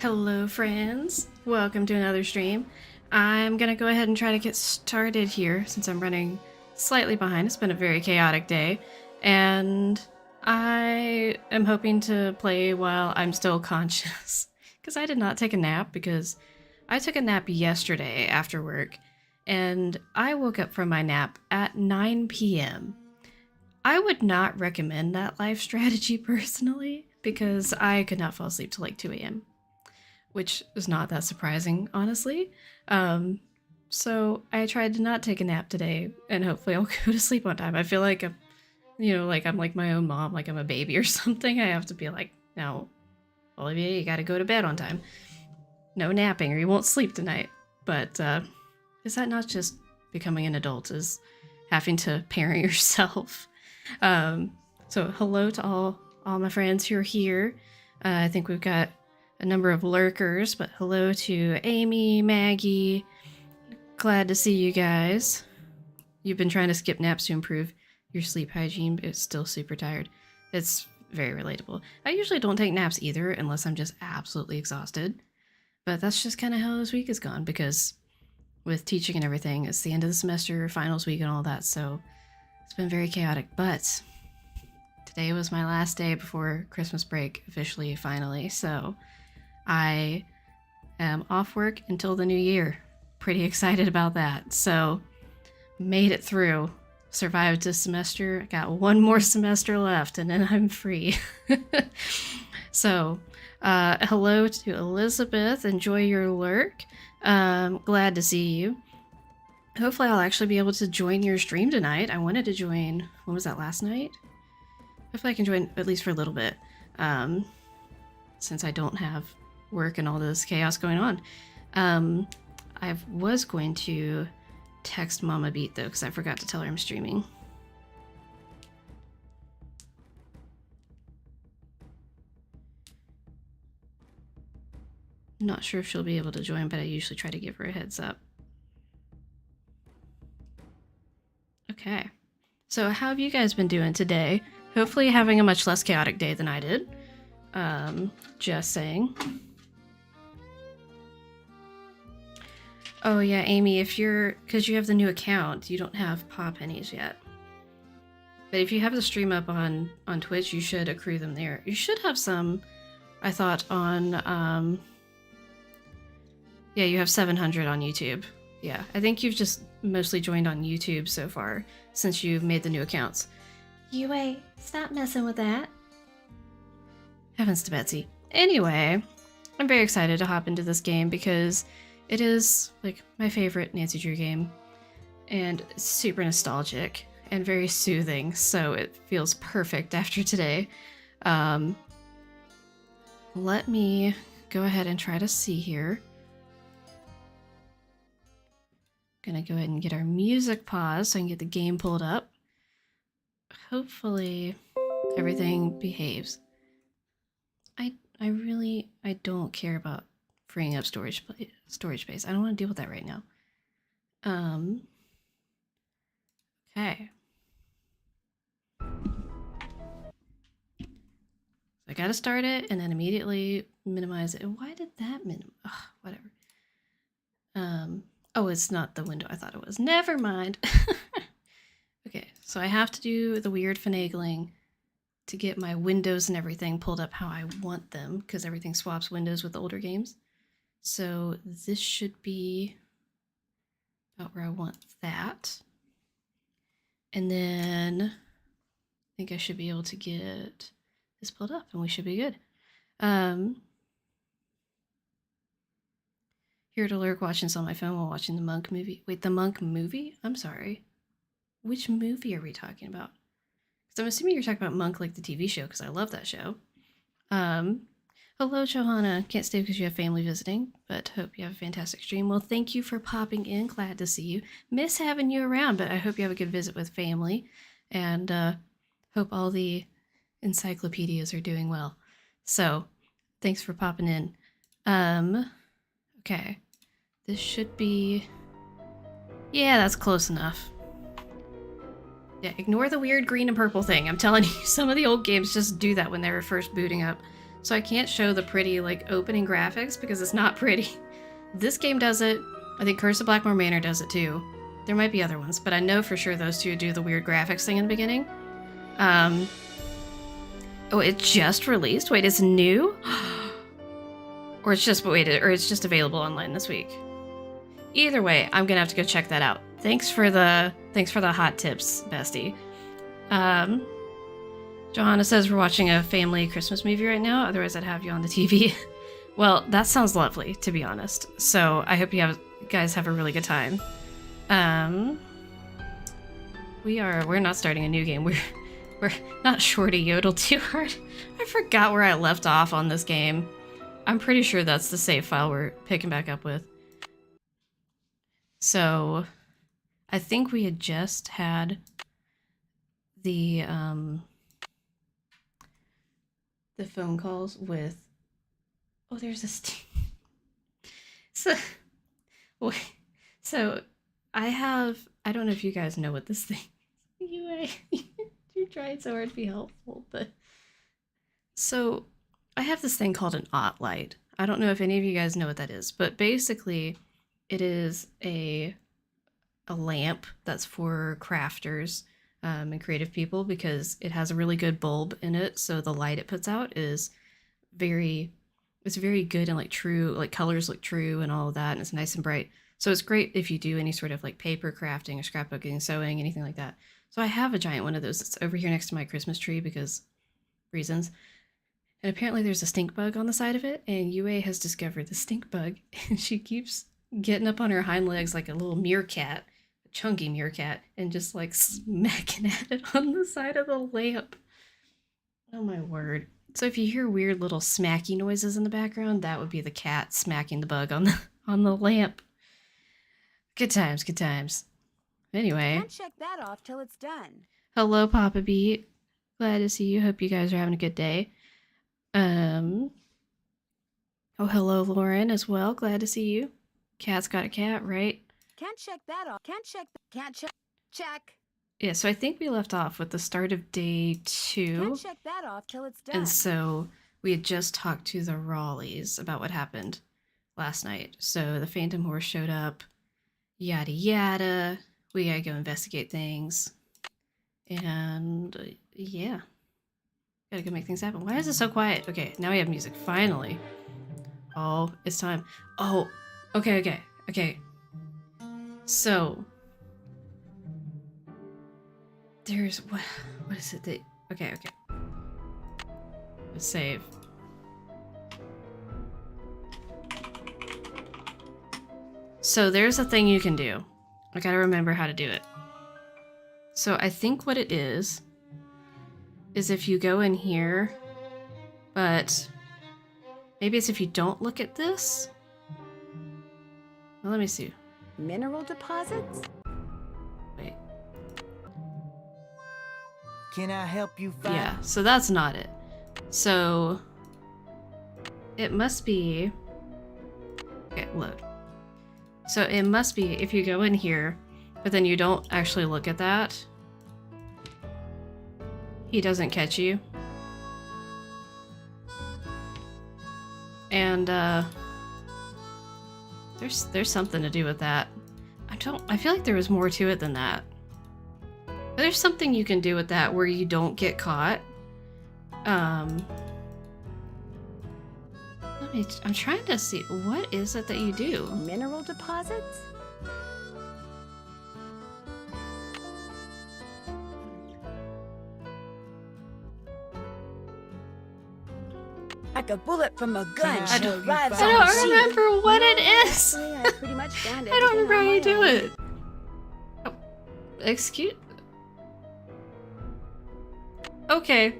Hello friends, welcome to another stream. I'm gonna go ahead and try to get started here since I'm running slightly behind. It's been a very chaotic day, and I am hoping to play while I'm still conscious because I did not take a nap because I took a nap yesterday after work and I woke up from my nap at 9 p.m. I would not recommend that life strategy personally because I could not fall asleep till like 2 a.m. which is not that surprising, honestly. So I tried to not take a nap today, and hopefully I'll go to sleep on time. I feel like I'm, like I'm like my own mom, like I'm a baby or something. I have to be like, no, Olivia, you gotta go to bed on time. No napping or you won't sleep tonight. But is that not just becoming an adult, is having to parent yourself? So hello to all my friends who are here. I think we've got a number of lurkers, but hello to Amy, Maggie. Glad to see you guys. You've been trying to skip naps to improve your sleep hygiene, but it's still super tired. It's very relatable. I usually don't take naps either unless I'm just absolutely exhausted. But that's just kind of how this week has gone because with teaching and everything, it's the end of the semester, finals week and all that, so it's been very chaotic. But today was my last day before Christmas break, officially, finally, so I am off work until the new year. Pretty excited about that. So, made it through. Survived this semester. Got one more semester left, and then I'm free. So, hello to Elizabeth. Enjoy your lurk. Glad to see you. Hopefully, I'll actually be able to join your stream tonight. I wanted to join. When was that, last night? Hopefully, I can join at least for a little bit. Since I don't have work and all this chaos going on. I was going to text Mama Beat though because I forgot to tell her I'm streaming. Not sure if she'll be able to join, but I usually try to give her a heads up. Okay. So how have you guys been doing today? Hopefully having a much less chaotic day than I did. Just saying. Oh yeah, Amy, because you have the new account, you don't have Pa Pennies yet. But if you have the stream up on Twitch, you should accrue them there. You should have some, I thought, on, yeah, you have 700 on YouTube. Yeah, I think you've just mostly joined on YouTube so far, since you've made the new accounts. UA, stop messing with that. Heavens to Betsy. Anyway, I'm very excited to hop into this game because it is, like, my favorite Nancy Drew game. And it's super nostalgic and very soothing, so it feels perfect after today. Let me go ahead and try to see here. Gonna go ahead and get our music paused so I can get the game pulled up. Hopefully everything behaves. I don't care about freeing up storage space. I don't want to deal with that right now. Okay. I gotta start it and then immediately minimize it. Why did that whatever. Oh, it's not the window I thought it was. Never mind. Okay, so I have to do the weird finagling to get my windows and everything pulled up how I want them, because everything swaps windows with the older games. So this should be about where I want that. And then I think I should be able to get this pulled up and we should be good. Here to lurk watching this on my phone while watching the Monk movie. Wait, the Monk movie? I'm sorry. Which movie are we talking about? Because I'm assuming you're talking about Monk, like the TV show, because I love that show. Hello, Johanna. Can't stay because you have family visiting, but hope you have a fantastic stream. Well, thank you for popping in. Glad to see you. Miss having you around, but I hope you have a good visit with family, and hope all the encyclopedias are doing well. So, thanks for popping in. Okay. This should be... Yeah, that's close enough. Yeah, ignore the weird green and purple thing. I'm telling you, some of the old games just do that when they were first booting up. So I can't show the pretty, like, opening graphics because it's not pretty. This game does it. I think Curse of Blackmore Manor does it too. There might be other ones, but I know for sure those two do the weird graphics thing in the beginning. Oh, it just released? Wait, it's new? Or it's just available online this week. Either way, I'm gonna have to go check that out. Thanks for the hot tips, bestie. Johanna says we're watching a family Christmas movie right now, otherwise I'd have you on the TV. Well, that sounds lovely, to be honest. So I hope you guys have a really good time. We're not starting a new game. We're not sure to yodel too hard. I forgot where I left off on this game. I'm pretty sure that's the save file we're picking back up with. So I think we had just had the phone calls with... Oh, there's a So I don't know if you guys know what this thing is. Anyway, you're trying so hard to be helpful, but... So I have this thing called an OT light. I don't know if any of you guys know what that is, but basically it is a lamp that's for crafters and creative people because it has a really good bulb in it, so the light it puts out is very good and like true, like colors look true and all of that, and it's nice and bright. So it's great if you do any sort of like paper crafting or scrapbooking, sewing, anything like that. So I have a giant one of those. It's over here next to my Christmas tree because reasons. And apparently there's a stink bug on the side of it, and UA has discovered the stink bug, and she keeps getting up on her hind legs like a little meerkat, a chunky meerkat, and just like smacking at it on the side of the lamp. Oh my word. So if you hear weird little smacky noises in the background, that would be the cat smacking the bug on the lamp. Good times, good times. Anyway. Can't check that off till it's done. Hello, Papa Beat. Glad to see you. Hope you guys are having a good day. Oh, hello, Lauren, as well. Glad to see you. Cat's got a cat, right? Can't check that off. Can't check. Check. Yeah, so I think we left off with the start of day 2. Can't check that off till it's done. And so we had just talked to the Raleighs about what happened last night. So the Phantom Horse showed up, yada yada. We gotta go investigate things. And yeah. Gotta go make things happen. Why is it so quiet? Okay, now we have music. Finally. Oh, it's time. Oh, okay. So there's what is it that okay. Let's save. So there's a thing you can do. I gotta remember how to do it. So I think what it is if you go in here, but maybe it's if you don't look at this. Well, let me see. Mineral deposits? Wait. Can I help you find? Yeah, so that's not it. So it must be. Okay, load. So it must be if you go in here, but then you don't actually look at that. He doesn't catch you. And there's something to do with that. I feel like there was more to it than that. But there's something you can do with that where you don't get caught. I'm trying to see, what is it that you do? Mineral deposits? Like a bullet from a gun. I she don't- arrives I on don't the scene. remember what it is. Actually, I pretty much found I don't remember how you everything do on my it. Oh, excuse. Okay.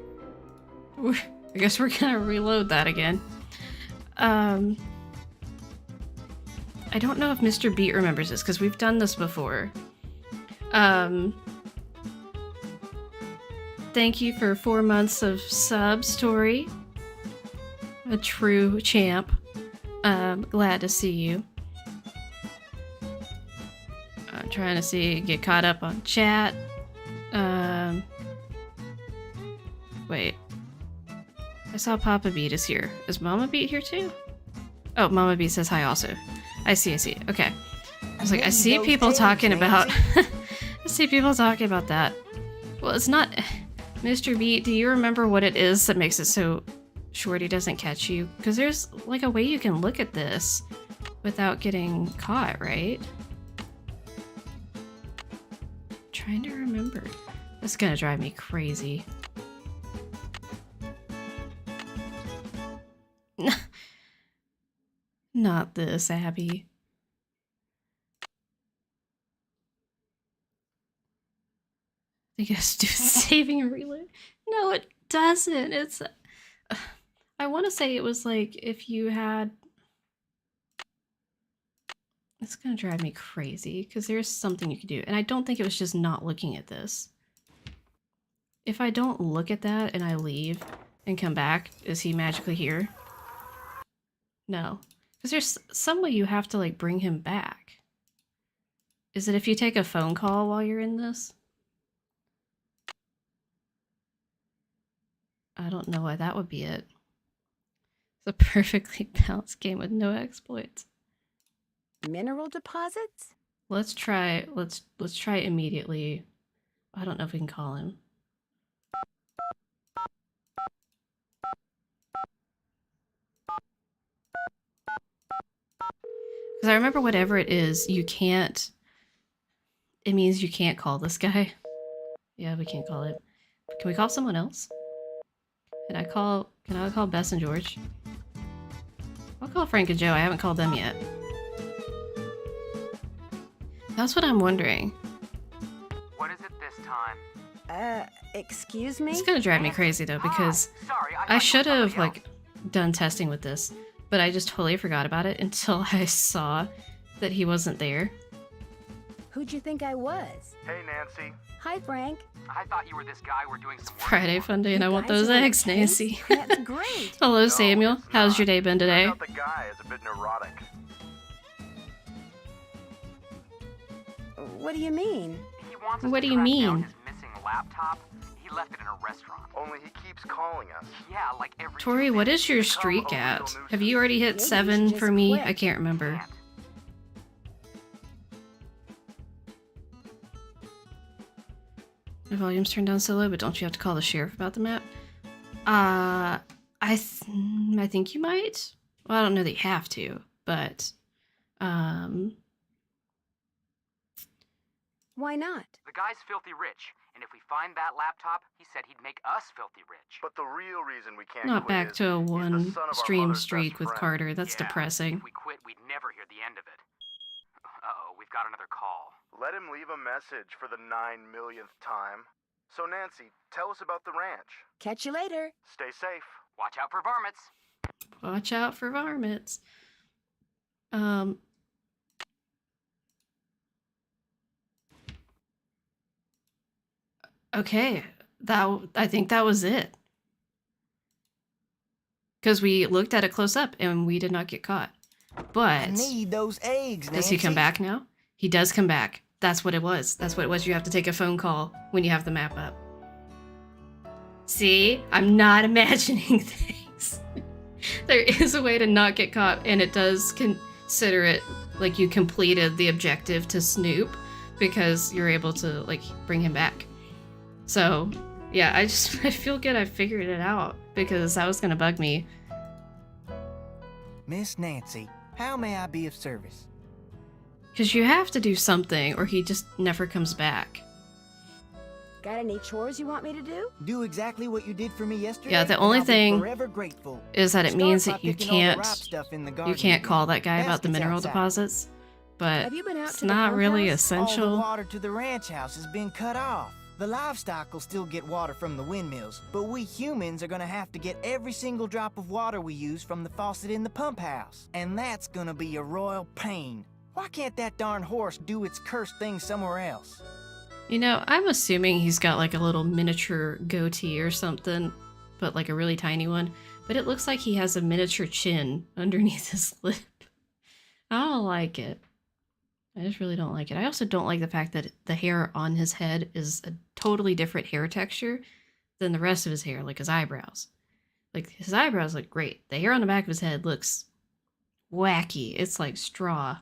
I guess we're gonna reload that again. I don't know if Mr. Beat remembers this because we've done this before. Thank you for 4 months of subs, Tori. A true champ. Glad to see you. I'm trying to get caught up on chat. Wait. I saw Papa Beat is here. Is Mama Beat here too? Oh, Mama Beat says hi also. I see. Okay. I was like, I see people talking about... I see people talking about that. Well, it's not... Mr. Beat, do you remember what it is that makes it so Shorty doesn't catch you? Because there's like a way you can look at this without getting caught, right? Trying to remember. This is gonna drive me crazy. Not this, Abby. I guess do saving and reload. No, it doesn't. It's. I want to say it was like if you had. It's gonna drive me crazy because there's something you could do, and I don't think it was just not looking at this. If I don't look at that and I leave and come back, is he magically here? No. Because there's some way you have to like bring him back. Is it if you take a phone call while you're in this? I don't know why that would be it. It's a perfectly balanced game with no exploits. Mineral deposits? Let's try immediately. I don't know if we can call him. Because I remember whatever it is, you can't... It means you can't call this guy. Yeah, we can't call it. Can we call someone else? Can I call Bess and George? I'll call Frank and Joe. I haven't called them yet. That's what I'm wondering. What is it this time? Excuse me? It's gonna drive me crazy though, because Sorry, I should have somebody like done testing with this, but I just totally forgot about it until I saw that he wasn't there. Who'd you think I was? else. Hey, Nancy. Hi, Frank. I thought you were this guy we're doing some work Friday for. fun day and I You want guys those are on a eggs, case? Nancy. That's great. Hello, No, Samuel. it's How's not. your day been today? Turns out the guy is a bit neurotic. What do you mean? He wants us What to do you track mean? down his missing laptop. He left it in a restaurant. Only he keeps calling us. Yeah, like every Tori, 2 what minutes. is your Become a streak real at? nuisance. Have you already hit Maybe you 7 should for just me? quit. I can't remember. Can't. My volume's turned down so low, but don't you have to call the sheriff about the map? I think you might. Well, I don't know that you have to, but Why not? The guy's filthy rich, and if we find that laptop, he said he'd make us filthy rich. But the real reason we can't not quit back is to a he's the one son of our stream mother's streak best with friend. Carter. That's Yeah, depressing. If we quit, we'd never hear the end of it. Uh-oh, we've got another call. Let him leave a message for the 9 millionth time. So Nancy, tell us about the ranch. Catch you later. Stay safe. Watch out for varmints. Watch out for varmints. Okay, I think that was it. Because we looked at it close up and we did not get caught. I But need those eggs, does he come Nancy. back now? He does come back. That's what it was. That's what it was. You have to take a phone call when you have the map up. See? I'm not imagining things. There is a way to not get caught, and it does consider it like you completed the objective to Snoop because you're able to like bring him back. So yeah, I feel good I figured it out because that was gonna bug me. Miss Nancy, how may I be of service? Because you have to do something or he just never comes back. Got any chores you want me to do? Do exactly what you did for me yesterday. Yeah, the and only I'll be thing forever grateful. Is that it Start means by that you picking all the can't ripe stuff in the you garden can't again. call that guy about the Baskets mineral outside. deposits, but Have you been out it's to the not pump really house? All the essential. water to the ranch house has been cut off. The livestock will still get water from the windmills, but we humans are gonna have to get every single drop of water we use from the faucet in the pump house. And that's gonna be a royal pain. Why can't that darn horse do its cursed thing somewhere else? You know, I'm assuming he's got like a little miniature goatee or something, but like a really tiny one. But it looks like he has a miniature chin underneath his lip. I don't like it. I just really don't like it. I also don't like the fact that the hair on his head is a totally different hair texture than the rest of his hair, like his eyebrows. Like his eyebrows look great. The hair on the back of his head looks wacky. It's like straw.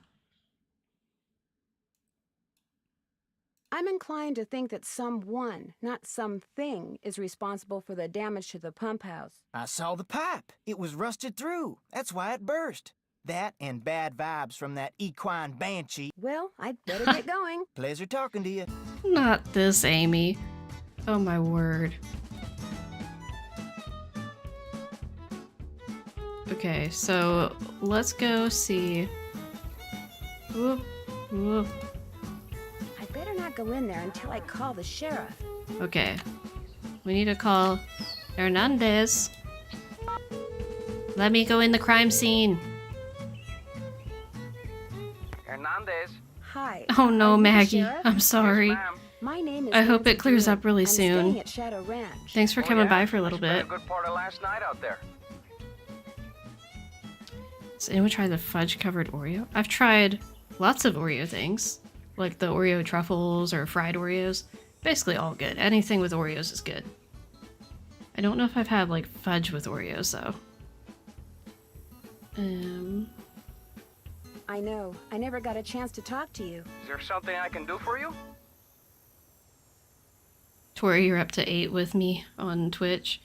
I'm inclined to think that someone, not something, is responsible for the damage to the pump house. I saw the pipe. It was rusted through. That's why it burst. That and bad vibes from that equine banshee. Well, I'd better get going. Pleasure talking to you. Not this, Amy. Oh my word. Okay, so let's go see. Whoop, whoop. I better not go in there until I call the sheriff. Okay. We need to call Hernandez. Let me go in the crime scene. Hernandez. Hi. Oh no, are you the Maggie. sheriff? I'm sorry. Yes, ma'am. My name is I hope Nancy it clears Drew. up really I'm soon. staying at Shadow Ranch. Thanks for Oh, coming yeah? by for a little I spent bit. a good part of last night out there. Does anyone try the fudge covered Oreo? I've tried lots of Oreo things, like the Oreo truffles or fried Oreos. Basically all good. Anything with Oreos is good. I don't know if I've had like fudge with Oreos though. I know. I never got a chance to talk to you. Is there something I can do for you? Tori, you're up to 8 with me on Twitch.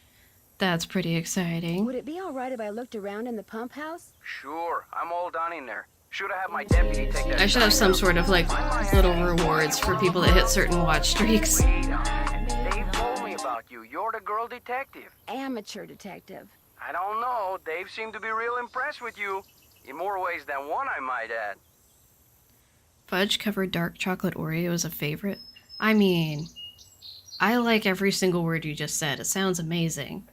That's pretty exciting. Would it be all right if I looked around in the pump house? Sure, I'm all done in there. Should have had my deputy take that. I should have some sort of like little rewards for people that hit certain watch streaks. Wait a minute. Dave told me about you. You're the girl detective. Amateur detective. I don't know. Dave seemed to be real impressed with you. In more ways than one, I might add. Fudge covered dark chocolate Oreo is a favorite. I mean, I like every single word you just said. It sounds amazing.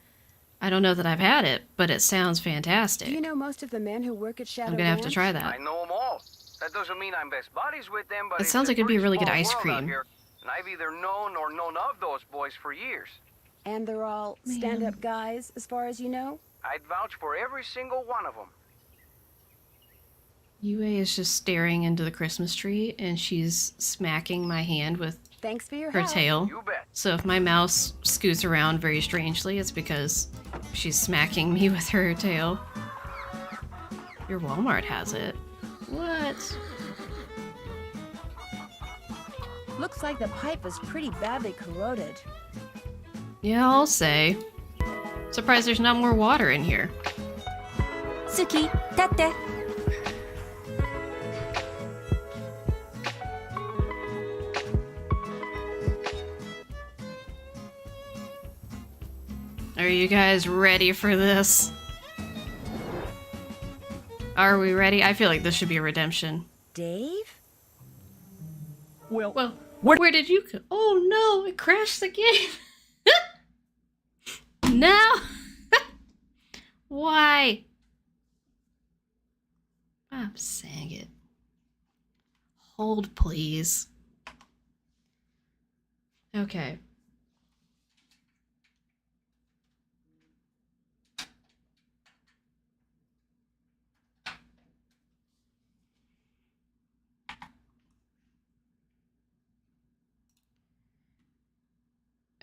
I don't know that I've had it, but it sounds fantastic. Do you know most of the men who work at Shadow I'm gonna have to Ranch? try I that. know them all. That doesn't mean I'm best buddies with them, but It it's sounds like it'd be a pretty really good small ice world out cream. here, and I've either known or known of those boys for years. And they're all Man. stand-up guys, as far as you know? I'd vouch for every single one of them. UA is just staring into the Christmas tree, and she's smacking my hand with Thanks for your her help. tail. You bet. So if my mouse scoots around very strangely, it's because she's smacking me with her tail. Your Walmart has it. What? Looks like the pipe is pretty badly corroded. Yeah, I'll say. Surprised there's not more water in here. Suki, tate. Are you guys ready for this? Are we ready? I feel like this should be a redemption. Dave? Well, where did you go? Oh no, it crashed the game. No! Why? I'm saying it. Hold, please. Okay.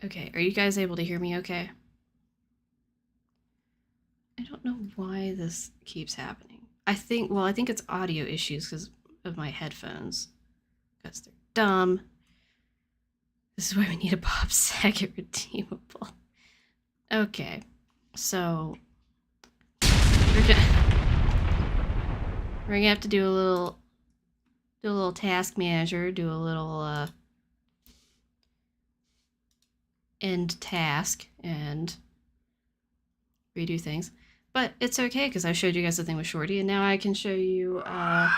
Okay, are you guys able to hear me okay? I don't know why this keeps happening. I think it's audio issues because of my headphones. Because they're dumb. This is why we need a Bob Saget redeemable. Okay, so we're gonna have to do a little task manager, do a little end task and redo things. But it's okay because I showed you guys the thing with Shorty, and now I can show you how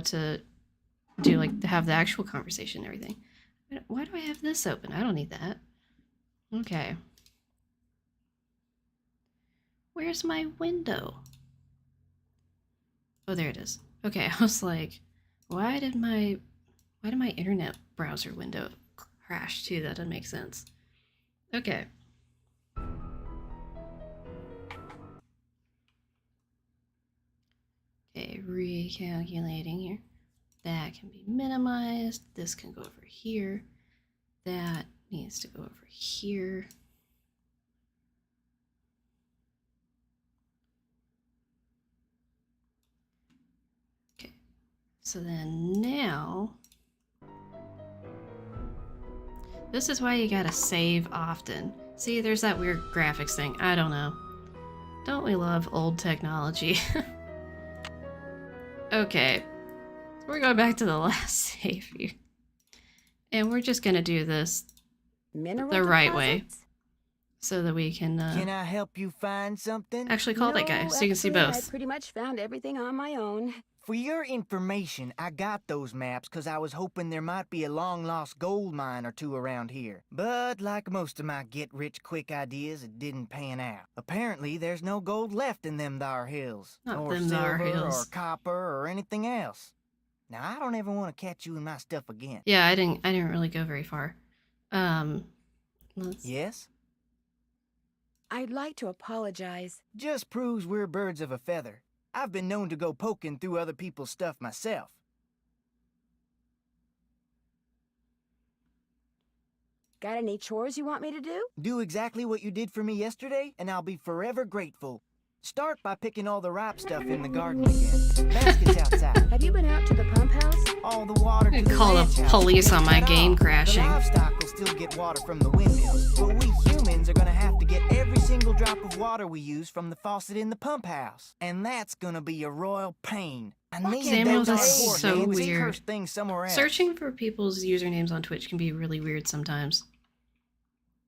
to do have the actual conversation and everything. Why do I have this open? I don't need that. Okay. Where's my window? Oh, there it is. Okay, I was like, why did my internet browser window crash too? That doesn't make sense. Okay. Okay, recalculating here. That can be minimized. This can go over here. That needs to go over here. Okay. So then now, this is why you gotta save often. See, there's that weird graphics thing. I don't know. Don't we love old technology? Okay. So we're going back to the last save here. And we're just gonna do this Mineral the right way. deposits? So that we can, Can I help you find something? actually call that guy No, so you can see actually, both. I pretty much found everything on my own. For your information, I got those maps because I was hoping there might be a long-lost gold mine or two around here. But like most of my get-rich-quick ideas, it didn't pan out. Apparently, there's no gold left in them thar hills. Not or them thar silver, hills. or copper, or anything else. Now, I don't ever want to catch you in my stuff again. Yeah, I didn't really go very far. Let's... Yes? I'd like to apologize. Just proves we're birds of a feather. I've been known to go poking through other people's stuff myself. Got any chores you want me to do? Do exactly what you did for me yesterday, and I'll be forever grateful. Start by picking all the ripe stuff in the garden again. Baskets outside. Have you been out to the pump house? All the water I'm to gonna the call the ranch house police will on get my cut game off. crashing. The livestock will still get water from the windmills, but we humans are gonna have to get every single drop of water we use from the faucet in the pump house. And that's gonna be a royal pain. I need Samuel, those that's coordinates so and weird. curse things somewhere else. Searching for people's usernames on Twitch can be really weird sometimes.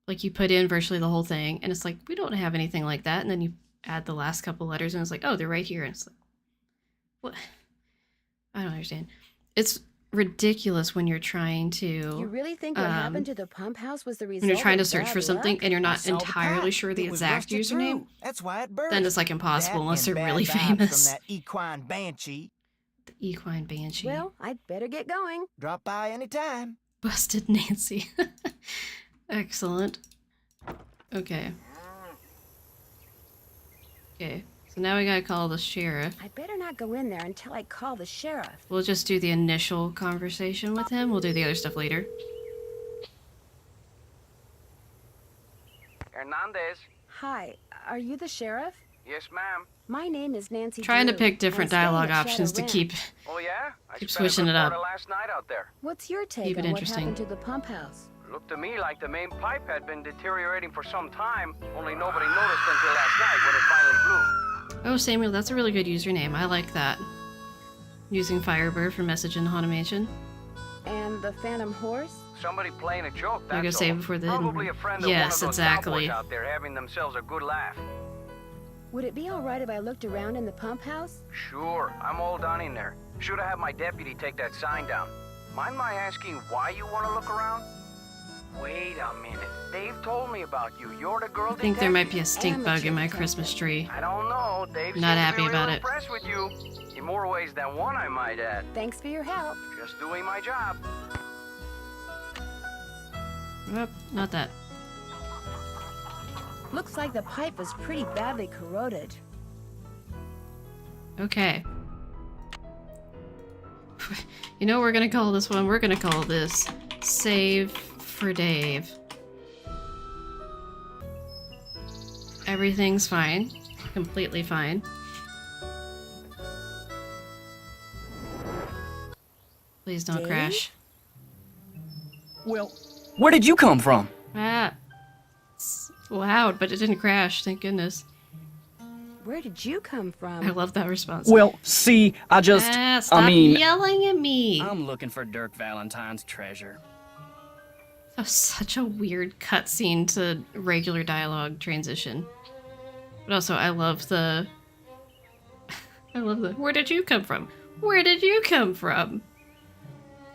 Like, you put in virtually the whole thing, and it's like, we don't have anything like that, and then you add the last couple letters, and it's like, oh, they're right here, and it's like, what? I don't understand. It's ridiculous when you're trying to... You really think what happened to the pump house was the result when you're trying to of search bad for something luck? and you're I not saw the entirely pipe. sure the It was exact rusted username, through. That's why it burst. then it's like impossible That unless and they're bad really vibes famous. From that equine banshee. The equine banshee. Well, I'd better get going. Drop by anytime. Busted Nancy. Excellent. Okay. Okay, so So now we gotta call the sheriff. I better not go in there until I call the sheriff. We'll just do the initial conversation with him. We'll do the other stuff later. Hernandez. Hi, are you the sheriff? Yes, ma'am. My name is Nancy Trying to Drew. pick different I'm staying dialogue at options to Shadow keep. Ranch. Oh, yeah? I Keep spent a switching good it up. part of last night out there. What's your take Keep it on what interesting. happened to the pump house? Looked to me like the main pipe had been deteriorating for some time, only nobody noticed until last night when it finally blew. Oh, Samuel, that's a really good username. I like that. Using Firebird for message and automation. And the phantom horse? Somebody playing a joke, I that's gotta say all. before the Probably hidden- a friend of Yes, one of those exactly. cowboys out there having themselves a good laugh. Would it be all right if I looked around in the pump house? Sure, I'm all done in there. Should have had my deputy take that sign down. Mind my asking why you want to look around? Wait a minute. Dave told me about you. You're the girl I think there might be a detective? stink bug in my Amateur Christmas tree. I don't know. Dave Not seemed to happy be real about it. impressed with you. In more ways than one, I might add. Thanks for your help. Just doing my job. Oh, not that. Looks like the pipe was pretty badly corroded. Okay. You know what we're gonna call this one? We're gonna call this Save for Dave. Everything's fine. Completely fine. Please don't Dave? crash. Well, where did you come from? Ah. It's loud, but it didn't crash, thank goodness. Where did you come from? I love that response. Well, see, I just... Ah, stop I mean... yelling at me! I'm looking for Dirk Valentine's treasure. That was such a weird cutscene to regular dialogue transition. But also, I love the... Where did you come from? Where did you come from?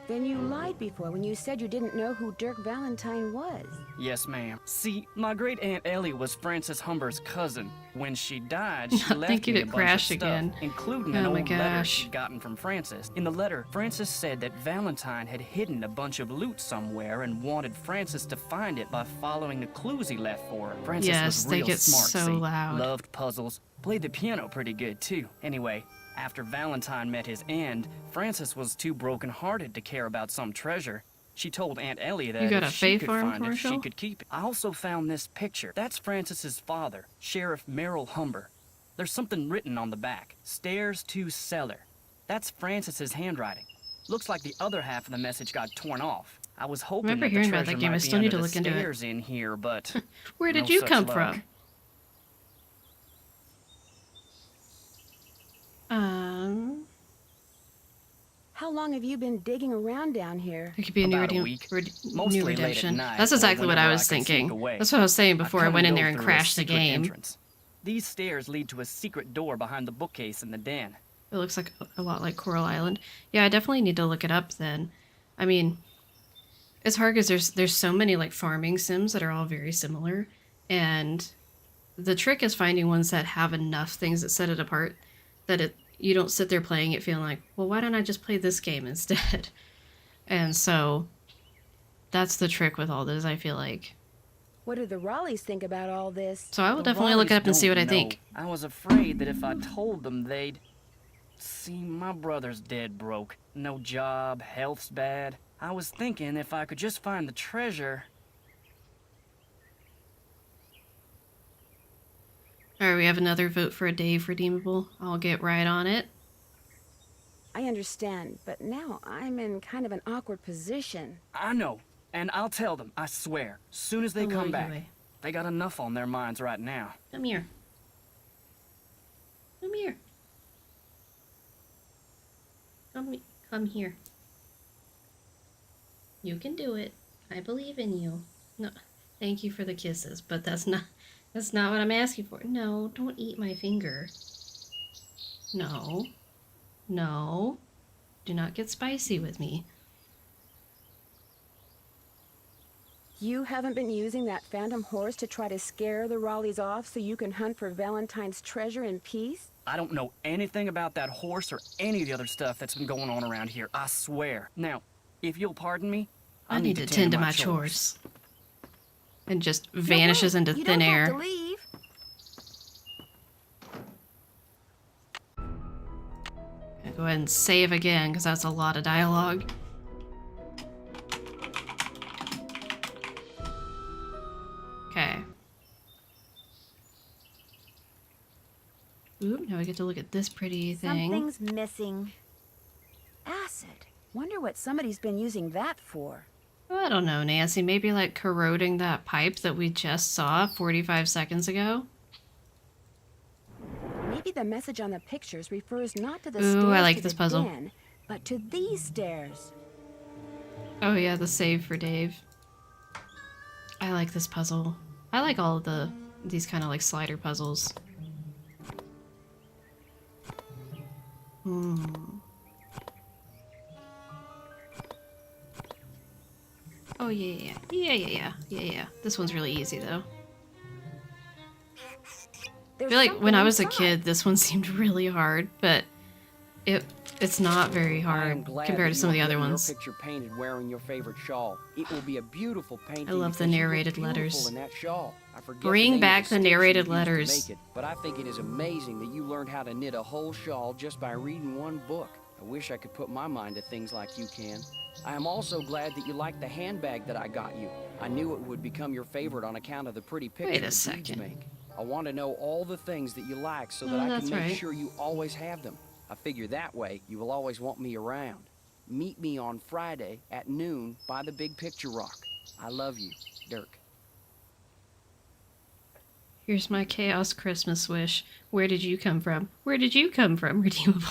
Then you lied before when you said you didn't know who Dirk Valentine was. Yes, ma'am. See, my great-aunt Ellie was Frances Humber's cousin. When she died, she Not left thinking me it a bunch of crashed stuff, again. including Oh an my old letter gosh. she'd gotten from Frances. In the letter, Frances said that Valentine had hidden a bunch of loot somewhere and wanted Frances to find it by following the clues he left for her. Frances Yes, was they real get smart, so see? loud. Loved puzzles, played the piano pretty good too. Anyway, after Valentine met his end, Frances was too broken-hearted to care about some treasure. She told Aunt Ellie that You got if a she Fae could Farm find it, she commercial? could keep it. I also found this picture. That's Frances's father, Sheriff Merrill Humber. There's something written on the back. Stairs to cellar. That's Frances's handwriting. Looks like the other half of the message got torn off. I was hoping remember that the hearing about treasure that game. I might still be need to under look the into it. stairs in here, but Where did no you such come luck. from? How long have you been digging around down here? It could be a new, About a week. Mostly new late at redemption. night That's or exactly what I whenever was I could sneak thinking. away. That's what I was saying before I come went in go there and through a crashed the secret game. entrance. These stairs lead to a secret door behind the bookcase in the den. It looks like a lot like Coral Island. Yeah, I definitely need to look it up then. I mean, it's hard because there's so many like farming sims that are all very similar, and the trick is finding ones that have enough things that set it apart that you don't sit there playing it feeling like, well, why don't I just play this game instead? And so that's the trick with all this, I feel like. What do the Raleighs think about all this? So I will The definitely look it Raleighs up and see what I don't think. know. I was afraid that if I told them they'd... See, my brother's dead broke. No job, health's bad. I was thinking if I could just find the treasure... Alright, we have another vote for a Dave redeemable. I'll get right on it. I understand, but now I'm in kind of an awkward position. I know, and I'll tell them, I swear, soon as they Hello, come back. Yue. They got enough on their minds right now. Come here. Come here. Come here. You can do it. I believe in you. No, thank you for the kisses, but that's not what I'm asking for. No, don't eat my finger. No. No. Do not get spicy with me. You haven't been using that phantom horse to try to scare the Raleighs off so you can hunt for Valentine's treasure in peace? I don't know anything about that horse or any of the other stuff that's been going on around here, I swear. Now, if you'll pardon me, I need to tend to my chores. And just vanishes into you thin don't air. Have to leave. Go ahead and save again, because that's a lot of dialogue. Okay. Oop, now we get to look at this pretty thing. Something's missing. Acid. Wonder what somebody's been using that for. Oh, I don't know, Nancy. Maybe like corroding that pipe that we just saw 45 seconds ago? Maybe the message on the pictures refers not to the Ooh, stairs I like to this the puzzle. den, but to these stairs. Oh yeah, the save for Dave. I like this puzzle. I like all of these kind of like slider puzzles. Hmm. Oh yeah. This one's really easy though. I feel like when I was a kid, this one seemed really hard, but it's not very hard compared to some of the other ones. Your picture painted wearing your favorite shawl. It will be a beautiful painting. I love the because you look narrated beautiful letters. in that shawl. I forget the Bring name of back the stitch you narrated used to letters. make it, but I think it is amazing that you learned how to knit a whole shawl just by reading one book. I wish I could put my mind to things like you can. I am also glad that you liked the handbag that I got you. I knew it would become your favorite on account of the pretty Wait pictures a the beads second. make. I want to know all the things that you like so Oh, that I that's can make right. sure you always have them. I figure that way you will always want me around. Meet me on Friday at noon by the Big Picture Rock. I love you, Dirk. Here's my chaos Christmas wish. Where did you come from? Where did you come from? Redeemable.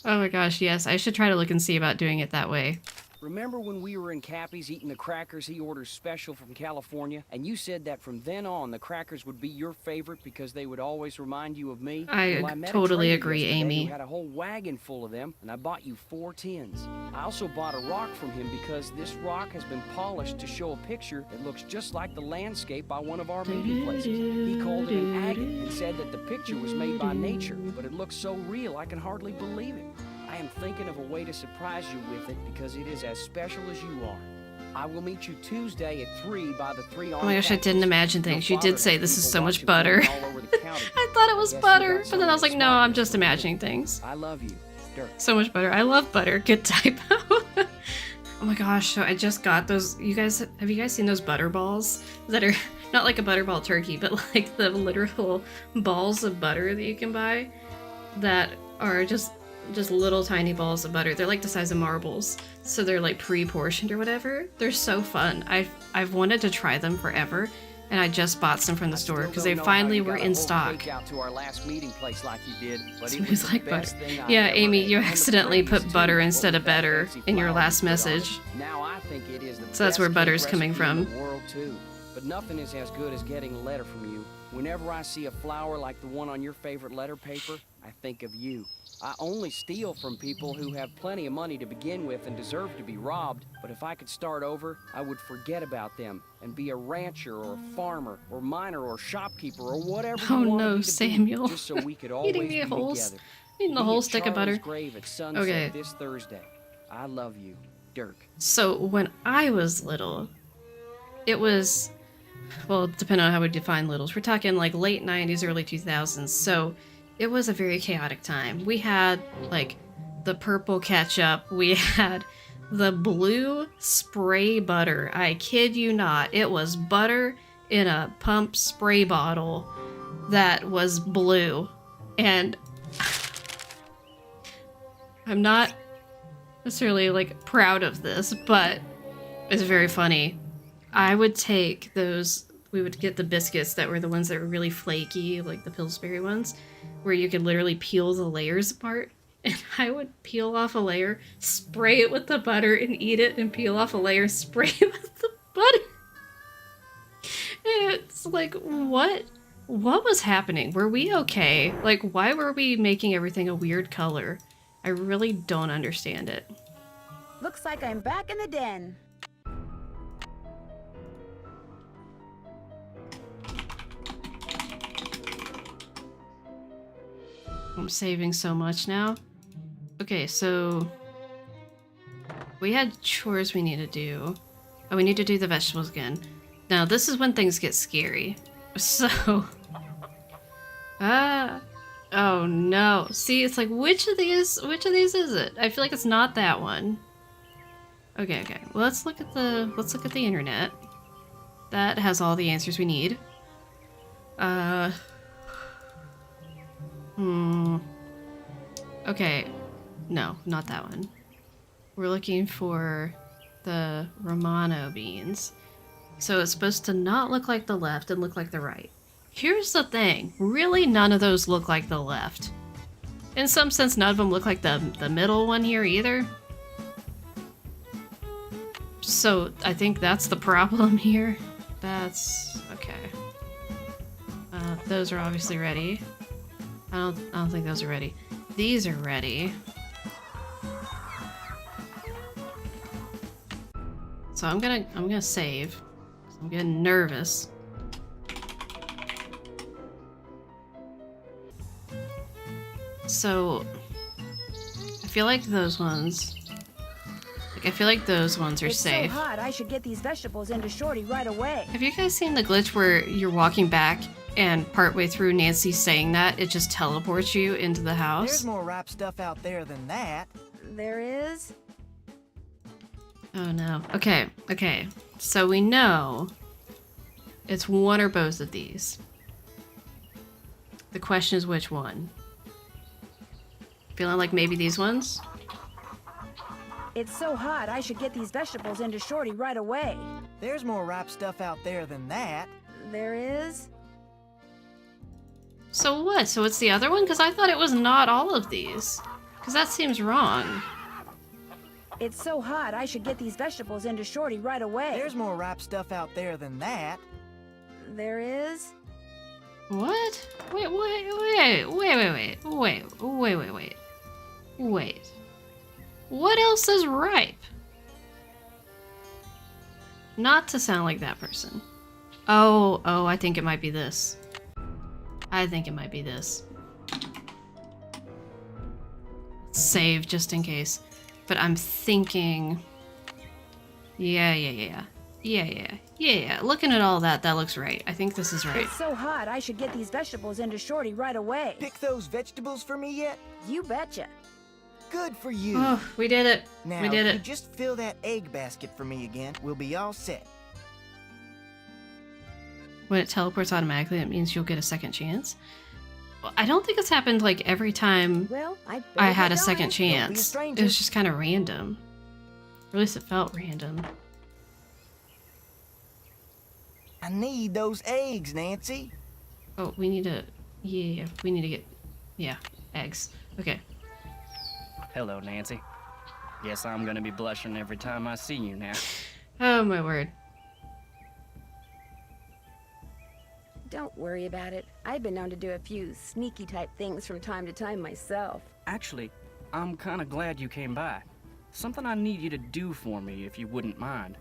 Oh my gosh, yes. I should try to look and see about doing it that way. Remember when we were in Cappy's eating the crackers he orders special from California? And you said that from then on the crackers would be your favorite because they would always remind you of me? I Well, met a totally trader agree, yesterday Amy. who had a whole wagon full of them, and I bought you 4 tins. I also bought a rock from him because this rock has been polished to show a picture that looks just like the landscape by one of our meeting places. He called it an agate and said that the picture was made by nature, but it looks so real I can hardly believe it. I am thinking of a way to surprise you with it because it is as special as you are. I will meet you Tuesday at 3 by the 3 on Oh my gosh, I didn't imagine things. You did say this is so much butter. I I thought it was butter, but then I was like, no, I'm just imagining things. I love you, Dirk. So much butter. I love butter. Good typo. Oh my gosh, so I just got those. Have you guys seen those butter balls that are not like a butterball turkey, but like the literal balls of butter that you can buy that are just little tiny balls of butter. They're like the size of marbles, so they're like pre-portioned or whatever. They're so fun. I've wanted to try them forever, and I just bought some from the store because they finally were in stock. Out to our last meeting place like you did, but it Smooth was the like best butter. thing I Yeah, ever Amy, ate. you And the accidentally praise, put butter too. instead of What was that better fancy in your flour last you put on it? message. Now I think it is the So that's where best butter's cake coming recipe in from. the world too. But nothing is as good as getting a letter from you. Whenever I see a flower like the one on your favorite letter paper, I think of you. I only steal from people who have plenty of money to begin with and deserve to be robbed, but if I could start over, I would forget about them and be a rancher or a farmer or miner or shopkeeper or whatever Oh you wanted no, me to be, Samuel. just so we could always Eating be me holes. together. Eating the Be whole at stick of Charlie's butter. grave at sunset Okay. this Thursday. I love you, Dirk. So when I was little, it was, well, depending on how we define littles, we're talking like late 90s, early 2000s. So it was a very chaotic time. We had like the purple ketchup. We had the blue spray butter. I kid you not. It was butter in a pump spray bottle that was blue. And I'm not necessarily like proud of this, but it's very funny. I would take those, we would get the biscuits that were the ones that were really flaky, like the Pillsbury ones, where you could literally peel the layers apart. And I would peel off a layer, spray it with the butter, and eat it, and peel off a layer, spray it with the butter. And it's like, what was happening? Were we okay? Like, why were we making everything a weird color? I really don't understand it. Looks like I'm back in the den. I'm saving so much now. Okay, so we had chores we need to do. Oh, we need to do the vegetables again. Now, this is when things get scary. So, Oh no. See, it's like which of these is it? I feel like it's not that one. Okay, okay. Well, let's look at the internet. That has all the answers we need. Okay. No, not that one. We're looking for the Romano beans. So it's supposed to not look like the left and look like the right. Here's the thing. Really, none of those look like the left. In some sense, none of them look like the middle one here either. So I think that's the problem here. That's okay. Those are obviously ready. I don't think those are ready. These are ready. So I'm gonna save. I'm getting nervous. So I feel like those ones. I feel like those ones are It's safe. so hot, I should get these vegetables into Shorty right away. Have you guys seen the glitch where you're walking back and partway through Nancy saying that, it just teleports you into the house? There's more ripe stuff out there than that. There is? Oh no. Okay, okay. So we know it's one or both of these. The question is which one? Feeling like maybe these ones? It's so hot, I should get these vegetables into Shorty right away. There's more ripe stuff out there than that. There is? So what? So it's the other one? Because I thought it was not all of these. Because that seems wrong. It's so hot, I should get these vegetables into Shorty right away. There's more ripe stuff out there than that. There is? What? Wait. What else is ripe? Not to sound like that person. Oh, I think it might be this. I think it might be this. Save just in case. But I'm thinking... Yeah. Looking at all that, that looks right. I think this is right. It's so hot, I should get these vegetables into Shorty right away. Pick those vegetables for me yet? You betcha. Good for you. Oh, we did it. Now, We did if you it. just fill that egg basket for me again, we'll be all set. When it teleports automatically, it means you'll get a second chance. Well, I don't think it's happened like every time Well, I I had a better second get chance. It stranger. was just kind of random. Or at least it felt random. I need those eggs, Nancy. Oh, we need to... Yeah, we need to get... Yeah, eggs. Okay. Hello, Nancy. Guess I'm gonna be blushing every time I see you now. Oh, my word. Don't worry about it. I've been known to do a few sneaky type things from time to time myself. Actually, I'm kinda glad you came by. Something I need you to do for me, if you wouldn't mind.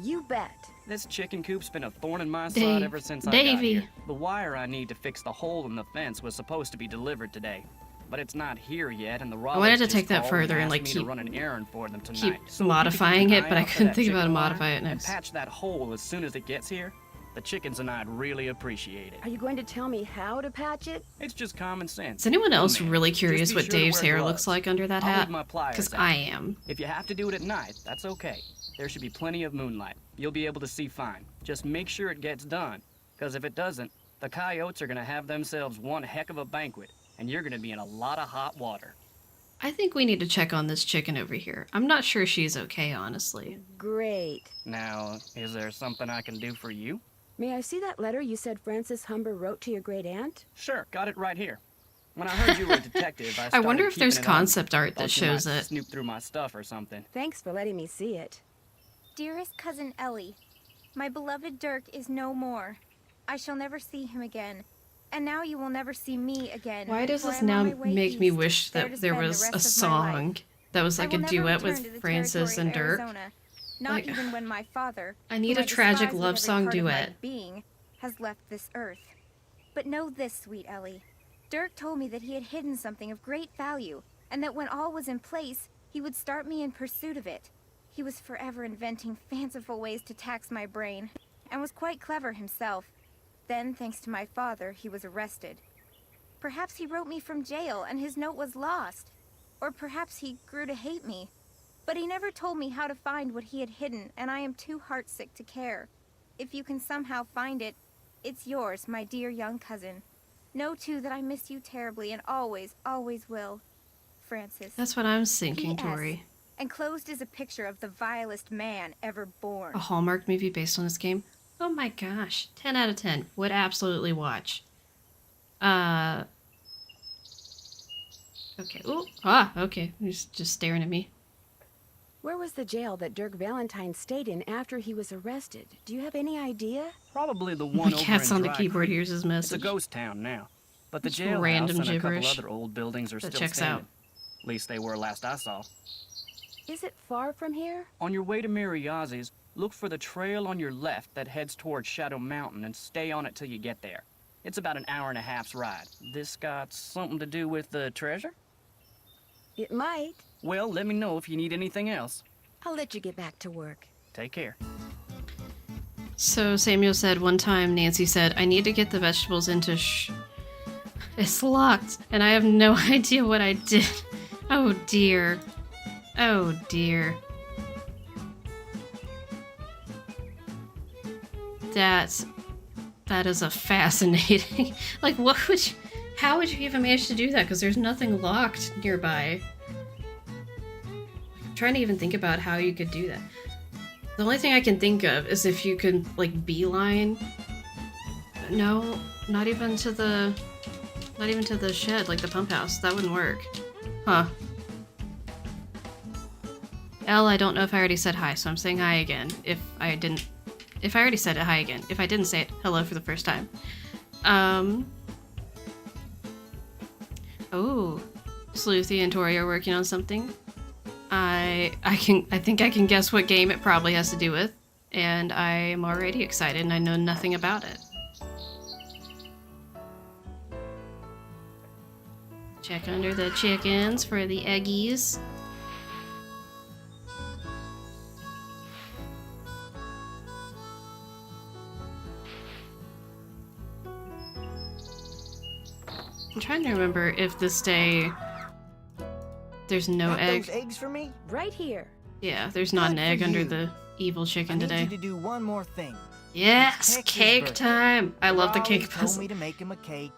You bet. This chicken coop's been a thorn in my Dave- side ever since I got Davey. here. The wire I need to fix the hole in the fence was supposed to be delivered today, but it's not here yet, and the Roberts wanted to just take that called further and, asked like, me keep- to run an errand for them tonight. Keep So if you could modifying keep it, an but eye I out for couldn't that think of how to chicken wire modify it and next. patch that hole as soon as it gets here. The chickens and I'd really appreciate it. Are you going to tell me how to patch it? It's just common sense. Is anyone No, else ma'am. really Just curious be what sure to Dave's wear hair gloves. looks like under that I'll hat? leave my pliers Because out. I am. If you have to do it at night, that's okay. There should be plenty of moonlight. You'll be able to see fine. Just make sure it gets done. Because if it doesn't, the coyotes are going to have themselves one heck of a banquet, and you're going to be in a lot of hot water. I think we need to check on this chicken over here. I'm not sure she's okay, honestly. Great. Now, is there something I can do for you? May I see that letter you said Frances Humber wrote to your great aunt? Sure, got it right here. When I heard you were a detective, I I started wonder if there's keeping it on me. concept art that Thought you shows might it. snoop through my stuff or something. Thanks for letting me see it. Dearest cousin Ellie, my beloved Dirk is no more. I shall never see him again. And now you will never see me again. Why does for this I am now on my way make me east, wish there that to there spend the was a rest of my life. song that was like I a will never duet return to with the Francis territory and of Dirk? Arizona, not Like, even when my father, I need whom a tragic despise with love every song part of my duet. being, has left this earth. But know this, sweet Ellie. Dirk told me that he had hidden something of great value, and that when all was in place, he would start me in pursuit of it. He was forever inventing fanciful ways to tax my brain, and was quite clever himself. Then, thanks to my father, he was arrested. Perhaps he wrote me from jail and his note was lost. Or perhaps he grew to hate me. But he never told me how to find what he had hidden, and I am too heartsick to care. If you can somehow find it, it's yours, my dear young cousin. Know, too, that I miss you terribly and always, always will. Francis. That's what I'm thinking, P.S. Tori. Enclosed is a picture of the vilest man ever born. A Hallmark movie based on this game? Oh my gosh. 10 out of 10. Would absolutely watch. Okay. Ooh. Ah, okay. He's just staring at me. Where was the jail that Dirk Valentine stayed in after he was arrested? Do you have any idea? Probably the My one over cat's in on the Dry keyboard Creek. hears his It's a message. ghost town now. But the Just jailhouse random and a couple gibberish other old buildings are that still checks standing. out. At least they were last I saw. Is it far from here? On your way to Mariazzi's, look for the trail on your left that heads towards Shadow Mountain and stay on it till you get there. It's about an hour and a half's ride. This got something to do with the treasure? It might. Well, let me know if you need anything else. I'll let you get back to work. Take care. So Samuel said one time, Nancy said, I need to get the vegetables into It's locked, and I have no idea what I did. Oh dear. Oh dear. That is a fascinating... like, what would you... How would you even manage to do that? Because there's nothing locked nearby. I'm trying to even think about how you could do that. The only thing I can think of is if you could, like, beeline... No, not even to the shed, like the pump house. That wouldn't work. Huh. Elle, I don't know if I already said hi, so I'm saying hi again. If I already said it, hi again. If I didn't say it, hello for the first time. Oh, Sleuthy and Tori are working on something. I think I can guess what game it probably has to do with, and I'm already excited and I know nothing about it. Check under the chickens for the eggies. I'm trying to remember if this day there's no Got egg. those eggs for me? Right here. Yeah, there's not an Good for egg under you. the evil I chicken need today. you to do one more thing. Yes, It's Tex's cake birthday. time! I love the Raleigh cake told puzzle. me to make him a cake.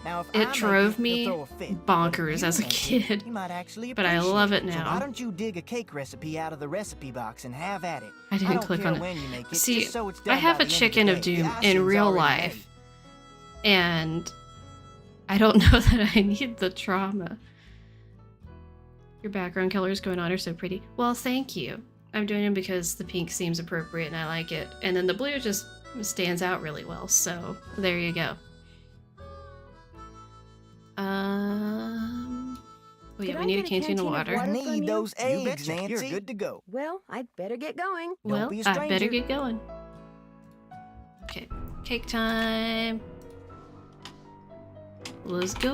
Now, if I It make drove he'll me throw a fit. bonkers But if you as a make it, kid, he might actually but I appreciate love it So now. why don't you dig a cake recipe out of the recipe box and have at it? I didn't don't click care on it. when you make it, See, just so it's I done have by a the end Chicken the of day. Doom The in icing's real already life, and I don't know that I need the trauma. Your background colors going on are so pretty. Well, thank you. I'm doing them because the pink seems appropriate and I like it. And then the blue just stands out really well, so there you go. Oh yeah, Could we I need a get a canteen of canteen of water. I water? from need you? those You eggs, betcha. Nancy. You're good to go. Well, I'd better get going. Well, be a I better stranger. get going. Okay, cake time. Let's go.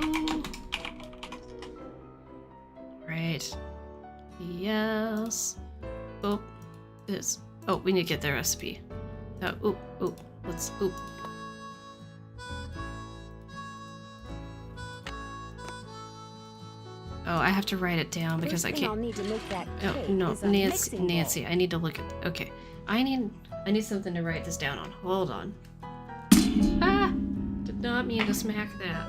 Right. Yes. Oh, this. Oh, we need to get the recipe. Oh, let's. Oh, I have to write it down because I First thing I'll can't. need to make that Oh cake no, is a Nancy, mixing bowl. Nancy, I need to look at. Okay, I need something to write this down on. Hold on. Ah, did not mean to smack that.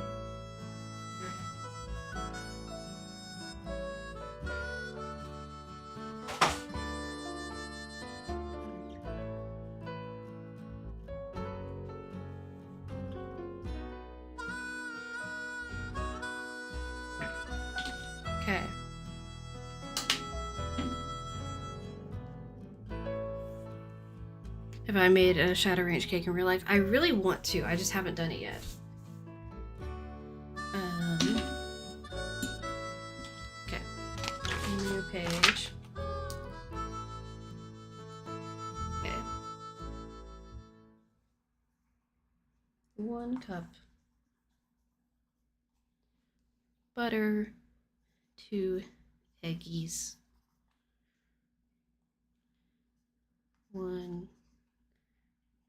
Okay. Have I made a shadow range cake in real life? I really want to. I just haven't done it yet. Okay. New page. Okay. 1 cup butter, 2 eggies. 1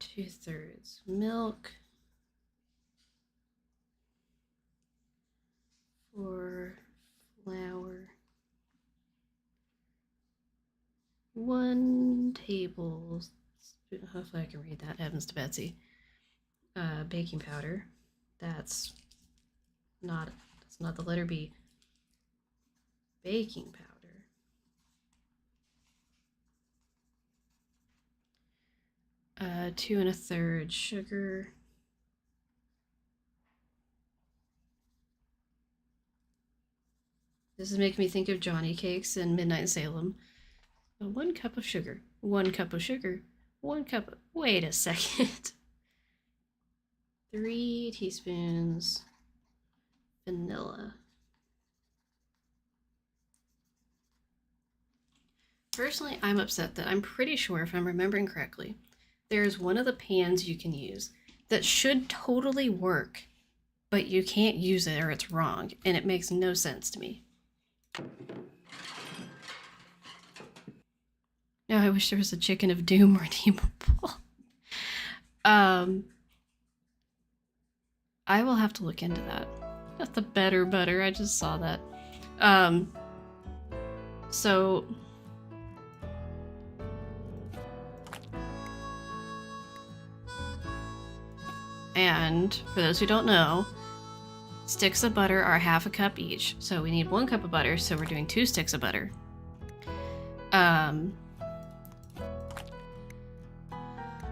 2/3 milk, 4 flour, 1 tablespoon. Hopefully I can read that. Heavens to Betsy. Baking powder. That's not the letter B. Baking powder. 2 1/3 sugar. This is making me think of Johnny Cakes in Midnight in Salem. 1 cup of sugar. 1 cup of sugar. 1 cup of... Wait a second. 3 teaspoons vanilla. Personally, I'm upset that I'm pretty sure, if I'm remembering correctly, there's one of the pans you can use that should totally work, but you can't use it or it's wrong, and it makes no sense to me. No, I wish there was a chicken of doom redeemable. I will have to look into that. Not the better butter, I just saw that. So... And, for those who don't know, sticks of butter are 1/2 cup each. So we need 1 cup of butter, so we're doing 2 sticks of butter.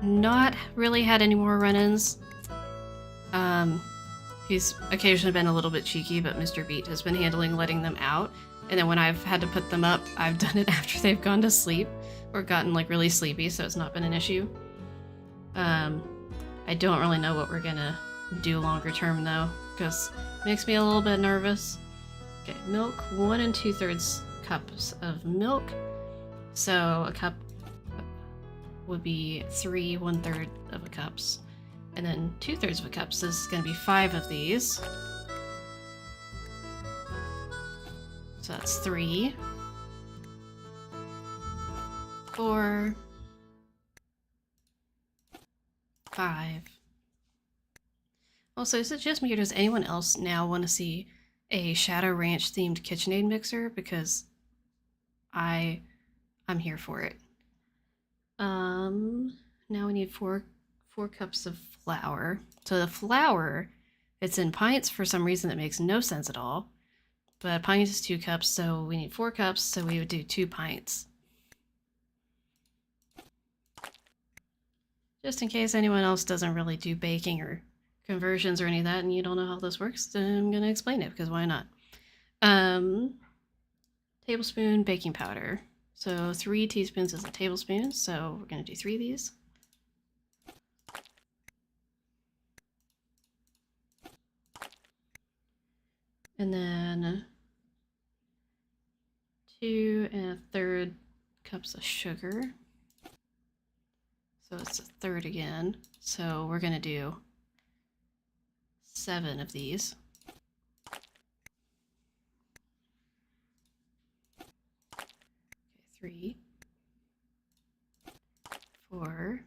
Not really had any more run-ins. He's occasionally been a little bit cheeky, but Mr. Beat has been handling letting them out. And then when I've had to put them up, I've done it after they've gone to sleep or gotten like really sleepy, so it's not been an issue. I don't really know what we're gonna do longer term though, because it makes me a little bit nervous. Okay, milk, 1 2/3 cups of milk. So a cup would be 3 1/3 of a cups. And then 2/3 of a cup, so this is gonna be 5 of these. So that's 3, 4, 5. Also, is it just me or does anyone else now want to see a Shadow Ranch themed KitchenAid mixer? Because I'm here for it. Now we need 4 cups of flour. So the flour, it's in pints for some reason that makes no sense at all. But a pint is 2 cups, so we need 4 cups, so we would do 2 pints. Just in case anyone else doesn't really do baking or conversions or any of that and you don't know how this works, then I'm going to explain it, because why not? Tablespoon baking powder. So 3 teaspoons is a tablespoon, so we're going to do 3 of these. And then 2 1/3 cups of sugar. So it's 1/3 again. So we're going to do 7 of these. Okay, 3, 4,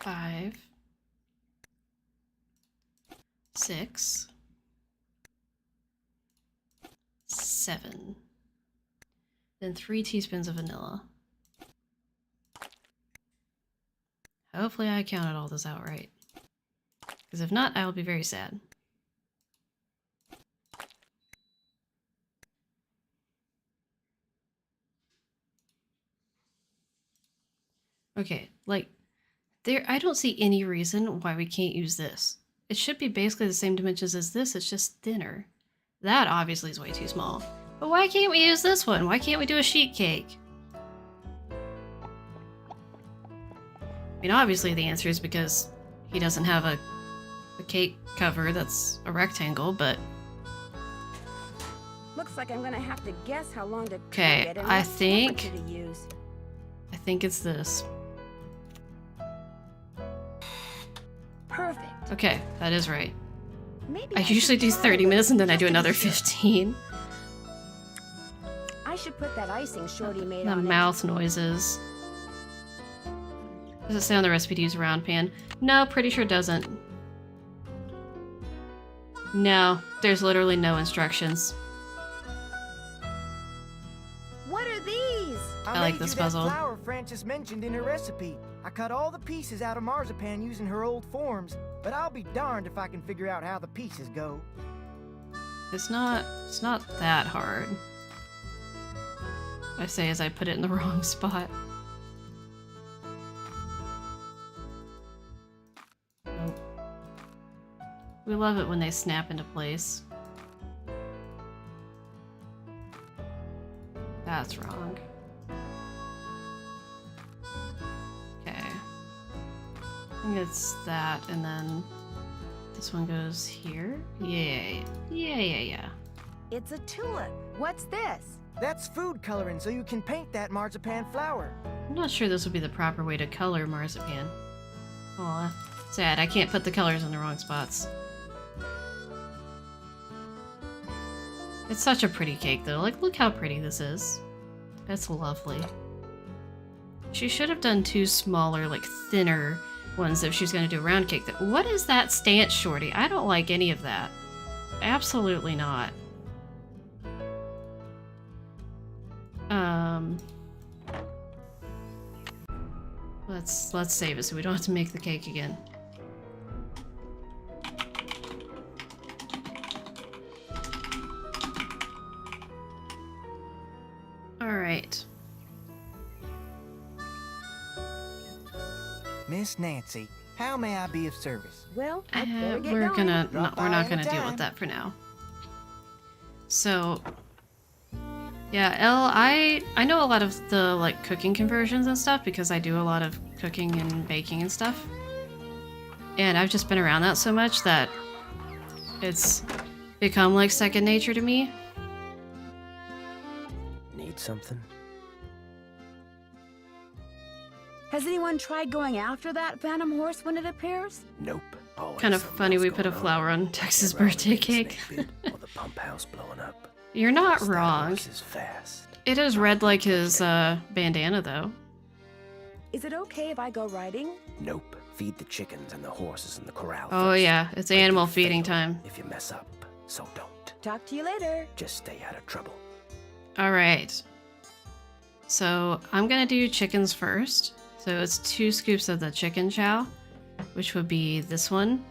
5, 6, 7. Then 3 teaspoons of vanilla. Hopefully I counted all this out right. Because if not, I will be very sad. Okay, like, I don't see any reason why we can't use this. It should be basically the same dimensions as this, it's just thinner. That obviously is way too small. But why can't we use this one? Why can't we do a sheet cake? I mean, obviously the answer is because he doesn't have a cake cover that's a rectangle, but... Looks like I'm gonna have to guess how long to cook Okay, it and I what think temperature to use. it's this. Perfect. Okay, that is right. Maybe I usually should do try 30 this minutes and then I just do to be another sure. 15. I should put that icing Shorty made The on mouth noises. Does it say on the recipe to use a round pan? No, pretty sure it doesn't. No, there's literally no instructions. What are these? I like made this you that puzzle. flour Frances mentioned in her recipe. I cut all the pieces out of marzipan using her old forms, but I'll be darned if I can figure out how the pieces go. It's not that hard. I say as I put it in the wrong spot. Nope. We love it when they snap into place. That's wrong. Okay. I think it's that, and then this one goes here. Yeah. It's a tulip. What's this? That's food coloring, so you can paint that marzipan flour. I'm not sure this would be the proper way to color marzipan. Aw, sad. I can't put the colors in the wrong spots. It's such a pretty cake, though. Like, look how pretty this is. That's lovely. She should have done two smaller, like, thinner ones if she's going to do a round cake. What is that stance, Shorty? I don't like any of that. Absolutely not. Let's save it so we don't have to make the cake again. All right. Miss Nancy, how may I be of service? Well, I better get We're going. not gonna deal with that for now. So, yeah, Elle, I know a lot of the like cooking conversions and stuff because I do a lot of cooking and baking and stuff. And I've just been around that so much that it's become like second nature to me. Need something? Has anyone tried going after that phantom horse when it appears? Nope. Always Kind of something funny else we put a going on. flower on Tex's Rather birthday than cake. snake bit or the pump house blowing up. You're not That wrong. horse is fast. It is red like his bandana though. Is it okay if I go riding? Nope. Feed the chickens and the horses in the corral. Oh first. yeah, it's But animal you'll feeding fail time. If you mess up, so don't. Talk to you later. Just stay out of trouble. All right. So I'm gonna do chickens first. So it's 2 scoops of the chicken chow, which would be this one.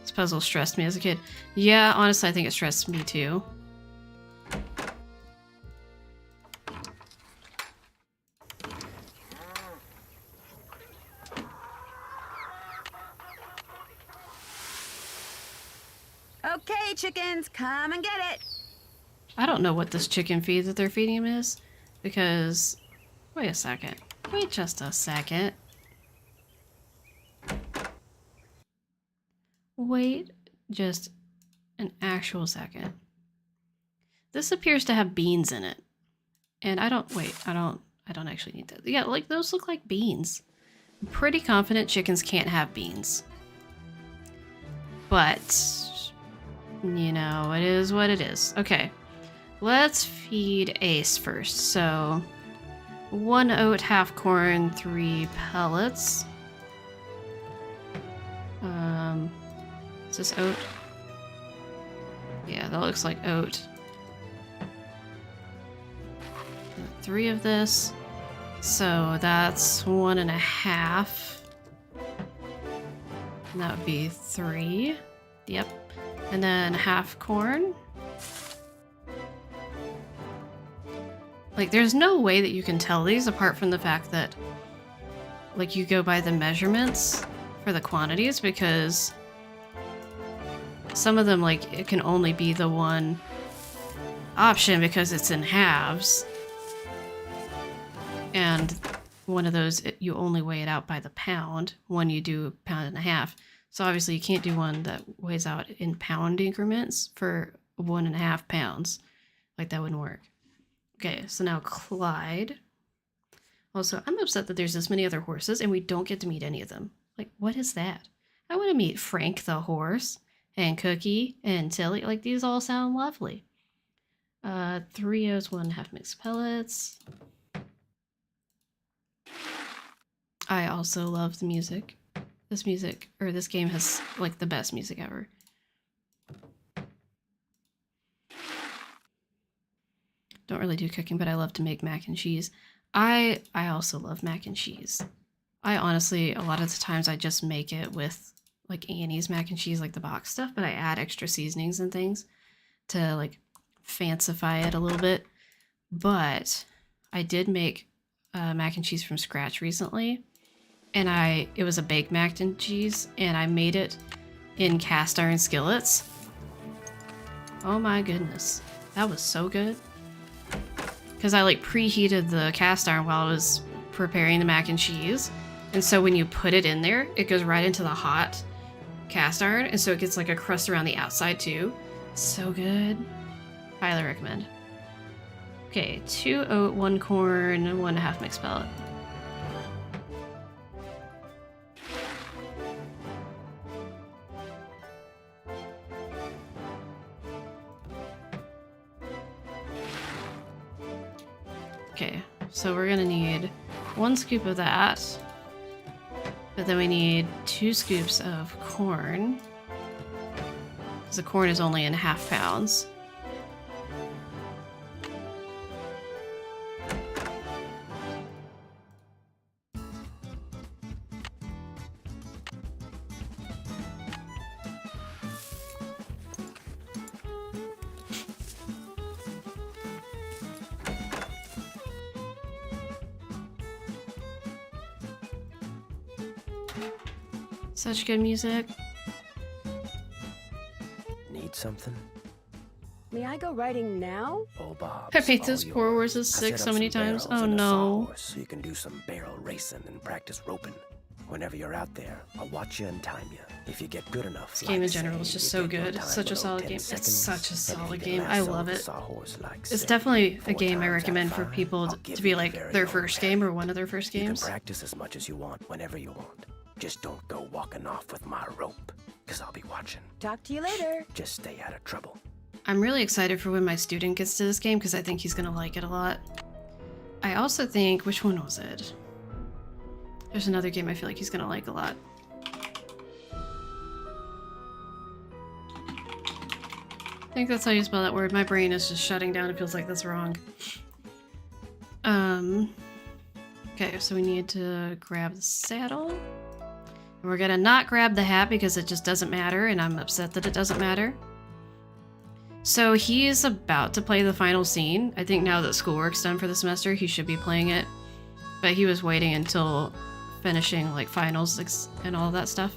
This puzzle stressed me as a kid. Yeah, honestly, I think it stressed me too. Okay, chickens, come and get it. I don't know what this chicken feed that they're feeding him is, because... Wait a second. Wait just a second. Wait just an actual second. This appears to have beans in it. And I don't actually need that. Yeah, like those look like beans. I'm pretty confident chickens can't have beans. But, you know, it is what it is. Okay, let's feed Ace first. So, 1 oat, half corn, 3 pellets. Is this oat? Yeah, that looks like oat. 3 of this. So that's 1.5. And that would be 3. Yep. And then half corn. Like, there's no way that you can tell these apart from the fact that, like, you go by the measurements for the quantities, because some of them, like, it can only be the one option because it's in halves. And one of those, you only weigh it out by the pound. One you do 1.5 pounds. So obviously you can't do one that weighs out in pound increments for 1.5 pounds. Like, that wouldn't work. Okay, so now Clyde. Also, I'm upset that there's this many other horses and we don't get to meet any of them. Like, what is that? I want to meet Frank the horse and Cookie and Tilly. Like, these all sound lovely. 3 O's, 1.5 mixed pellets. I also love the music. This game has, like, the best music ever. Don't really do cooking, but I love to make mac and cheese. I also love mac and cheese. I honestly, a lot of the times I just make it with like Annie's mac and cheese, like the box stuff, but I add extra seasonings and things to like fancify it a little bit. But I did make mac and cheese from scratch recently, and it was a baked mac and cheese, and I made it in cast iron skillets. Oh my goodness, that was so good. Because I like preheated the cast iron while I was preparing the mac and cheese. And so when you put it in there, it goes right into the hot cast iron. And so it gets like a crust around the outside too. So good. Highly recommend. Okay, 2 oat, 1 corn, 1.5 mixed pellet. Okay, so we're gonna need 1 scoop of that, but then we need 2 scoops of corn, because the corn is only in half pounds. Such good music. Need something? May I go riding now? Oh, Bob. I made this poor horse's sick so many times. Oh no. So you can do some barrel racing and practice roping. Whenever you're out there, I'll watch you and time you. If you get good enough. This game in general is just so good. It's such a solid game. It's such a solid game. I love it. It's definitely a game I recommend for people to be like their first game or one of their first games. You can practice as much as you want, whenever you want. Just don't go walking off with my rope, because I'll be watching. Talk to you later. Just stay out of trouble. I'm really excited for when my student gets to this game because I think he's going to like it a lot. I also think, which one was it? There's another game I feel like he's going to like a lot. I think that's how you spell that word. My brain is just shutting down. It feels like that's wrong. Okay, so we need to grab the saddle. And we're gonna not grab the hat because it just doesn't matter, and I'm upset that it doesn't matter. So he's about to play the final scene. I think now that schoolwork's done for the semester, he should be playing it. But he was waiting until finishing like finals and all of that stuff.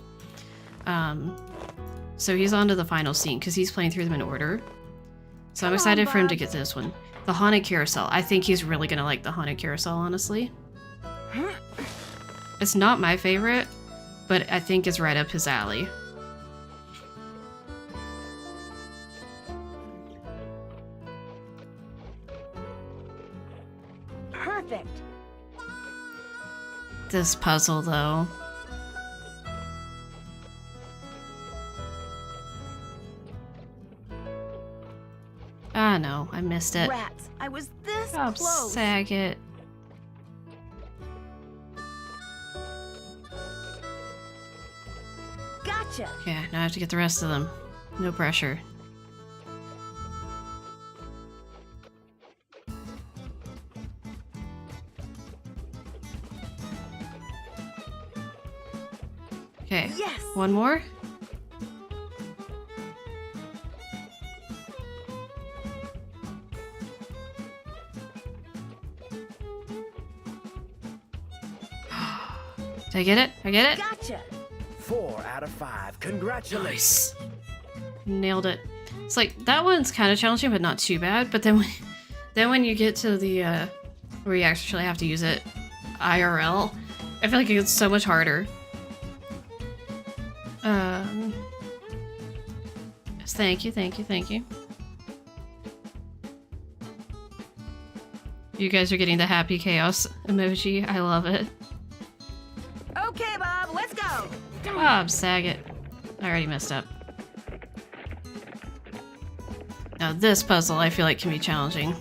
So he's on to the final scene because he's playing through them in order. So I'm excited for him to get to this one. The Haunted Carousel. I think he's really gonna like the Haunted Carousel, honestly. It's not my favorite, but I think it's right up his alley. Perfect. This puzzle, though. Ah, no, I missed it. Rats, I was this Oh, close. Saget. Gotcha. Okay, now I have to get the rest of them. No pressure. Okay. Yes. One more. Did I get it? I get it? Gotcha. 4 out of 5. Congratulations. Nice. Nailed it. It's like that one's kind of challenging, but not too bad. But then when you get to the where you actually have to use it IRL, I feel like it gets so much harder. Thank you, thank you, thank you. You guys are getting the happy chaos emoji. I love it. Okay, Bob, let's go. Bob Saget. I already messed up. Now this puzzle I feel like can be challenging.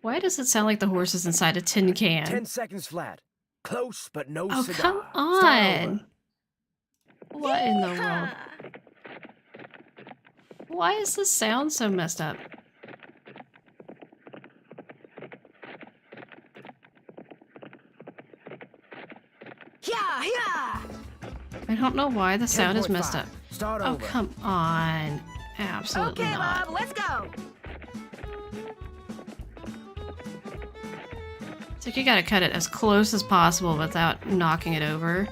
Why does it sound like the horse is inside a tin can? 10 seconds flat. Close, but no Oh, cigar. come Start over. on! What in the world? Why is the sound so messed up? Yeah, yeah. I don't know why the sound is messed 10.5. up. Start Oh, over. come on. Absolutely Okay, not. Bob, let's go. It's like you gotta cut it as close as possible without knocking it over.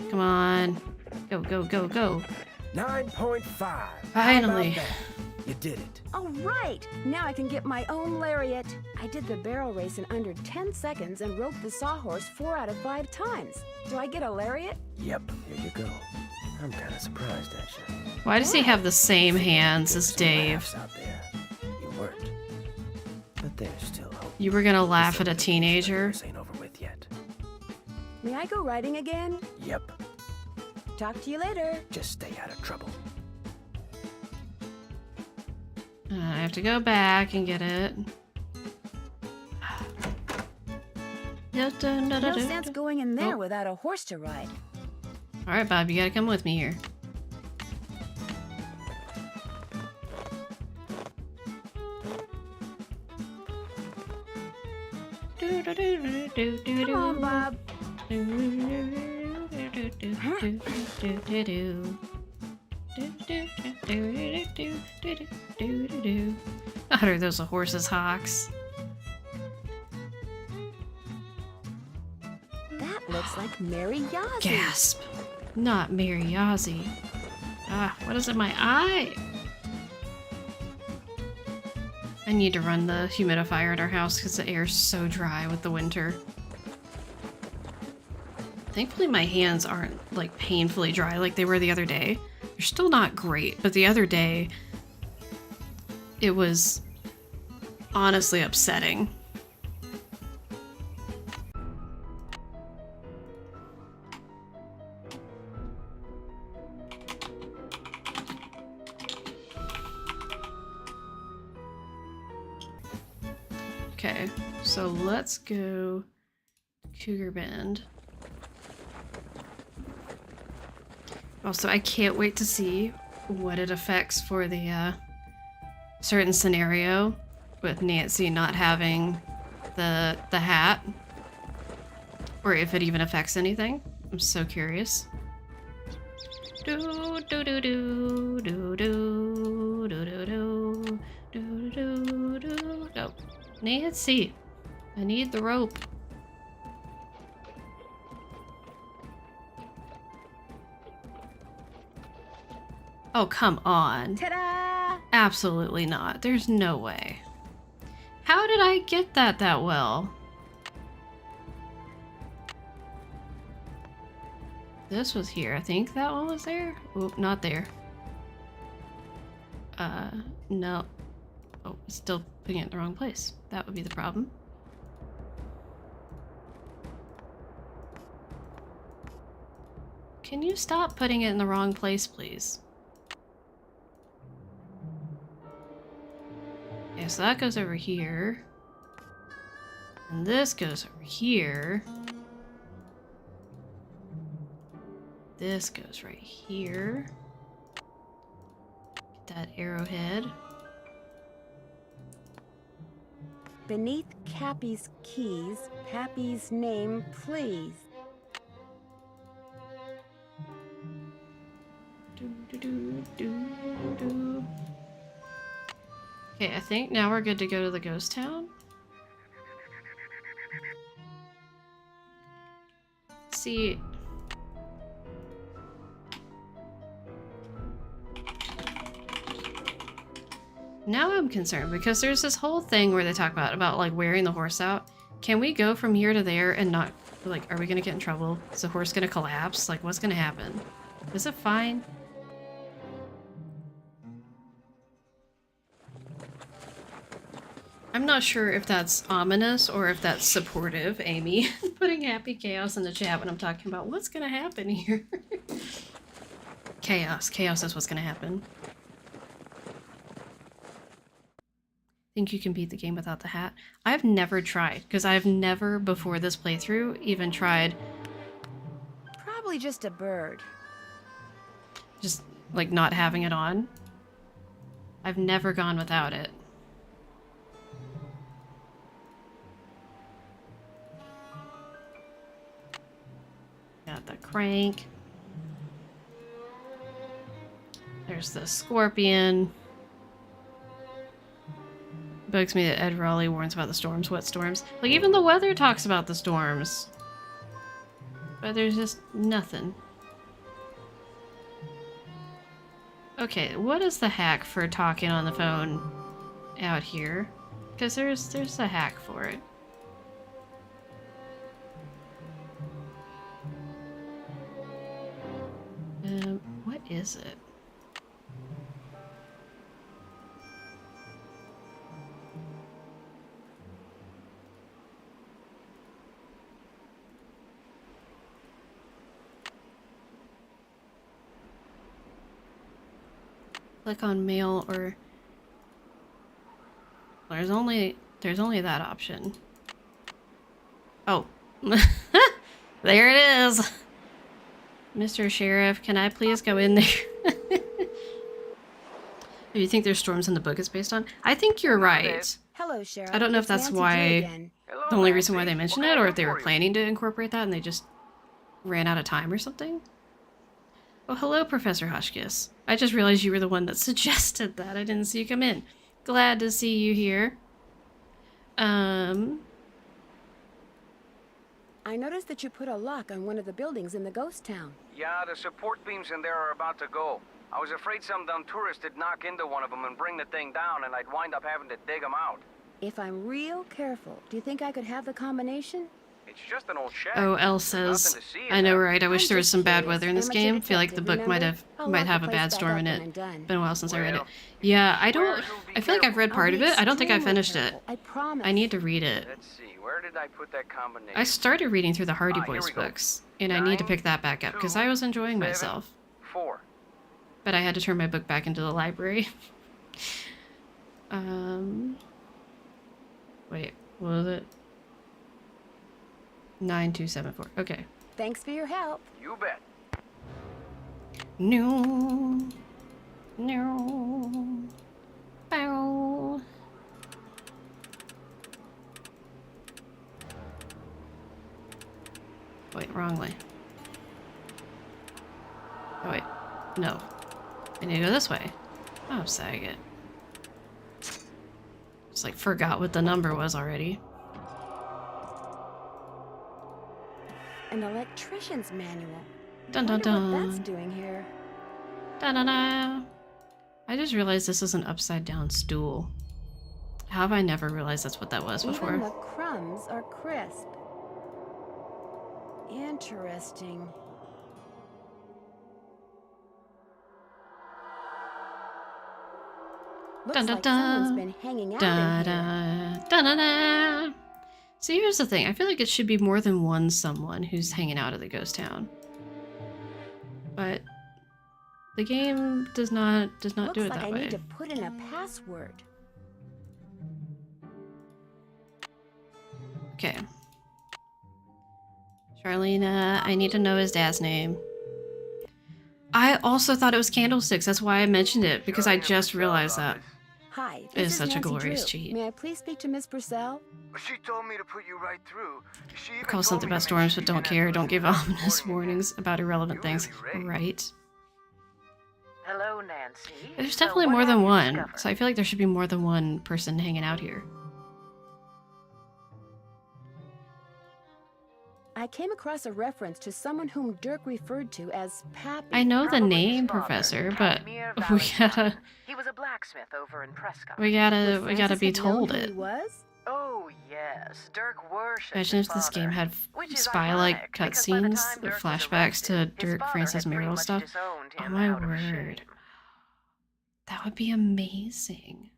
Come on. Go, go, go, go. 9.5. How Finally. about that? You did it. All right, now I can get my own lariat. I did the barrel race in under 10 seconds and roped the sawhorse 4 out of 5 times. Do I get a lariat? Yep, here you go. I'm kind of surprised at you. Why does he have the same hands as Some Dave? laughs out there. You weren't. But there's still hope. You were gonna laugh at a This teenager? ain't over with yet. May I go riding again? Yep. Talk to you later. Just stay out of trouble. I have to go back and get it. No sense going in there Oh. without a horse to ride. Alright, Bob, you gotta come with me here. Come on, Bob. God, are those a horse's hocks? That looks like Mary Yazzie. Gasp! Not Mary Yazzie. Ah, what is in my eye? I need to run the humidifier at our house because the air's so dry with the winter. Thankfully my hands aren't like painfully dry like they were the other day. They're still not great, but the other day it was honestly upsetting. Okay, so let's go Cougar Bend. Also, I can't wait to see what it affects for the certain scenario with Nancy not having the hat, or if it even affects anything. I'm so curious. Do do do do do do do do do do do do. No, Nancy, I need the rope. Oh, come on. Ta-da! Absolutely not. There's no way. How did I get that well? This was here. I think that one was there. Oop, not there. No. Oh, it's still putting it in the wrong place. That would be the problem. Can you stop putting it in the wrong place, please? Okay, so that goes over here. And this goes over here. This goes right here. Get that arrowhead. Beneath Cappy's keys, Pappy's name, please. Okay, I think now we're good to go to the ghost town. See. Now I'm concerned because there's this whole thing where they talk about like wearing the horse out. Can we go from here to there and not, like, are we gonna get in trouble? Is the horse gonna collapse? Like, what's gonna happen? Is it fine? I'm not sure if that's ominous or if that's supportive, Amy. Putting happy chaos in the chat when I'm talking about what's gonna happen here. Chaos. Chaos is what's gonna happen. Think you can beat the game without the hat? I've never tried, because I've never, before this playthrough, even tried... Probably just a bird. Just, like, not having it on. I've never gone without it. Got the crank. There's the scorpion. Bugs me that Ed Raleigh warns about the storms. What storms? Like, even the weather talks about the storms. But there's just nothing. Okay, what is the hack for talking on the phone out here? Because there's a hack for it. What is it? Click on mail or there's only that option. Oh. There it is. Mr. Sheriff, can I please go in there? Do you think there's storms in the book it's based on? I think you're right. Hello, Sheriff. I don't know if It's that's Nancy Drew why again. the only reason why they mentioned it, or if they were planning to incorporate that and they just ran out of time or something. Oh, hello, Professor Hotchkiss. I just realized you were the one that suggested that. I didn't see you come in. Glad to see you here. I noticed that you put a lock on one of the buildings in the ghost town. Yeah, the support beams in there are about to go. I was afraid some dumb tourist would knock into one of them and bring the thing down, and I'd wind up having to dig them out. If I'm real careful, do you think I could have the combination? It's just an old shack. Oh, Elle There's says, nothing to see in I know, there. right? I wish I'm there was just some bad curious. weather in this Amateur game. Feel like the detective, book might remember? have I'll might lock have the a place bad back storm up in when it. I'm done. Been a while since I read it. Well, Yeah, I don't. where'll be I feel like I've read part of it. I don't think I finished it. I promise. I need to read it. Let's see, where did I put that combination? I started reading through the Hardy Here Boys we go. books, and I need to 9, pick that back up because I was enjoying 7, myself. 4. But I had to turn my book back into the library. Wait, what was it? 9274. Okay. Thanks for your help. You bet. No. No. Bow. Wait, wrong way. Oh, wait. No. I need to go this way. Oh, sag it. Just like forgot what the number was already. An electrician's manual. Dun dun Wonder what dun. that's doing here. Dun dun dun. I just realized this is an upside down stool. How have I never realized that's what that was Even the before? crumbs are crisp. Interesting. Looks Dun, dun, like someone's dun. been hanging out Da in here. da da da da. See, here's the thing. I feel like it should be more than one someone who's hanging out at the ghost town. But the game does not Looks do it like that I way. need to put in a password. Okay. Charlena, I need to know his dad's name. I also thought it was candlesticks. That's why I mentioned it, because I just realized that. Hi, It this is is such a Nancy glorious Drew. cheat. May I please speak to Miss Purcell? She told me to put you right through. She even Call told something me about to storms, make but sure don't you care. didn't Don't have to give listen to the ominous recording warnings about irrelevant You things. really rave. Right. Hello, Nancy. There's So definitely what more have than you one, discovered? so I feel like there should be more than one person hanging out here. I came across a reference to someone whom Dirk referred to as Pappy. I know the Probably name, his father, Professor, but Casimir we Valentine. gotta He was a blacksmith over in Prescott. we Would gotta Francis be have known told who it. He was? Oh, yes. Dirk worshipped Imagine his if this game father, had which is spy-like ironic, because by the cutscenes, time Dirk was flashbacks to arrested, his Dirk father Francis had pretty Merrill much stuff. disowned Oh him my out of shame. word. That would be amazing.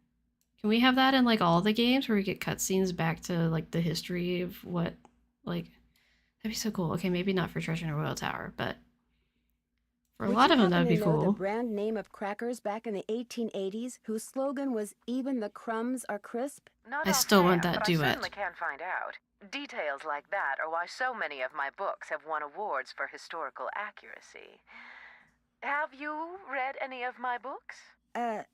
Can we have that in like all the games where we get cutscenes back to like the history of what, like, that'd be so cool. Okay, maybe not for Treasure in the Royal Tower, but for a lot of them, that'd be Would you happen to know cool. the brand name of crackers back in the 1880s whose slogan was "Even the crumbs are crisp"? Not I still want offhand, that but I duet. certainly can find out. Details like that are why so many of my books have won awards for historical accuracy. Have you read any of my books?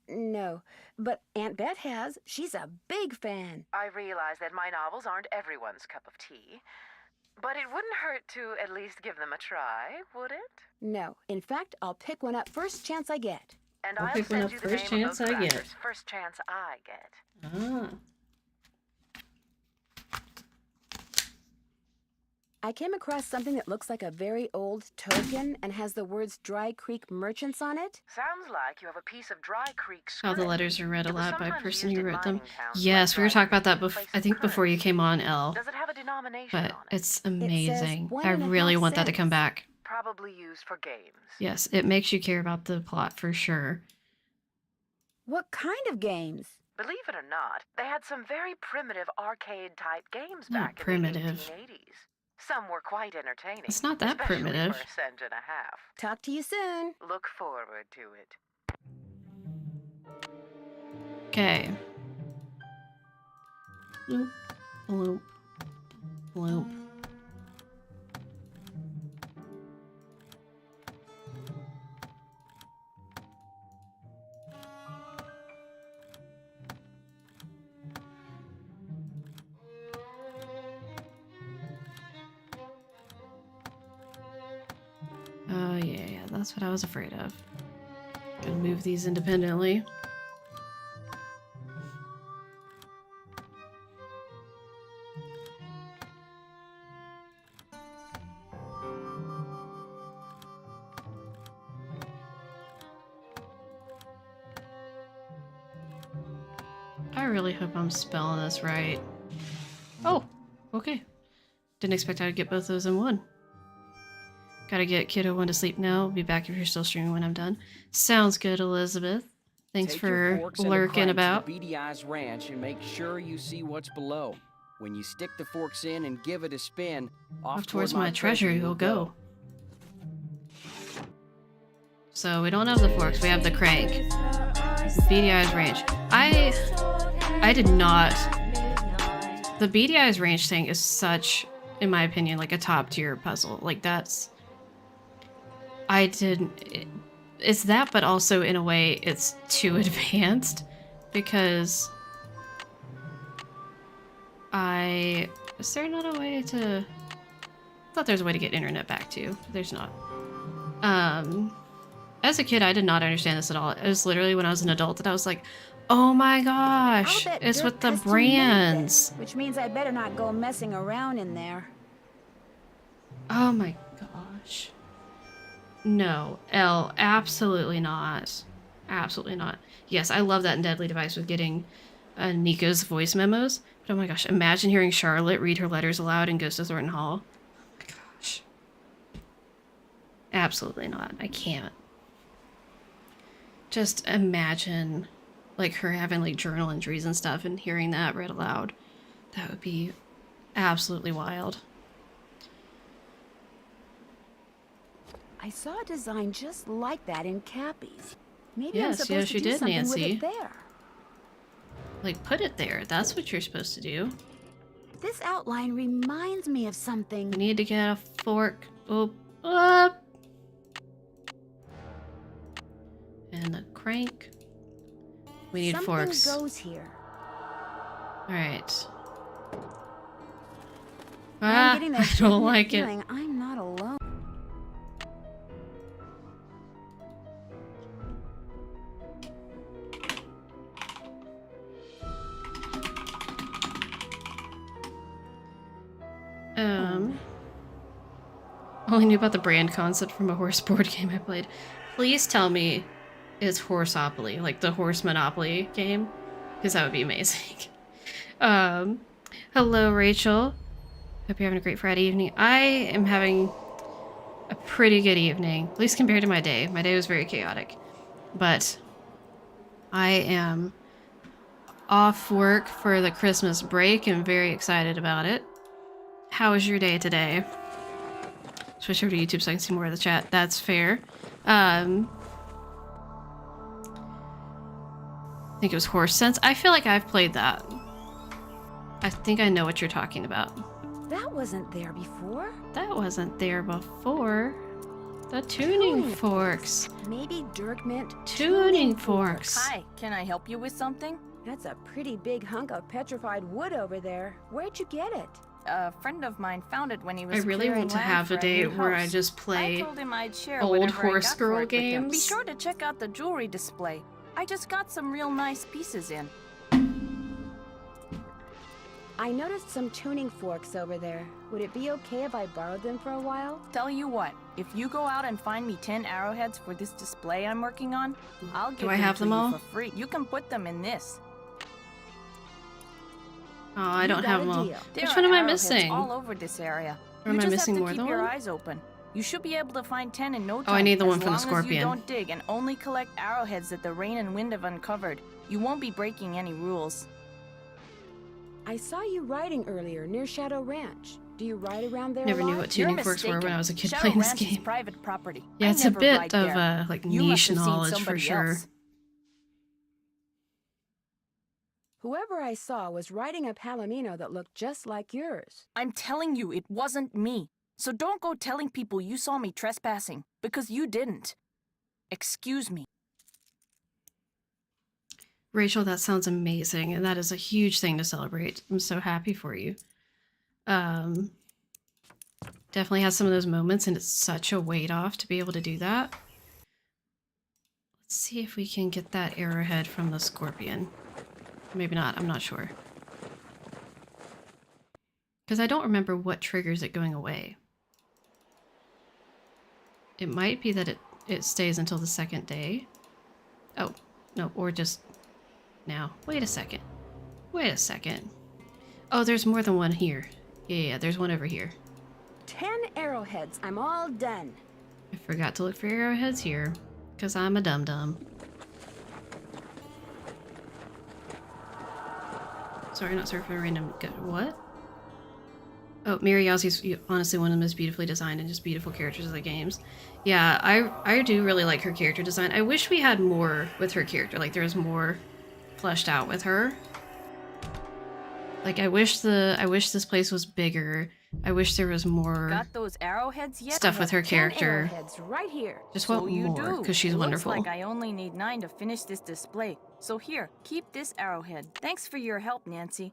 No. But Aunt Bet has. She's a big fan. I realize that my novels aren't everyone's cup of tea, but it wouldn't hurt to at least give them a try, would it? No. In fact, I'll pick one up first chance I get. And I'll I'll pick one send up you the first name chance of those I get. crackers first chance I get. Ah. I came across something that looks like a very old token and has the words Dry Creek Merchants on it. Sounds like you have a piece of Dry Creek How script. the letters are read It was aloud by a sometimes person used who in wrote them. mining towns Yes, like we were Dry talking about that Creek before. in I think place of before you came on, Elle. Does it have a denomination But on it? it's amazing. One I and a really half want that to come cents. back. Probably used for games. Yes, it makes you care about the plot for sure. What kind of games? Believe it or not, they had some very primitive arcade-type games Not back primitive. in the 1880s. Some were quite entertaining. It's not that especially primitive. for a cent and a half. Talk to you soon. Look forward to it. Okay. Bloop, bloop, bloop. Oh, yeah, that's what I was afraid of. Gonna move these independently. I really hope I'm spelling this right. Oh, okay. Didn't expect I would get both those in one. Gotta get kiddo one to sleep now. I'll be back if you're still streaming when I'm done. Sounds good, Elizabeth. Thanks Take your for forks and a lurking crank about. to the Beady Eyes Ranch and make sure you see what's below. When you stick the forks in and give it a spin, Off towards my treasure you'll go. So we don't have the forks, we have the crank. Beady Eyes Ranch. I did not. The Beady Eyes Ranch thing is such, in my opinion, like a top tier puzzle. Like that's. I didn't. It's that, but also in a way it's too advanced because is there not a way to? I thought there was a way to get internet back to. There's not. As a kid, I did not understand this at all. It was literally when I was an adult that I was like, oh my gosh, I'll bet it's Dirk with the custom made brands. this, which means I better not go messing around in there. Oh my gosh. No, Elle, absolutely not. Absolutely not. Yes, I love that in Deadly Device with getting Nico's voice memos. But oh my gosh, imagine hearing Charlotte read her letters aloud in Ghost of Thornton Hall. Oh my gosh. Absolutely not. I can't. Just imagine like her having like journal entries and stuff and hearing that read aloud. That would be absolutely wild. I saw a design just like that in Cappy's. Maybe Yes, I'm supposed yes, to you do did, something Nancy. with it there. Like, put it there. That's what you're supposed to do. This outline reminds me of something. We need to get a fork. Oh, up. And the crank. We need Something forks. goes here. Alright. I'm getting I that don't like it. feeling I'm not alone. Only knew about the brand concept from a horse board game I played. Please tell me it's Horseopoly, like the Horse Monopoly game, because that would be amazing. Hello, Rachel. Hope you're having a great Friday evening. I am having a pretty good evening, at least compared to my day. My day was very chaotic, but I am off work for the Christmas break and very excited about it. How was your day today? Switch over to YouTube so I can see more of the chat. That's fair. I think it was Horse Sense. I feel like I've played that. I think I know what you're talking about. That wasn't there before. That wasn't there before. The tuning forks. Maybe Dirk meant Tuning forks. Hi, can I help you with something? That's a pretty big hunk of petrified wood over there. Where'd you get it? A friend of mine found it when he was I really clearing want to land have for a day new where I house. just play I told him I'd share old whatever I horse got girl for it with him. Be games. sure to check out the jewelry display. I just got some real nice pieces in. I noticed some tuning forks over there. Would it be okay if I borrowed them for a while? Tell you what, if you go out and find me 10 arrowheads for this display I'm working on, I'll give I have to them you all? for free. You can put them in this. Oh, I You don't got have a them all. deal. There Which are one am I arrowheads missing? all over this area. Or You am I just missing have more to than keep your one? eyes open. You should be able to find 10 in no time. Oh, I need the one from the As long as you scorpion. don't dig and only collect arrowheads that the rain and wind have uncovered. You won't be breaking any rules. I saw you riding earlier near Shadow Ranch. Do you ride around there Never a knew lot? what You're tuning forks were when mistaken. I was a kid Shadow playing this Ranch is game. private property. Yeah, I it's a never bit ride of there. like You must niche have seen knowledge for somebody sure. else. Whoever I saw was riding a palomino that looked just like yours. I'm telling you, it wasn't me. So don't go telling people you saw me trespassing, because you didn't. Excuse me. Rachel, that sounds amazing, and that is a huge thing to celebrate. I'm so happy for you. Definitely has some of those moments, and it's such a weight off to be able to do that. Let's see if we can get that arrowhead from the scorpion. Maybe not, I'm not sure. Because I don't remember what triggers it going away. It might be that it stays until the second day. Oh, no, or just now. Wait a second. Wait a second. Oh, there's more than one here. Yeah, there's one over here. 10 arrowheads. I'm all done. I forgot to look for arrowheads here, because I'm a dum-dum. Sorry, not sorry for a random... What? Oh, Miyazaki's honestly one of the most beautifully designed and just beautiful characters of the games. Yeah, I do really like her character design. I wish we had more with her character. Like, there was more fleshed out with her. Like, I wish this place was bigger. I wish there was more Got those arrowheads yet? stuff with her 10 character. arrowheads right here. Just So want you more, do. because she's It wonderful. Looks like I only need 9 to finish this display. So here, keep this arrowhead. Thanks for your help, Nancy.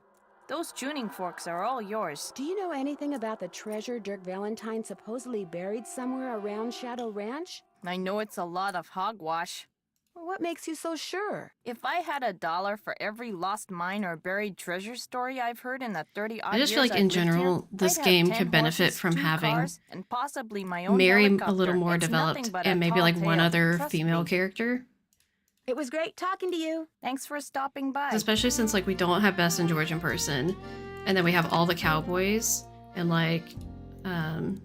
Those tuning forks are all yours. Do you know anything about the treasure Dirk Valentine supposedly buried somewhere around Shadow Ranch? I know it's a lot of hogwash. What makes you so sure? If I had $1 for every lost mine or buried treasure story I've heard in the 30-odd I just feel years like in I've lived general, here, this I'd have game 10 could benefit horses, from 2 having cars, and possibly my own Mary a helicopter. little more It's developed, nothing but and a maybe tall like one tale. other Trust female me. character. It was great talking to you. Thanks for stopping by. Especially since like we don't have Bess and George in person, and then we have all the cowboys and like Aunt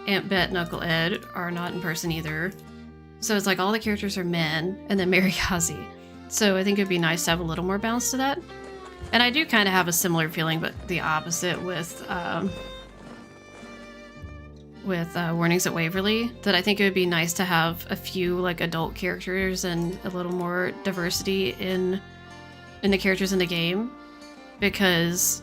Bet and Uncle Ed are not in person either. So it's like all the characters are men, and then Mary Kazi. So I think it'd be nice to have a little more balance to that. And I do kind of have a similar feeling, but the opposite with Warnings at Waverly. That I think it would be nice to have a few like adult characters and a little more diversity in the characters in the game, because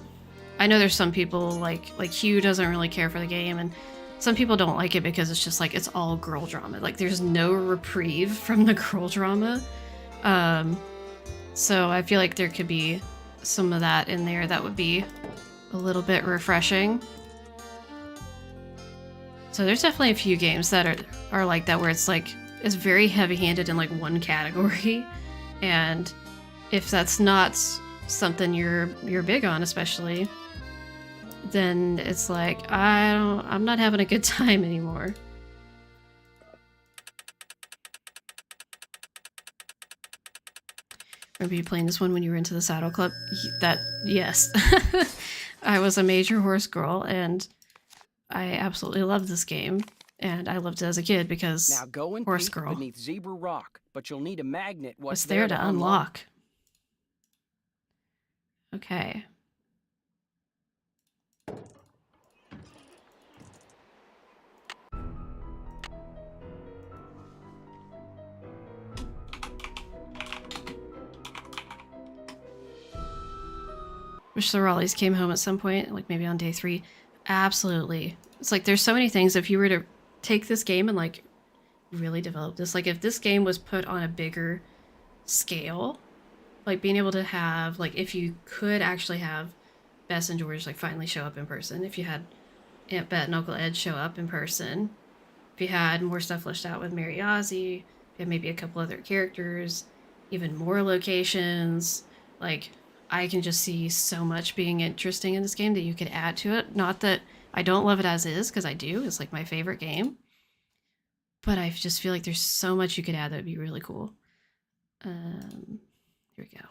I know there's some people like Hugh doesn't really care for the game, and some people don't like it because it's just like it's all girl drama. Like there's no reprieve from the girl drama. So I feel like there could be some of that in there that would be a little bit refreshing. So there's definitely a few games that are like that, where it's like it's very heavy-handed in like one category, and if that's not something you're big on, especially, then it's like I'm not having a good time anymore. Remember you playing this one when you were into the Saddle Club? Yes. I was a major horse girl, and I absolutely loved this game. And I loved it as a kid because Now go and Horse peek Girl beneath Zebra Rock, but you'll need a magnet was there to unlock. Okay. Wish the Raleighs came home at some point, like maybe on day 3. Absolutely. It's like there's so many things if you were to take this game and like really develop this. Like if this game was put on a bigger scale, like being able to have, like if you could actually have Bess and George like finally show up in person, if you had Aunt Bet and Uncle Ed show up in person, if you had more stuff fleshed out with Mary Ozzie, if you had maybe a couple other characters, even more locations, like I can just see so much being interesting in this game that you could add to it. Not that I don't love it as is, because I do. It's like my favorite game. But I just feel like there's so much you could add that would be really cool. Here we go.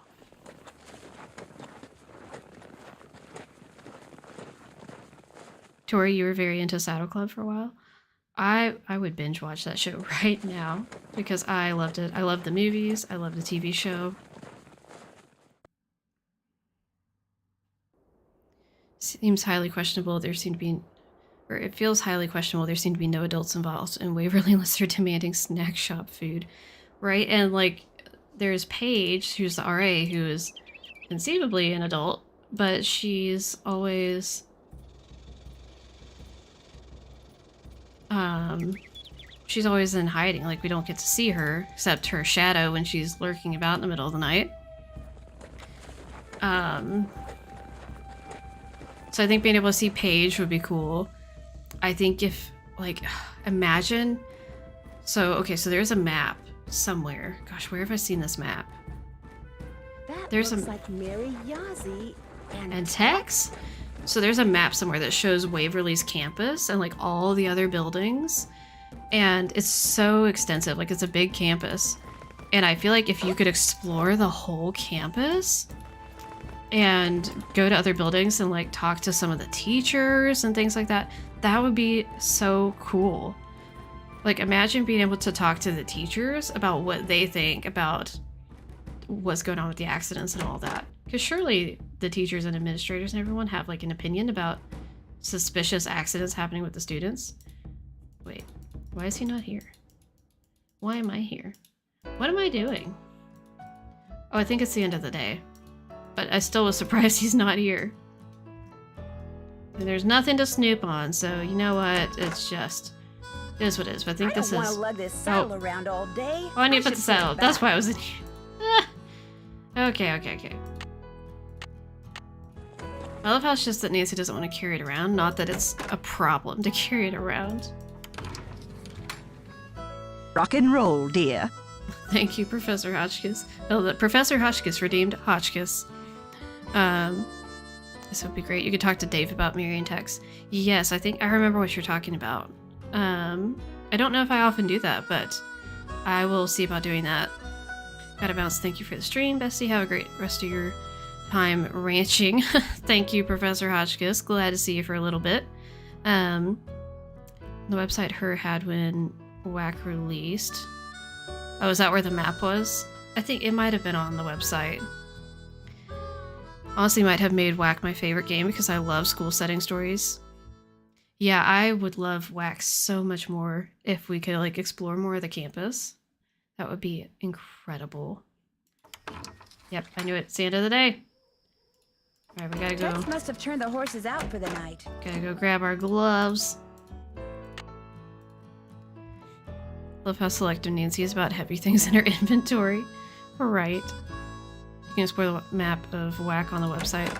Tori, you were very into Saddle Club for a while. I would binge watch that show right now because I loved it. I loved the movies. I loved the TV show. Seems highly questionable. There seem to be, or it feels highly questionable. There seem to be no adults involved in Waverly unless they're demanding snack shop food, right? And like, there's Paige, who's the RA, who is conceivably an adult, but she's always, she's always in hiding. Like we don't get to see her except her shadow when she's lurking about in the middle of the night. So I think being able to see Paige would be cool. I think if, like, imagine... So, okay, so there's a map somewhere. Gosh, where have I seen this map? That looks like Mary Ozzie and Tex? So there's a map somewhere that shows Waverly's campus and, like, all the other buildings. And it's so extensive. Like, it's a big campus. And I feel like if you could explore the whole campus... and go to other buildings and like talk to some of the teachers and things like that, that would be so cool. Like imagine being able to talk to the teachers about what they think about what's going on with the accidents and all that. Because surely the teachers and administrators and everyone have like an opinion about suspicious accidents happening with the students. Wait, why is he not here? Why am I here? What am I doing? Oh, I think it's the end of the day. But I still was surprised he's not here. And there's nothing to snoop on, so you know what? It's just... it is what it is. But I think this is... I don't want to lug this saddle around all day. Oh, I need to put the saddle. That's why I was in here. Okay. I love how it's just that Nancy doesn't want to carry it around. Not that it's a problem to carry it around. Rock and roll, dear. Thank you, Professor Hotchkiss. Oh, Professor Hotchkiss redeemed Hotchkiss. This would be great. You could talk to Dave about Mary and Tex. Yes, I think I remember what you're talking about. I don't know if I often do that, but I will see about doing that. Gotta bounce. Thank you for the stream, Bestie. Have a great rest of your time ranching. Thank you, Professor Hotchkiss. Glad to see you for a little bit. The website her had when WAC released. Oh, is that where the map was? I think it might have been on the website. Honestly, might have made WAC my favorite game because I love school setting stories. Yeah, I would love WAC so much more if we could like explore more of the campus. That would be incredible. Yep, I knew it. It's the end of the day. All right, we gotta go. Tex must have turned the horses out for the night. Gotta go grab our gloves. Love how selective Nancy is about heavy things in her inventory. Right. You can explore the map of WAC on the website.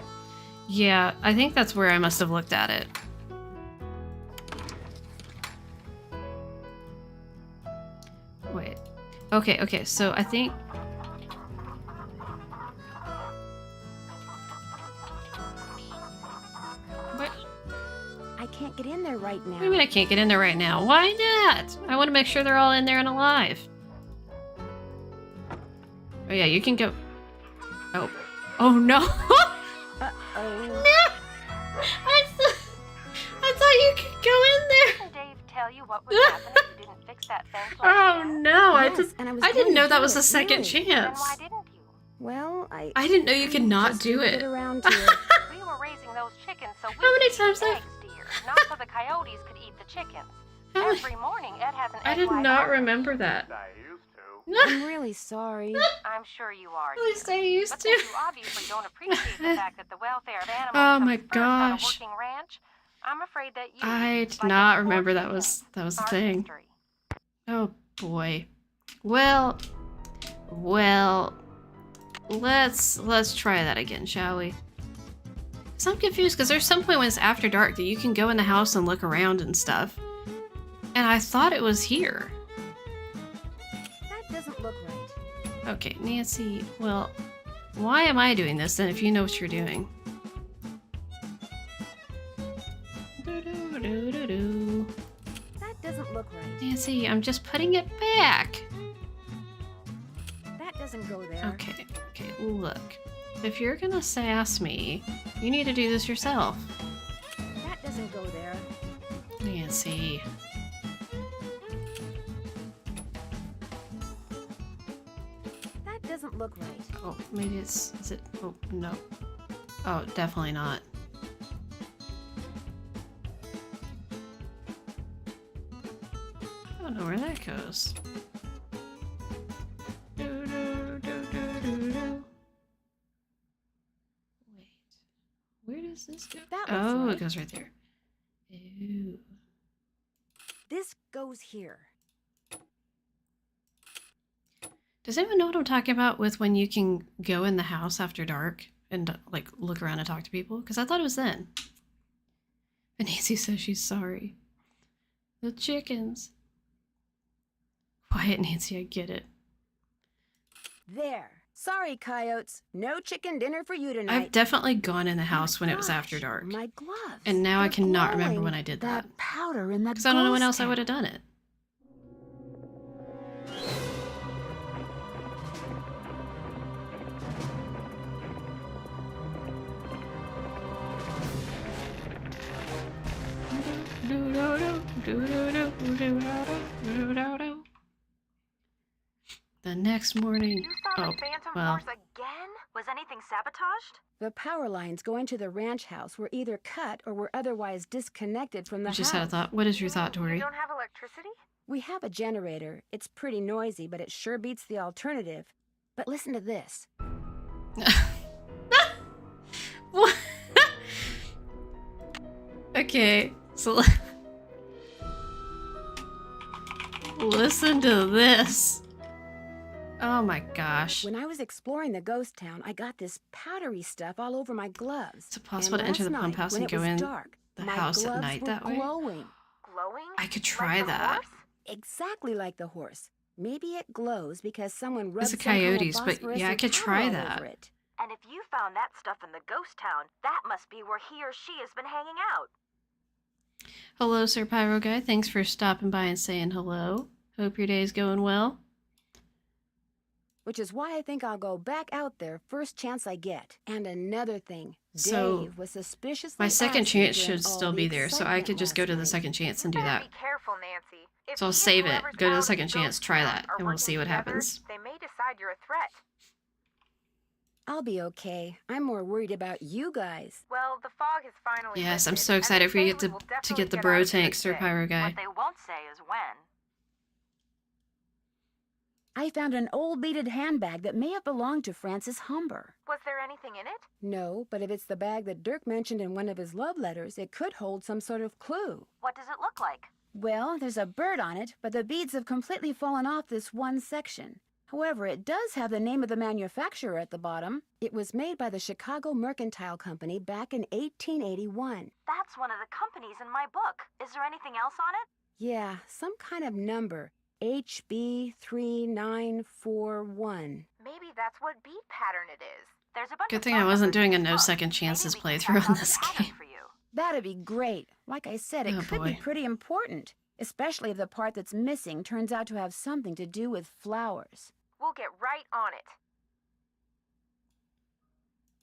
Yeah, I think that's where I must have looked at it. Wait. Okay, so I think... What? I can't get in there right now. What do you mean I can't get in there right now? Why not? I want to make sure they're all in there and alive. Oh yeah, you can go... Oh. Oh no! Uh-oh. No! I thought you could go in there! Did Dave tell you what would happen if you didn't fix that fence? Oh no, Yes, I didn't know that was a second chance. Then why didn't you? Well, I didn't know you could not do get it. around chickens here. We were raising those chickens so we How many could times eat have- eggs, dear, not so the coyotes could eat the chickens. How many- Every morning, Ed has an I egg did white not omelet. remember that. I used to. I'm really sorry. I'm sure you are, At least I dear. used But to. since you obviously don't appreciate the fact that the welfare of animals Oh comes my first on a gosh. working ranch, I'm afraid that you, I did by not getting remember 14 that was the are thing. history. Oh boy. Well, let's try that again, shall we? So I'm confused because there's some point when it's after dark that you can go in the house and look around and stuff. And I thought it was here. That doesn't look right. Okay, Nancy, well, why am I doing this then if you know what you're doing? Do-do-do-do-do. That doesn't look right. Nancy, I'm just putting it back. That doesn't go there. Okay, look. If you're gonna sass me, you need to do this yourself. That doesn't go there. Nancy. That doesn't look right. Oh, maybe is it? Oh, no. Oh, definitely not. I don't know where that goes. Wait. Where does this go? That looks Oh, right. it goes right there. Ew. This goes here. Does anyone know what I'm talking about with when you can go in the house after dark and like look around and talk to people? Because I thought it was then. And Nancy says she's sorry. The chickens. Quiet, Nancy, I get it. There. Sorry, coyotes. No chicken dinner for you tonight. I've definitely gone in the Oh house my when it was after gosh, dark. My gloves. And now I They're cannot remember glowing. when I did that. Powder in the Because I don't know when ghost else I town. would have done it. The next morning. You saw Oh, the Phantom well. Horse again? Was anything sabotaged? The power lines going to the ranch house were either cut or were otherwise disconnected from the I house. just had a thought. What is your You thought, mean Tori? You don't have electricity? We have a generator. It's pretty noisy, but it sure beats the alternative. But listen to this. What? Okay, so listen to this. Oh my gosh. When I was exploring the ghost town, I got this powdery stuff all over my gloves. Is it possible And to enter last the pump night, house when and it go was in dark, the my house at gloves night were that way? glowing. Glowing? I could Like try the that. horse? Exactly like the horse. Maybe it glows because someone rubbed It's the some kind of coyotes, but yeah, I phosphorescent could powder try all that. over it. And if you found that stuff in the ghost town, that must be where he or she has been hanging out. Hello, Sir Pyro Guy. Thanks for stopping by and saying hello. Hope your day's going well. Which is why I think I'll go back out there first chance I get. And another thing, So, Dave was suspiciously My second absent chance during should all still the be there, so I excitement could just go to the last second night. chance and do You better that. Be careful, Nancy. If So I'll he and save it, whoever's go to the out second in chance, Ghost try Town that, are and we'll working see what together, happens. They may decide you're a threat. I'll be okay. I'm more worried about you guys. Well, the fog has finally Yes, I'm lifted, so and excited they for you say we will to definitely get the get bro out of here tank, Sir today. Pyro Guy. What they won't say is when. I found an old beaded handbag that may have belonged to Francis Humber. Was there anything in it? No, but if it's the bag that Dirk mentioned in one of his love letters, it could hold some sort of clue. What does it look like? Well, there's a bird on it, but the beads have completely fallen off this one section. However, it does have the name of the manufacturer at the bottom. It was made by the Chicago Mercantile Company back in 1881. That's one of the companies in my book. Is there anything else on it? Yeah, some kind of number. HB3941. Maybe that's what beat pattern it is. There's a bunch Good of thing I phone wasn't numbers doing a in no this book. second chances Maybe we can playthrough check on out the this pattern game. for you. That'd be great. Like I said, it Oh, could be boy. pretty important, especially if the part that's missing turns out to have something to do with flowers. We'll get right on it.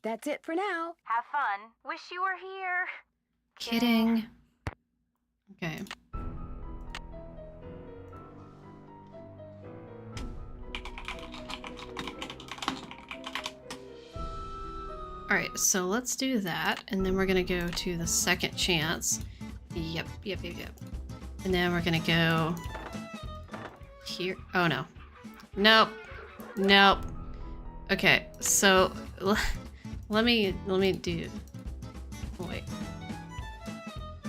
That's it for now. Have fun. Wish you were here. Kidding. Okay. Alright, so let's do that, and then we're gonna go to the second chance. Yep. And then we're gonna go here. Oh no. Nope. Okay, so let me do. Wait.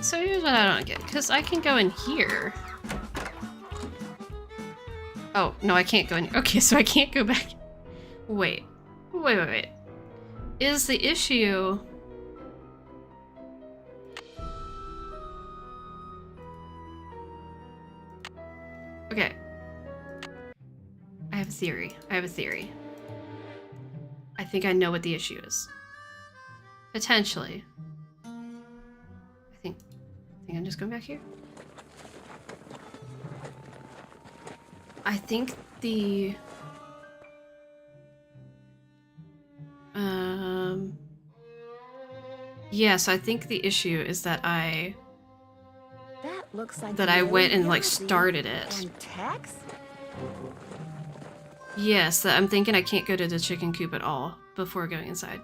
So here's what I don't get, because I can go in here. Oh, no, I can't go in. Okay, so I can't go back. Wait. Is the issue... Okay. I have a theory. I think I know what the issue is. Potentially. I think I'm just going back here. I think the... Yes, I think the issue is that I went and like started it. And Tex? Yes, I'm thinking I can't go to the chicken coop at all before going inside.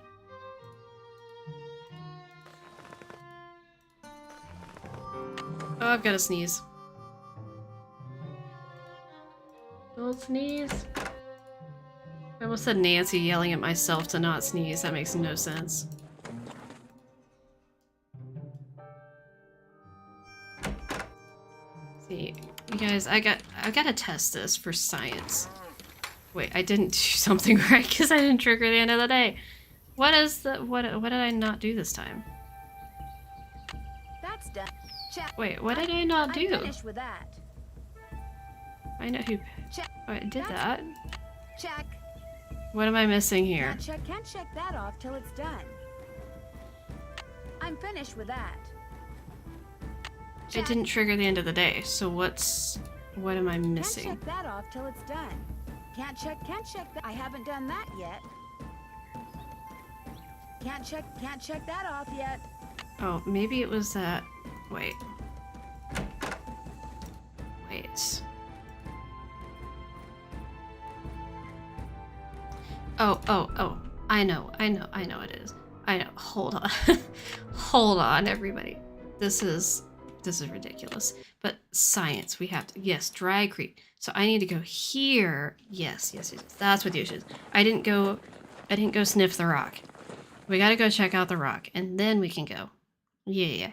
Oh, I've got to sneeze. Don't sneeze. I almost said Nancy yelling at myself to not sneeze. That makes no sense. See, you guys, I gotta test this for science. Wait, I didn't do something right because I didn't trigger the end of the day. What did I not do this time? That's done. Check. Wait, what did I not do? I'm finished with that. I know who. Check. Oh, I did that. Check. What am I missing here? Can't check that off till it's done. I'm finished with that. It didn't trigger the end of the day, so what am I missing? Can't check that off till it's done. Can't check that. I haven't done that yet. Can't check that off yet. Oh, maybe it was that. Wait. Oh. I know it is. I know. Hold on. Hold on, everybody. This is ridiculous. But science, we have to. Yes, dry creek. So I need to go here. Yes. That's what the issue is. I didn't go sniff the rock. We gotta go check out the rock, and then we can go. Yeah.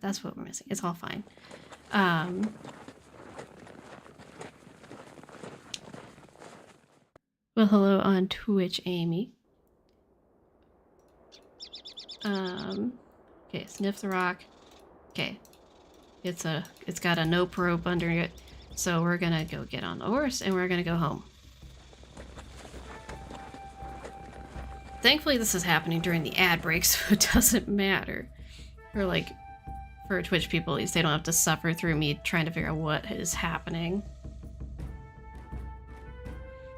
That's what we're missing. It's all fine. Well, hello on Twitch, Amy. Okay, sniff the rock. Okay. It's got a nope rope under it. So we're gonna go get on the horse and we're gonna go home. Thankfully this is happening during the ad break, so it doesn't matter. For Twitch people at least, they don't have to suffer through me trying to figure out what is happening.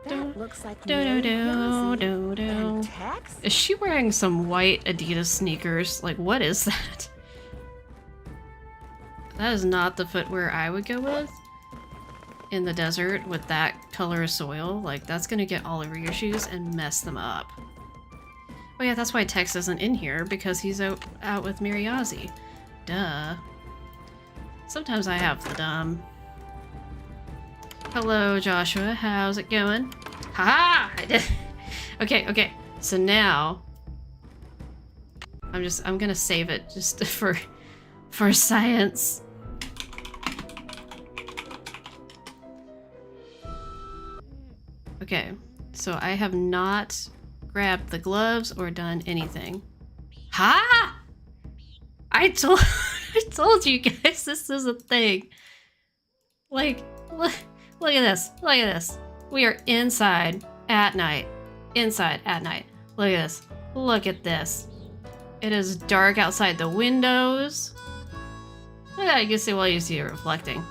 That looks like do. Tex? Is she wearing some white Adidas sneakers? Like, what is that? That is not the footwear I would go with in the desert with that color of soil. Like, that's gonna get all over your shoes and mess them up. Oh yeah, that's why Tex isn't in here, because he's out with Mary Ozzy. Duh. Sometimes I have the dumb. Hello, Joshua. How's it going? Ha! I did. Okay. So now I'm gonna save it just for science. Okay. So I have not grabbed the gloves or done anything. Ha! I told you guys this is a thing. Like, look at this. We are inside at night. Look at this. It is dark outside the windows. Look at that. You can see, well, you see it reflecting.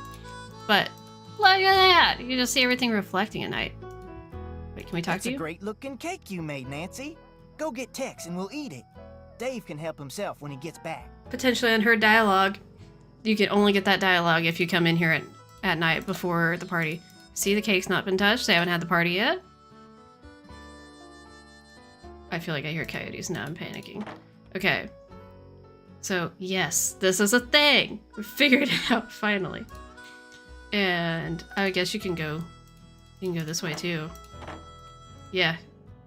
But look at that. You can just see everything reflecting at night. Wait, can we talk to you? That's a great looking cake you made, Nancy. Go get Tex and we'll eat it. Dave can help himself when he gets back. Potentially unheard dialogue. You can only get that dialogue if you come in here at night before the party. See, the cake's not been touched. They haven't had the party yet. I feel like I hear coyotes now. I'm panicking. Okay. So, yes, this is a thing. We figured it out finally. And I guess you can go this way too. Yeah.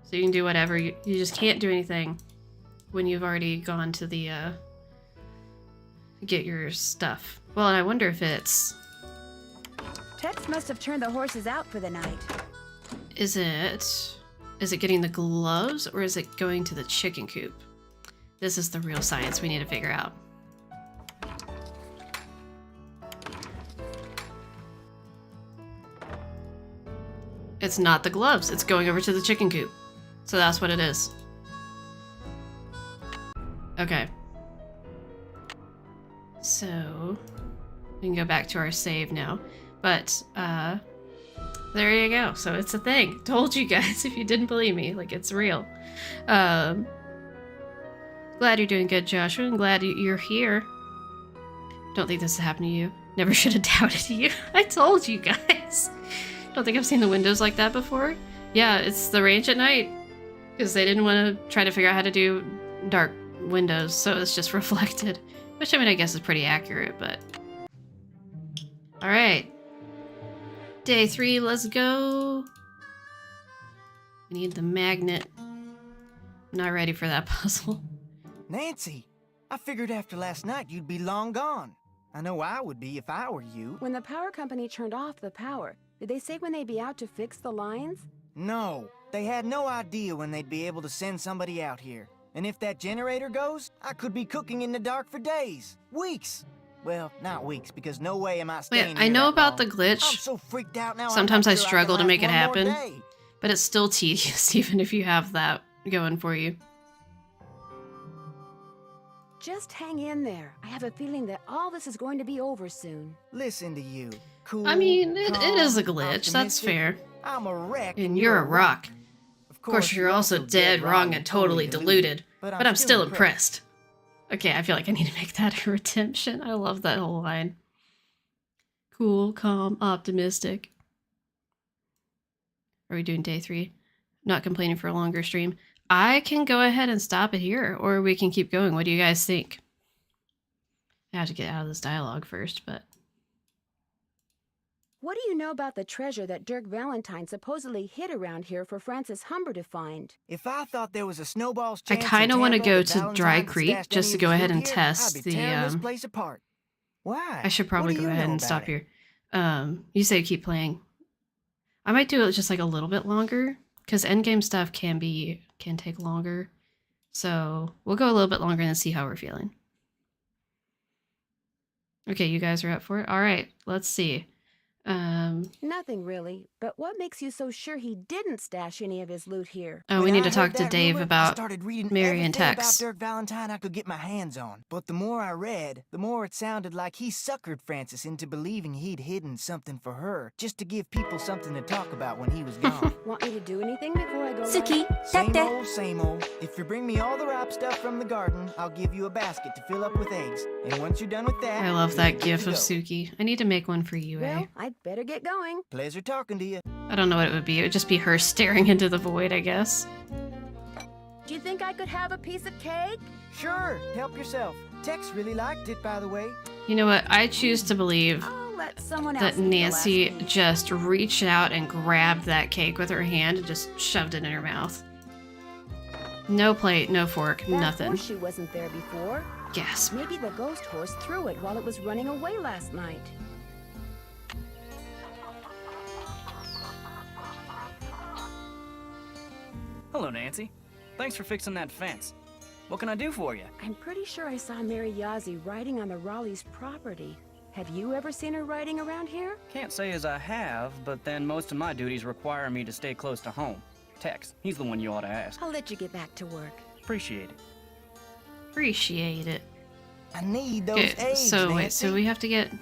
So you can do whatever. You just can't do anything when you've already gone to the get your stuff. Well, and I wonder if it's... Tex must have turned the horses out for the night. Is it getting the gloves or is it going to the chicken coop? This is the real science we need to figure out. It's not the gloves. It's going over to the chicken coop. So that's what it is. Okay. So we can go back to our save now. But, there you go. So it's a thing. Told you guys if you didn't believe me. Like, it's real. Glad you're doing good, Joshua. I'm glad you're here. Don't think this has happened to you. Never should have doubted you. I told you guys. Don't think I've seen the windows like that before. Yeah, it's the ranch at night. Because they didn't want to try to figure out how to do dark windows. So it's just reflected. Which, I mean, I guess is pretty accurate, but... Alright. Day 3, let's go. We need the magnet. Not ready for that puzzle. Nancy, I figured after last night you'd be long gone. I know I would be if I were you. When the power company turned off the power, did they say when they'd be out to fix the lines? No, they had no idea when they'd be able to send somebody out here. And if that generator goes, I could be cooking in the dark for days, weeks. Well, not weeks, because no way am I staying Wait, I know about the glitch. I'm so freaked out now. Sometimes I struggle to make it happen, day. but it's still tedious even if you have that going for you. Just hang in there. I have a feeling that all this is going to be over soon. Listen to you. Cool, I mean, it is a calm, glitch. That's optimistic. fair. I'm a wreck. And you're a rock. Of course, you're also dead wrong and totally deluded. But I'm still impressed. Okay, I feel like I need to make that a redemption. I love that whole line. Cool, calm, optimistic. Are we doing day 3? Not complaining for a longer stream. I can go ahead and stop it here, or we can keep going. What do you guys think? I have to get out of this dialogue first, but... What do you know about the treasure that Dirk Valentine supposedly hid around here for Francis Humber to find? If I thought there was a snowball's I chance kind of want to go to Valentine Dry had Creek stashed just any to of go his ahead loot and here, test I'd be the... tearing this place apart. Why? I should probably What do go you ahead know and about stop it? here. You say keep playing. I might do it just like a little bit longer, because endgame stuff can take longer. So we'll go a little bit longer and see how we're feeling. Okay, you guys are up for it? All right, let's see. Nothing really, but what makes you so sure he didn't stash any of his loot here? Oh, we When need I to talk heard to that Dave rumor, I about started reading Mary and everything Tex. about Dirk Valentine I could get my hands on. But the more I read, the more it sounded like he suckered Francis into believing he'd hidden something for her, just to give people something to talk about when he was gone. Want me to do anything before I go? Suki, Same Tate. old, same old. If you bring me all the ripe stuff from the garden, I'll give you a basket to fill up with eggs. And once you're done with that, I love you're that good gif to of go. Suki. I need to make one for you, eh? Well, I'd better get going. Pleasure talking to you. I don't know what it would be. It would just be her staring into the void, I guess. Do you think I could have a piece of cake? Sure, help yourself. Tex really liked it, by the way. You know what? I choose to believe I'll let someone else that eat the last Nancy piece. just reached out and grabbed that cake with her hand and just shoved it in her mouth. No plate, no fork, That nothing. horseshoe wasn't there before. Gasp. Maybe the ghost horse threw it while it was running away last night. Hello, Nancy. Thanks for fixing that fence. What can I do for you? I'm pretty sure I saw Mary Yazzie riding on the Raleigh's property. Have you ever seen her riding around here? Can't say as I have, but then most of my duties require me to stay close to home. Tex, he's the one you ought to ask. I'll let you get back to work. Appreciate it. Appreciate it. I need those Okay, eggs, so wait, Nancy. so we have to get... Do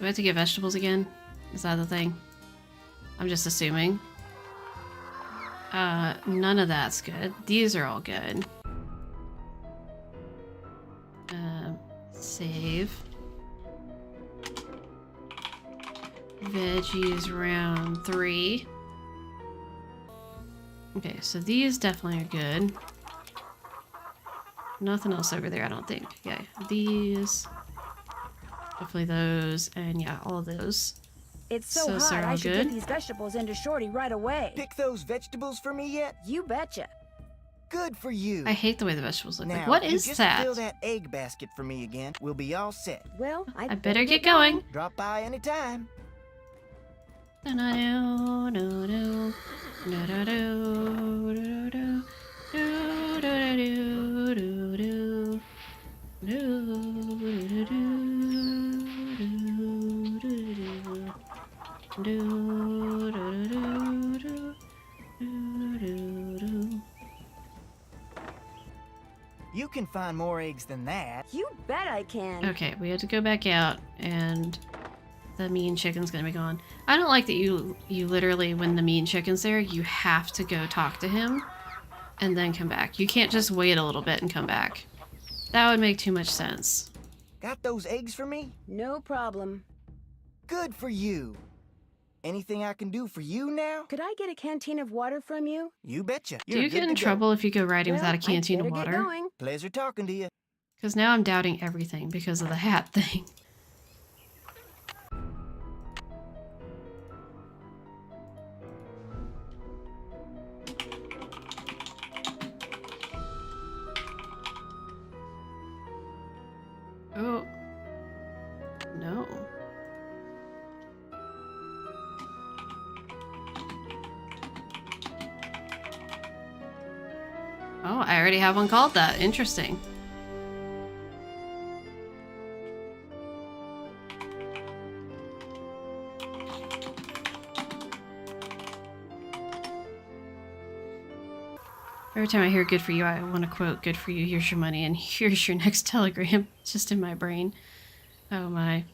we have to get vegetables again? Is that the thing? I'm just assuming. None of that's good. These are all good. Save. Veggies round 3. Okay, so these definitely are good. Nothing else over there, I don't think. Yeah, these. Definitely those, and yeah, all of those. It's so those hot, are I all should good. get these vegetables into Shorty right away. Pick those vegetables for me yet? You betcha. Good for you. I hate the way the vegetables look. Now, Like, what if you is just that? fill that egg basket for me again, we'll be all set. Well, I better get going. Drop by anytime. You can find more eggs than that. You bet I can. Okay, we had to go back out, and the mean chicken's gonna be gone. I don't like that you literally, when the mean chicken's there, you have to go talk to him and then come back. You can't just wait a little bit and come back. That would make too much sense. Got those eggs for me? No problem. Good for you. Anything I can do for you now? Could I get a canteen of water from you? You betcha. Do you get in trouble if you go riding without a canteen of water? Going. Pleasure talking to you. Because now I'm doubting everything because of the hat thing. Oh. No. Oh, I already have one called that. Interesting. Every time I hear good for you, I want to quote, good for you, here's your money, and here's your next telegram. It's just in my brain. Oh my.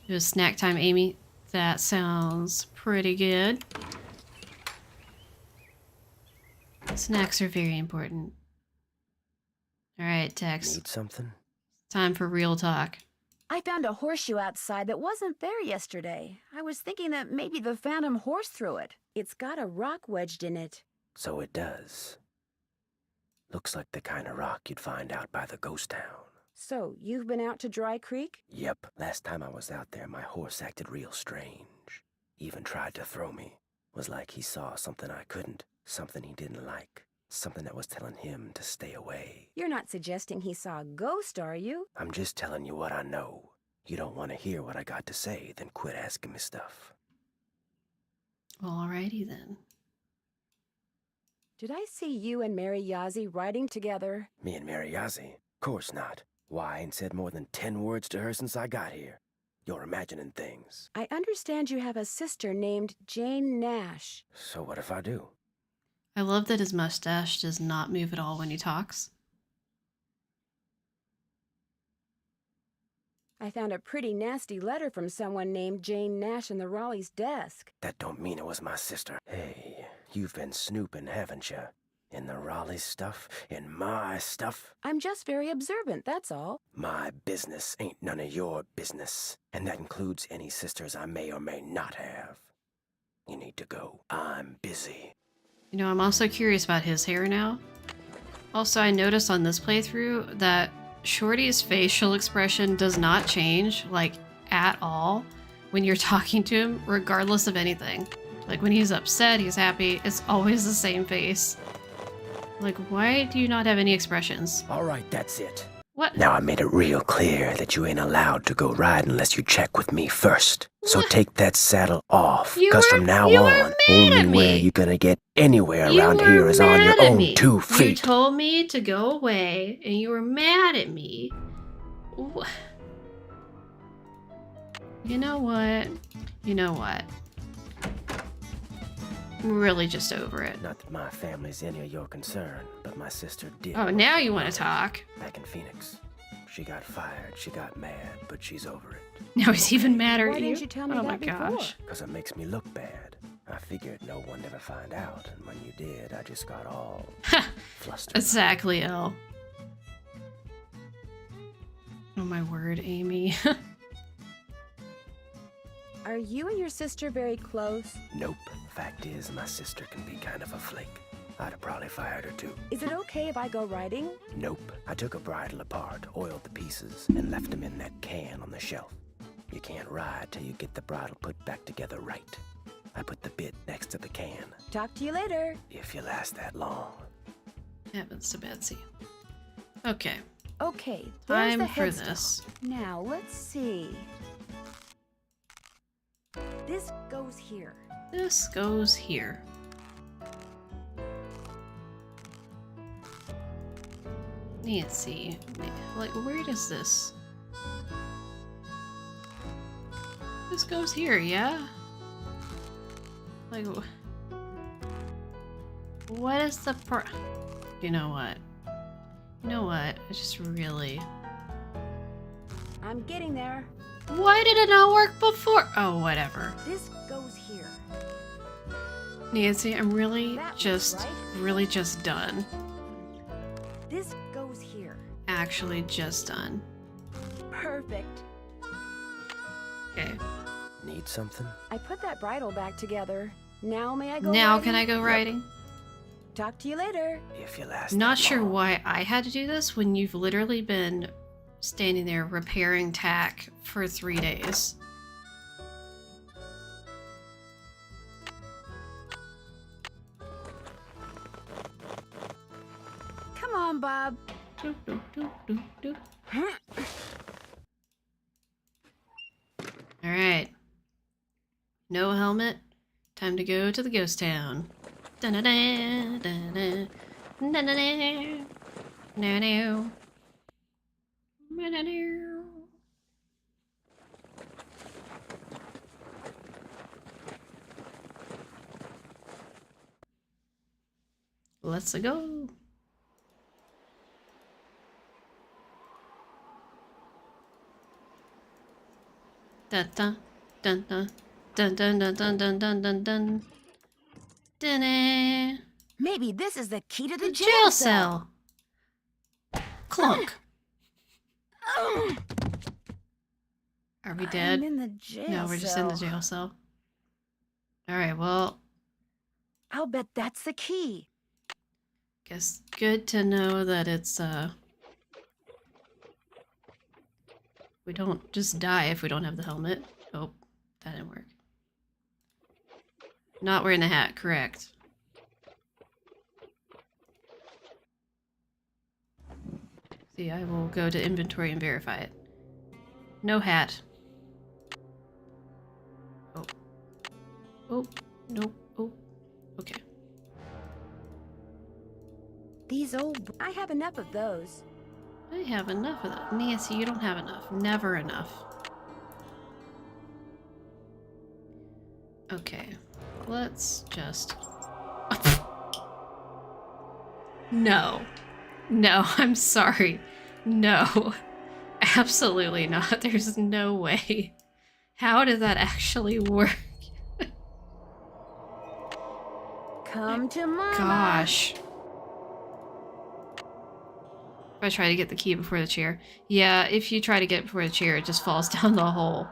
It was snack time, Amy. That sounds pretty good. Snacks are very important. Alright, Tex. Need something? Time for real talk. I found a horseshoe outside that wasn't there yesterday. I was thinking that maybe the phantom horse threw it. It's got a rock wedged in it. So it does. Looks like the kind of rock you'd find out by the ghost town. So, you've been out to Dry Creek? Yep. Last time I was out there, my horse acted real strange. Even tried to throw me. Was like he saw something I couldn't. Something he didn't like. Something that was telling him to stay away. You're not suggesting he saw a ghost, are you? I'm just telling you what I know. You don't want to hear what I got to say, then quit asking me stuff. Alrighty then. Did I see you and Mary Yazzie riding together? Me and Mary Yazzie? Course not. Why, I ain't said more than 10 words to her since I got here. You're imagining things. I understand you have a sister named Jane Nash. So what if I do? I love that his mustache does not move at all when he talks. I found a pretty nasty letter from someone named Jane Nash in the Raleigh's desk. That don't mean it was my sister. Hey, you've been snooping, haven't you? In the Raleigh stuff? In my stuff? I'm just very observant, that's all. My business ain't none of your business. And that includes any sisters I may or may not have. You need to go. I'm busy. You know, I'm also curious about his hair now. Also, I noticed on this playthrough that Shorty's facial expression does not change, like, at all when you're talking to him, regardless of anything. Like, when he's upset, he's happy, it's always the same face. Like, why do you not have any expressions? All right, that's it. What? Now I made it real clear that you ain't allowed to go ride unless you check with me first. So take that saddle off, cause from now on, only way you're gonna get anywhere around here is on your own 2 feet. You told me to go away, and you were mad at me. You know what? You know what? I'm really just over it. Not that my family's any of your concern, but my sister did. Oh, now you want to talk. Back in Phoenix. She got fired, she got mad, but she's over it. Now he's even madder Why at you. didn't you tell me Oh that my before? gosh. Because it makes me look bad. I figured no one'd ever find out, and when you did, I just got all flustered. Exactly, Elle. Oh my word, Amy. Are you and your sister very close? Nope. Fact is, my sister can be kind of a flake. I'd have probably fired her too. Is it okay if I go riding? Nope. I took a bridle apart, oiled the pieces, and left them in that can on the shelf. You can't ride till you get the bridle put back together right. I put the bit next to the can. Talk to you later. If you last that long. Happens to Betsy. Okay. Okay, there's Time the for headstone. this. Now, let's see. This goes here. This goes here. Nancy. Like, where does this? This goes here, yeah? Like, what is the You know what? You know what? I just really... I'm getting there. Why did it not work before? Oh, whatever. This goes here. Nancy, I'm really That just was done. This goes here. Actually just done. Perfect. Okay. Need something? I put that bridle back together. Now may I go Now riding? can I go riding? Talk to you later. If you last Not that sure long. why I had to do this when you've literally been standing there repairing tack for 3 days. Come on, Bob. Doop, doop, doop, doop, doop. Alright. No helmet. Time to go to the ghost town. Da-da-da, da-da, da-da-da, da-da, da-da-da. Let's go. Dun dun dun dun dun dun dun dun dun dun dun dun. Dun-dun. Maybe this is the key to the Jail cell. Clunk. Are we dead? I'm in the jail No, we're just in the cell. jail cell. Alright, well, I'll bet that's the key. guess good to know that it's, we don't just die if we don't have the helmet. Oh, that didn't work. Not wearing the hat, correct. See, I will go to inventory and verify it. No hat. Oh. Oh, nope. Oh, okay. These old... I have enough of those. I have enough of that. Nancy, you don't have enough. Never enough. Okay. Let's just... No. No, I'm sorry. No. Absolutely not. There's no way. How did that actually work? Come to mama. Gosh. If I try to get the key before the chair. Yeah, if you try to get it before the chair, it just falls down the hole.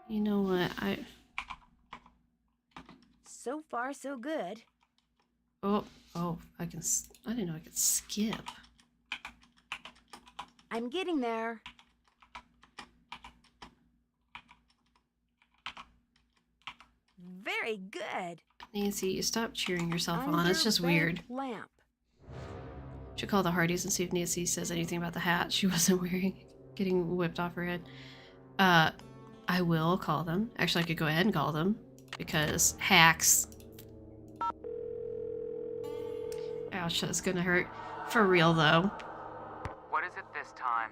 You know what? So far, so good. Oh, I didn't know I could skip. I'm getting there. Very good. Nancy, you stop cheering yourself on. It's just weird. Lamp. Should call the Hardys and see if Nancy says anything about the hat she wasn't wearing, getting whipped off her head. I will call them. Actually, I could go ahead and call them because hacks. Ouch, that's gonna hurt. For real though. What is it this time?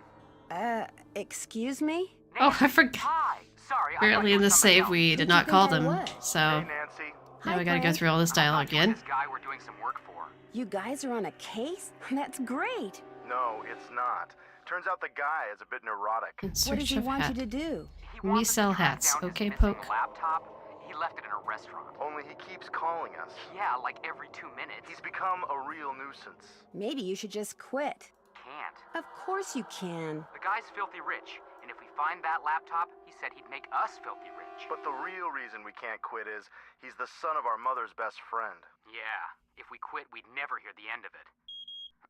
Excuse me? Oh, I forgot. Hi. Sorry, Apparently in the save we did not call them, so Hey, Nancy. now we gotta go through all this dialogue again. This guy we're doing some work for. You guys are on a case? That's great. No, it's not. Turns out the guy is a bit neurotic. In What search does he of want hat. you to do? He We wants us to sell track hats, down his okay, missing Poke? laptop. He left it in a restaurant. Only he keeps calling us. Yeah, like every 2 minutes. He's become a real nuisance. Maybe you should just quit. can't. Of course you can. The guy's filthy rich, and if we find that laptop, he said he'd make us filthy rich. But the real reason we can't quit is he's the son of our mother's best friend. Yeah, if we quit, we'd never hear the end of it.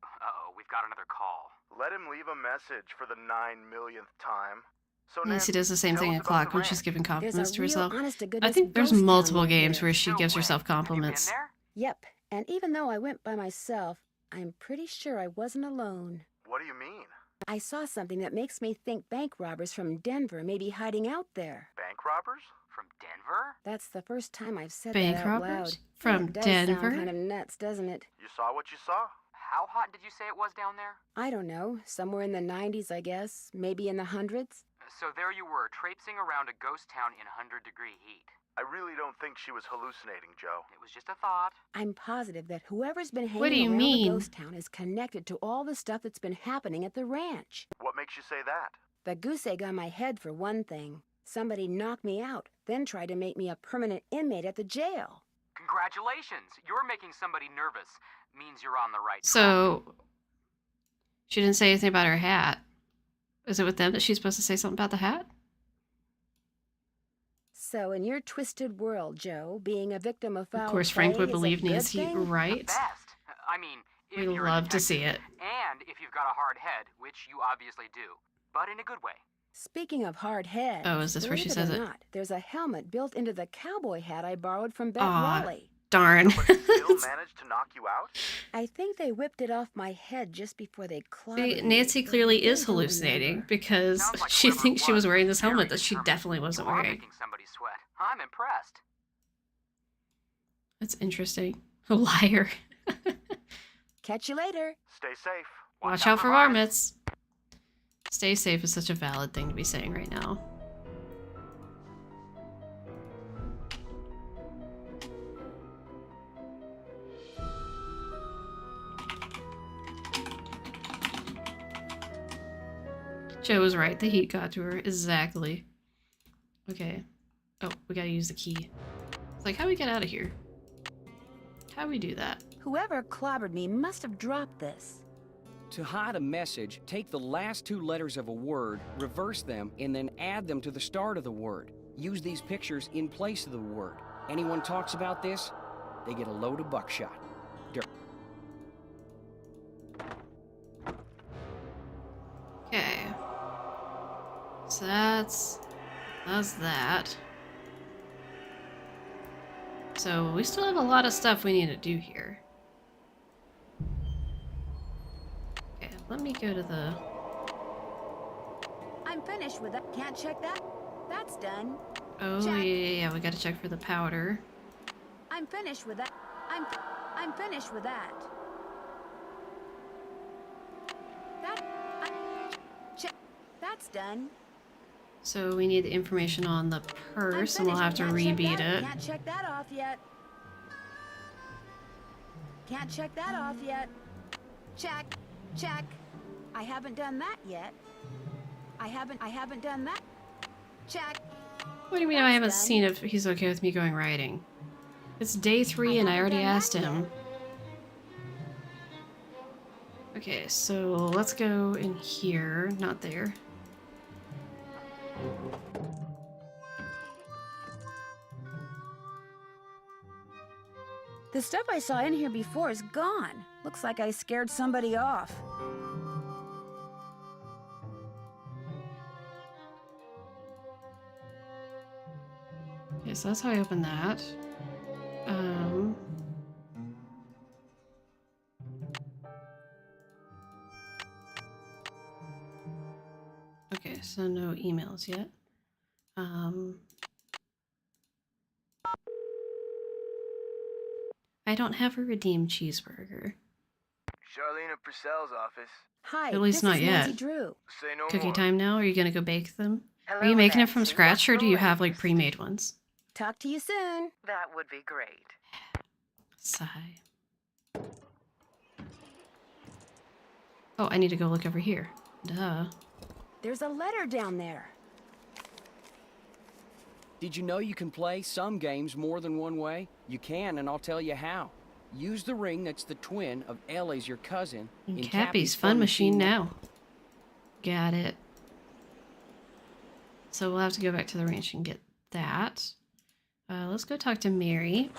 Uh-oh, we've got another call. Let him leave a message for the 9 millionth time. So Nancy does the same thing in Clock when she's giving compliments to herself. Honest-to-goodness I think there's ghost multiple town games there. where she gives herself compliments. Yep, and even though I went by myself, I'm pretty sure I wasn't alone. What do you mean? I saw something that makes me think bank robbers from Denver may be hiding out there. Bank robbers? From Denver? That's the first time I've said Bank that out robbers? loud. From It does Denver? sound kind of nuts, doesn't it? You saw what you saw? How hot did you say it was down there? I don't know. Somewhere in the 90s, I guess. Maybe in the hundreds. So there you were, traipsing around a ghost town in 100-degree heat. I really don't think she was hallucinating, Joe. It was just a thought. I'm positive that whoever's been What do hanging you around mean? the ghost town is connected to all the stuff that's been happening at the ranch. What makes you say that? The goose egg on my head, for one thing. Somebody knocked me out, then tried to make me a permanent inmate at the jail. Congratulations! You're making somebody nervous. Means you're on the right track. So, she didn't say anything about her hat. Is it with them that she's supposed to say something about the hat? So, in your twisted world, Joe, being a victim of foul Of course, Frank play would is a believe good Nancy, thing? right? Best. I mean, if We you're a love to detective, see it. And if you've got a hard head, which you obviously do, but in a good way. Speaking of hard heads, Oh, is this where she believe says or it? Not, there's a helmet built into the cowboy hat I borrowed from Bet Aw, Raleigh. darn. But he still managed to knock you out? I think they whipped it off my head just before they clobbered See, me, Nancy but I clearly really is don't hallucinating remember. because Sounds like she whoever thinks she was wearing this very helmet that she determined. definitely wasn't You are wearing. making somebody sweat. I'm impressed. That's interesting. A liar. Catch you later. Stay safe. Watch out for varmints. Stay safe is such a valid thing to be saying right now. Joe was right. The heat got to her. Exactly. Okay. Oh, we gotta use the key. It's like, how do we get out of here? How do we do that? Whoever clobbered me must have dropped this. To hide a message, take the last two letters of a word, reverse them, and then add them to the start of the word. Use these pictures in place of the word. Anyone talks about this, they get a load of buckshot. Okay. So that's that. So we still have a lot of stuff we need to do here. Okay, let me go to the... I'm finished with that. Can't check that? That's done. Oh, Check. yeah, we gotta check for the powder. I'm finished with that. I'm finished with that. Check. That's done. So we need the information on the purse, and we'll have to rebeat it. Can't check that off yet. Can't check that off yet. Check. Check. I haven't done that yet. I haven't done that. Check. What do you mean I haven't seen if he's okay with me going riding? It's day 3 and I already asked him. Okay, so let's go in here, not there. The stuff I saw in here before is gone. Looks like I scared somebody off. Okay, so that's how I open that. Okay, so no emails yet. I don't have a redeemed cheeseburger. Charlene at Purcell's office. Hi, At least this not is yet. Nancy Drew. Say no Cookie more. time now? Are you gonna go bake them? Are Hello, you making it from Nancy. scratch, or do you What's the have like latest? pre-made ones? Talk to you soon. That would be great. Sigh. Oh, I need to go look over here. Duh. There's a letter down there. Did you know you can play some games more than one way? You can, and I'll tell you how. Use the ring that's the twin of Ellie's, your cousin, And in Cappy's fun machine now. Got it. So we'll have to go back to the ranch and get that. Let's go talk to Mary.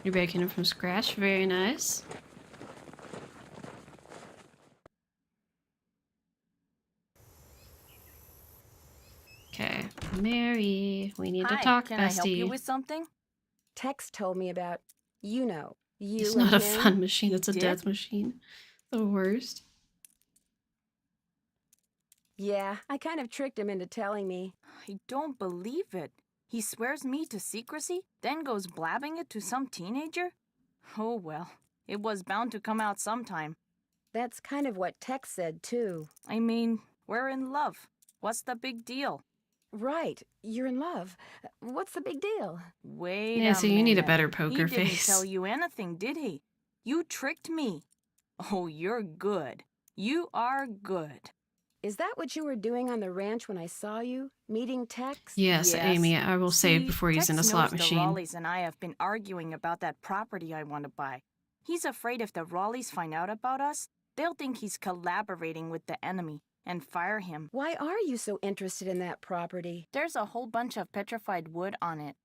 You're baking it from scratch. Very nice. Okay, Mary, we need to talk, can bestie. I help you with something? Tex told me about, you know, you It's and not a him. fun machine, He it's a did? death machine. The worst. Yeah, I kind of tricked him into telling me. I don't believe it. He swears me to secrecy, then goes blabbing it to some teenager? Oh well, it was bound to come out sometime. That's kind of what Tex said, too. I mean, we're in love. What's the big deal? Right, you're in love. What's the big deal? Wait Yeah, a so you need a minute. better poker He didn't face. tell you anything, did he? You tricked me. Oh, you're good. You are good. Is that what you were doing on the ranch when I saw you? Meeting Tex? Yes, Amy, I will save before using a Tex slot knows the machine. Raleighs and I have been arguing about that property I want to buy. He's afraid if the Raleighs find out about us, they'll think he's collaborating with the enemy and fire him. Why are you so interested in that property? There's a whole bunch of petrified wood on it.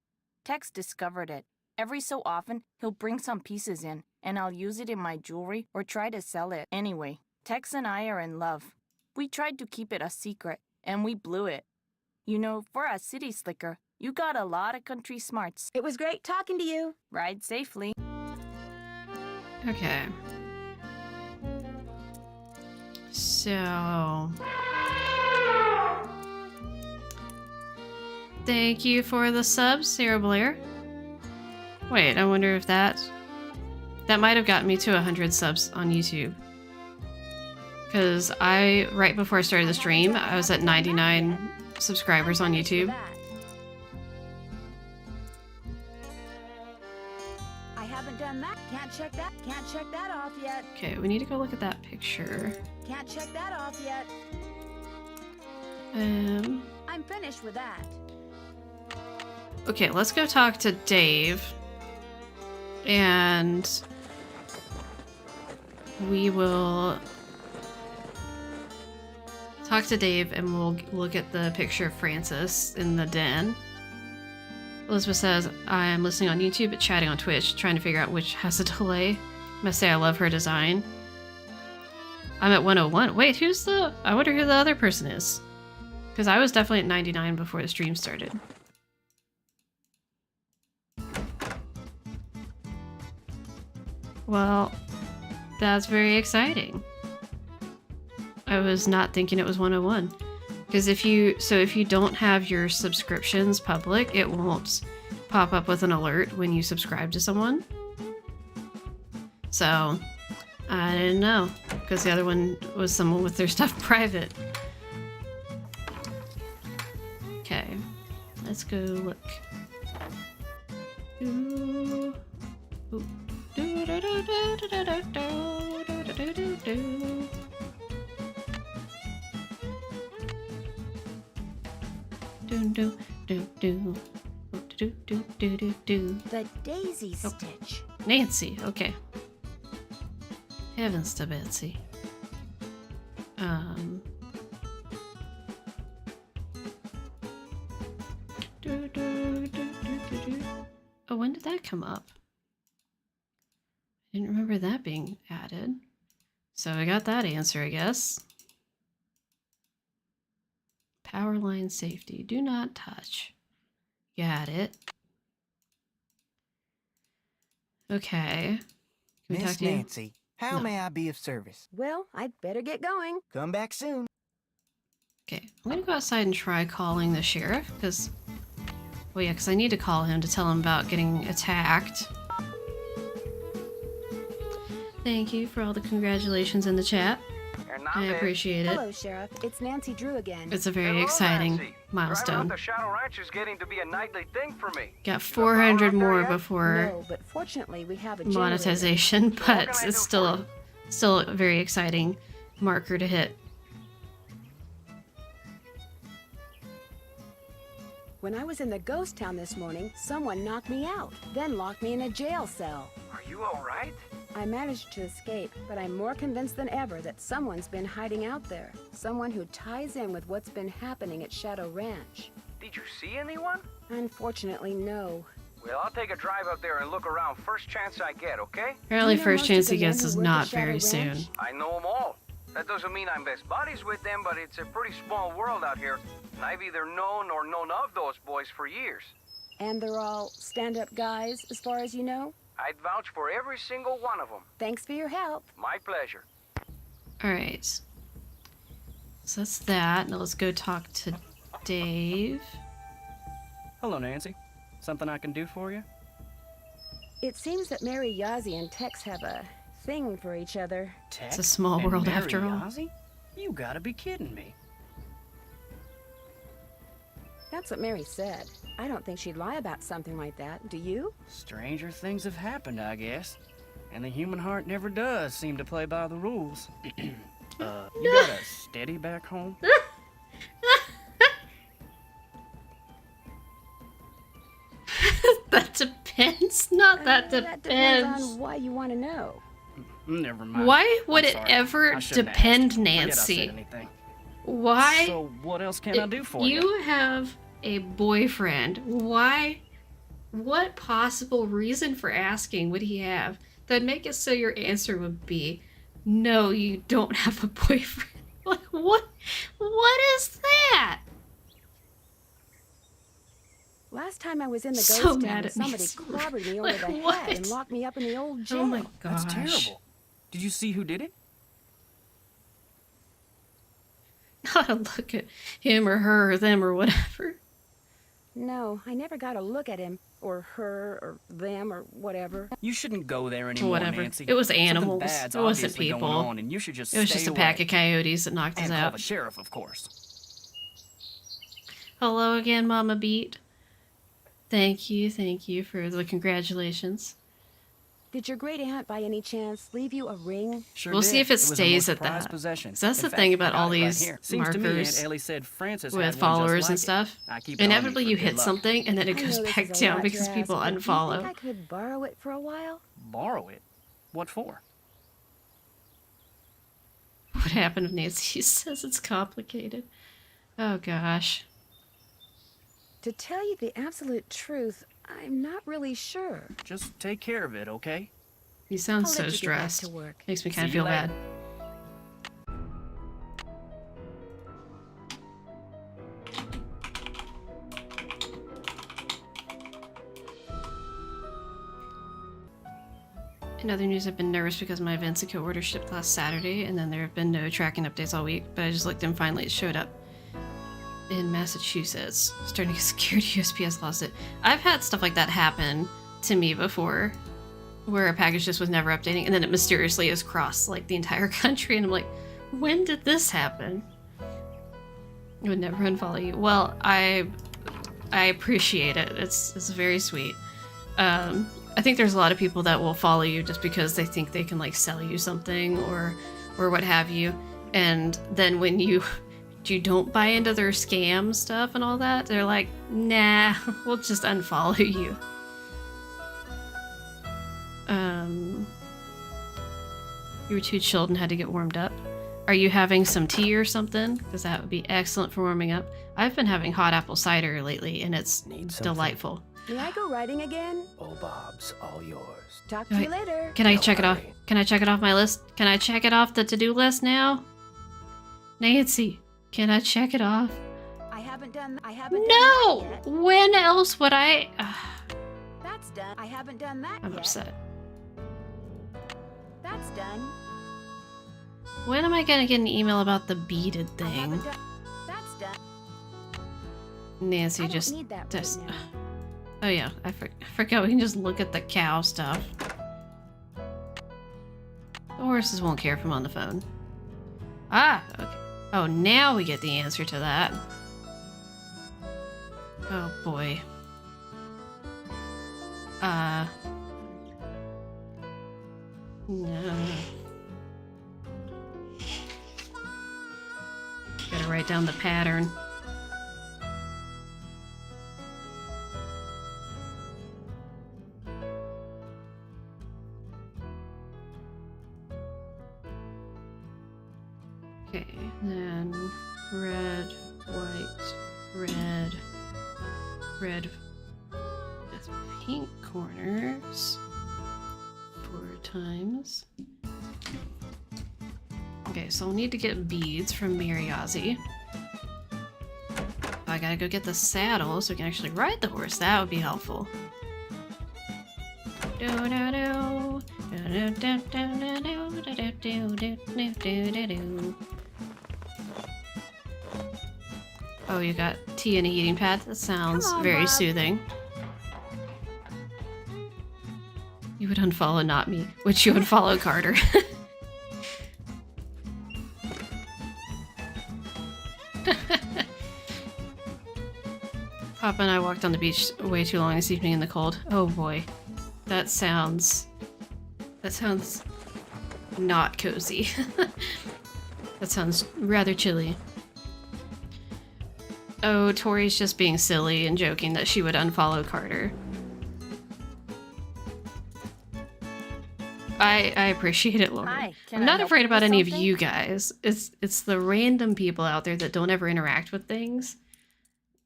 Tex discovered it. Every so often, he'll bring some pieces in, and I'll use it in my jewelry or try to sell it. Anyway, Tex and I are in love. We tried to keep it a secret, and we blew it. You know, for a city slicker, you got a lot of country smarts. It was great talking to you. Ride safely. Okay. So... Thank you for the subs, Sarah Blair. Wait, I wonder if that might have gotten me to 100 subs on YouTube. Because right before I started the stream, I was at 99 subscribers on YouTube. I haven't done that. Can't check that off yet. Okay, we need to go look at that picture. Can't check that off yet. I'm finished with that. Okay, let's go talk to Dave. And we will talk to Dave and we'll look at the picture of Francis in the den. Elizabeth says, I'm listening on YouTube but chatting on Twitch, trying to figure out which has a delay. I must say I love her design. I'm at 101. Wait, I wonder who the other person is. Because I was definitely at 99 before the stream started. Well, that's very exciting. I was not thinking it was 101. Because if you don't have your subscriptions public, it won't pop up with an alert when you subscribe to someone. So, I didn't know. Because the other one was someone with their stuff private. Okay, let's go look. Ooh. Ooh. The daisy stitch. Nancy, okay. Heavens to Betsy. Oh, when did that come up? I didn't remember that being added. So I got that answer, I guess. Power line safety. Do not touch. Got it. Okay. Can we talk Miss to you? Nancy, how may I be of service? Well, I'd better get going. Come back soon. Okay, I'm gonna go outside and try calling the sheriff, because... Well, yeah, because I need to call him to tell him about getting attacked. Thank you for all the congratulations in the chat. I appreciate it. Hello, Sheriff. It's Nancy Drew again. It's a very exciting Driving milestone. up the Shadow Ranch is getting to be a nightly thing for me. Got 400 more before No, but fortunately we have a monetization, but it's still a very exciting marker to hit. When I was in the ghost town this morning, someone knocked me out, then locked me in a jail cell. Are you all right? I managed to escape, but I'm more convinced than ever that someone's been hiding out there. Someone who ties in with what's been happening at Shadow Ranch. Did you see anyone? Unfortunately, no. Well, I'll take a drive up there and look around first chance I get, okay? Apparently You know first most chance of he the men gets who is work at not Shadow very soon. Ranch? I know them all. That doesn't mean I'm best buddies with them, but it's a pretty small world out here. And I've either known or known of those boys for years. And they're all stand-up guys, as far as you know? I'd vouch for every single one of them. Thanks for your help. My pleasure. Alright. So that's that. Now let's go talk to Dave. Hello, Nancy. Something I can do for you? It seems that Mary Yazzie and Tex have a thing for each other. Tex It's a small and world Mary after all. Yazzie? You gotta be kidding me. That's what Mary said. I don't think she'd lie about something like that, do you? Stranger things have happened, I guess. And the human heart never does seem to play by the rules. You got a steady back home? That depends. Not that That depends depends. on why you want to know. Never mind. Why would I'm it sorry. ever I shouldn't have depend, asked. Forget I Nancy? said anything. Why? So what else can I do for you? You have a boyfriend. Why? What possible reason for asking would he have that'd make it so your answer would be, no, you don't have a boyfriend? Like, what? What is that? Last time I was in the So ghost mad town, at somebody Nancy. clobbered me over Like, the what? head and locked me up in the old jail. Oh my gosh. That's terrible. Did you see who did it? Not to look at him or her or them or whatever. No, I never got a look at him, or her, or them, or whatever. You shouldn't go there anymore, Whatever. Nancy. It was Something animals. bad's It wasn't obviously people. Going on, and you should just It was stay just a away. pack of coyotes that knocked us And call out. the sheriff, of course. Hello again, Mama Beat. Thank you for the congratulations. Did your great aunt, by any chance, leave you a ring? Sure We'll did. see if it was a stays most at prized that. Possession. 'Cause that's In the fact, thing I about got all it right these here. Seems to me markers Aunt Ellie said Francis with had one just followers like and it. stuff. I keep it on me Inevitably for you good hit luck. something and then it I goes know this back is a down lot because to people ask, but unfollow. Do you think I could borrow it for a while? Borrow it? What for? What happened if Nancy says it's complicated? Oh gosh. To tell you the absolute truth, I'm not really sure. Just take care of it, okay? You sound I'll so let you get back stressed. to work. Makes me kind of See you feel bad. later. In other news, I've been nervous because my Vinsico order shipped last Saturday, and then there have been no tracking updates all week, but I just looked and finally it showed up in Massachusetts. Starting to get scared USPS lost it. I've had stuff like that happen to me before, where a package just was never updating, and then it mysteriously has crossed like the entire country, and I'm like, when did this happen? It would never unfollow you. Well, I appreciate it. It's very sweet. I think there's a lot of people that will follow you just because they think they can like sell you something or what have you, and then when you don't buy into their scam stuff and all that, they're like, nah, we'll just unfollow you. Your two children had to get warmed up. Are you having some tea or something? Because that would be excellent for warming up. I've been having hot apple cider lately, and it's delightful. May I go riding again? Oh, Bob's all yours. Talk to you later. Can I check it off? Can I check it off my list? Can I check it off the to-do list now? Nancy, can I check it off? I haven't done that yet. When else would I? That's done. I haven't done that I'm yet. upset. That's done. When am I gonna get an email about the beaded I thing? haven't done. That's done. Nancy I don't just need that does. right now. Oh yeah, I forgot we can just look at the cow stuff. The horses won't care if I'm on the phone. Ah, okay. Oh, now we get the answer to that. Oh boy. No. Gotta write down the pattern. Okay, then red, white, red, red with pink corners 4 times. Okay, so I'll need to get beads from Mariazi. I gotta go get the saddle so we can actually ride the horse. That would be helpful. Oh, you got tea and a heating pad? That sounds very soothing. You would unfollow not me, which you would follow Carter. Papa and I walked on the beach way too long this evening in the cold. Oh boy. That sounds not cozy. That sounds rather chilly. Oh, Tori's just being silly and joking that she would unfollow Carter. I appreciate it, Lauren. Hi, I'm not afraid about any of you guys. It's the random people out there that don't ever interact with things.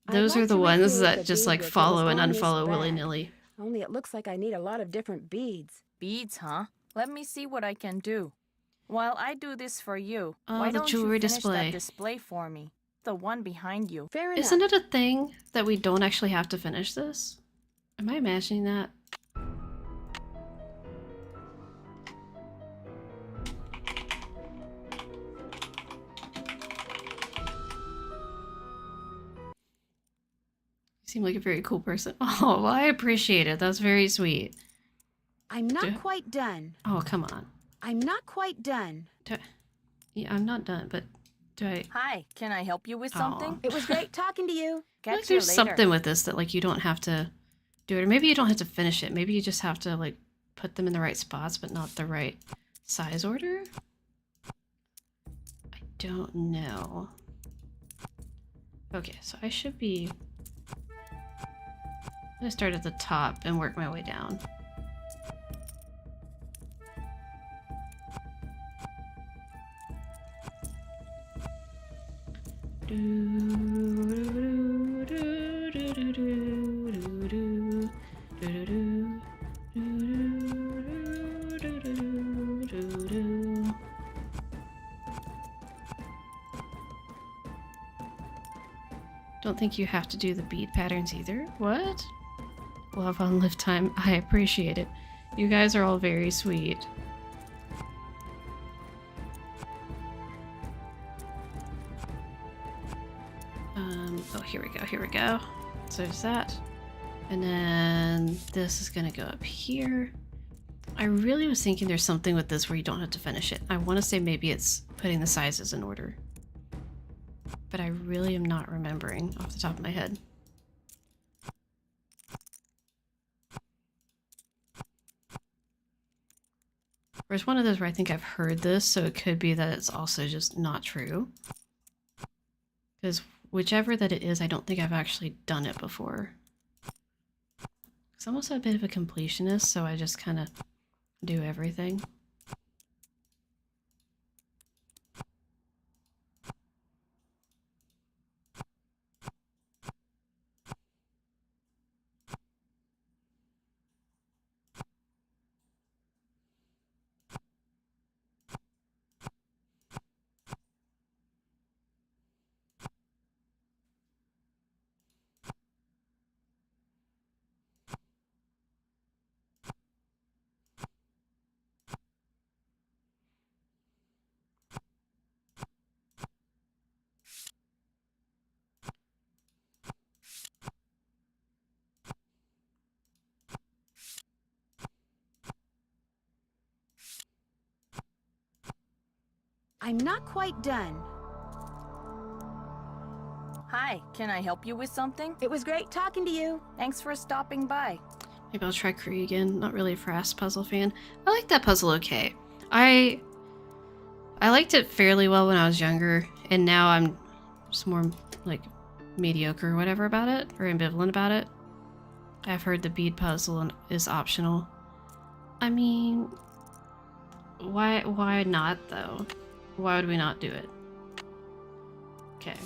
Those are the ones that just like follow and unfollow willy-nilly. Only it looks like I need a lot of different beads. Beads, huh? Let me see what I can do. While I do this for you, Oh, why the don't jewelry you finish display. that display for me? The one behind you. Fair enough. Isn't it a thing that we don't actually have to finish this? Am I imagining that? You seem like a very cool person. Oh, well, I appreciate it. That's very sweet. I'm not quite done. Oh, come on. I'm not quite done. Yeah, I'm not done, but do I... Hi, can I help you with something? It was great talking to you. I feel like Catch you there's later. something with this that like you don't have to do it, or maybe you don't have to finish it. Maybe you just have to like put them in the right spots, but not the right size order. I don't know. Okay, so I should be. I'm gonna start at the top and work my way down. Don't think you have to do the bead patterns either. What? Love on live time. I appreciate it. You guys are all very sweet. Oh, here we go, here we go. So there's that. And then this is gonna go up here. I really was thinking there's something with this where you don't have to finish it. I want to say maybe it's putting the sizes in order. But I really am not remembering off the top of my head. There's one of those where I think I've heard this, so it could be that it's also just not true. Because whichever that it is, I don't think I've actually done it before. Because I'm also a bit of a completionist, so I just kind of do everything. I'm not quite done. Hi, can I help you with something? It was great talking to you. Thanks for stopping by. Maybe I'll try Kree again. Not really a fast puzzle fan. I like that puzzle okay. I liked it fairly well when I was younger, and now I'm just more like mediocre or whatever about it, or ambivalent about it. I've heard the bead puzzle is optional. I mean, why not though? Why would we not do it? Okay.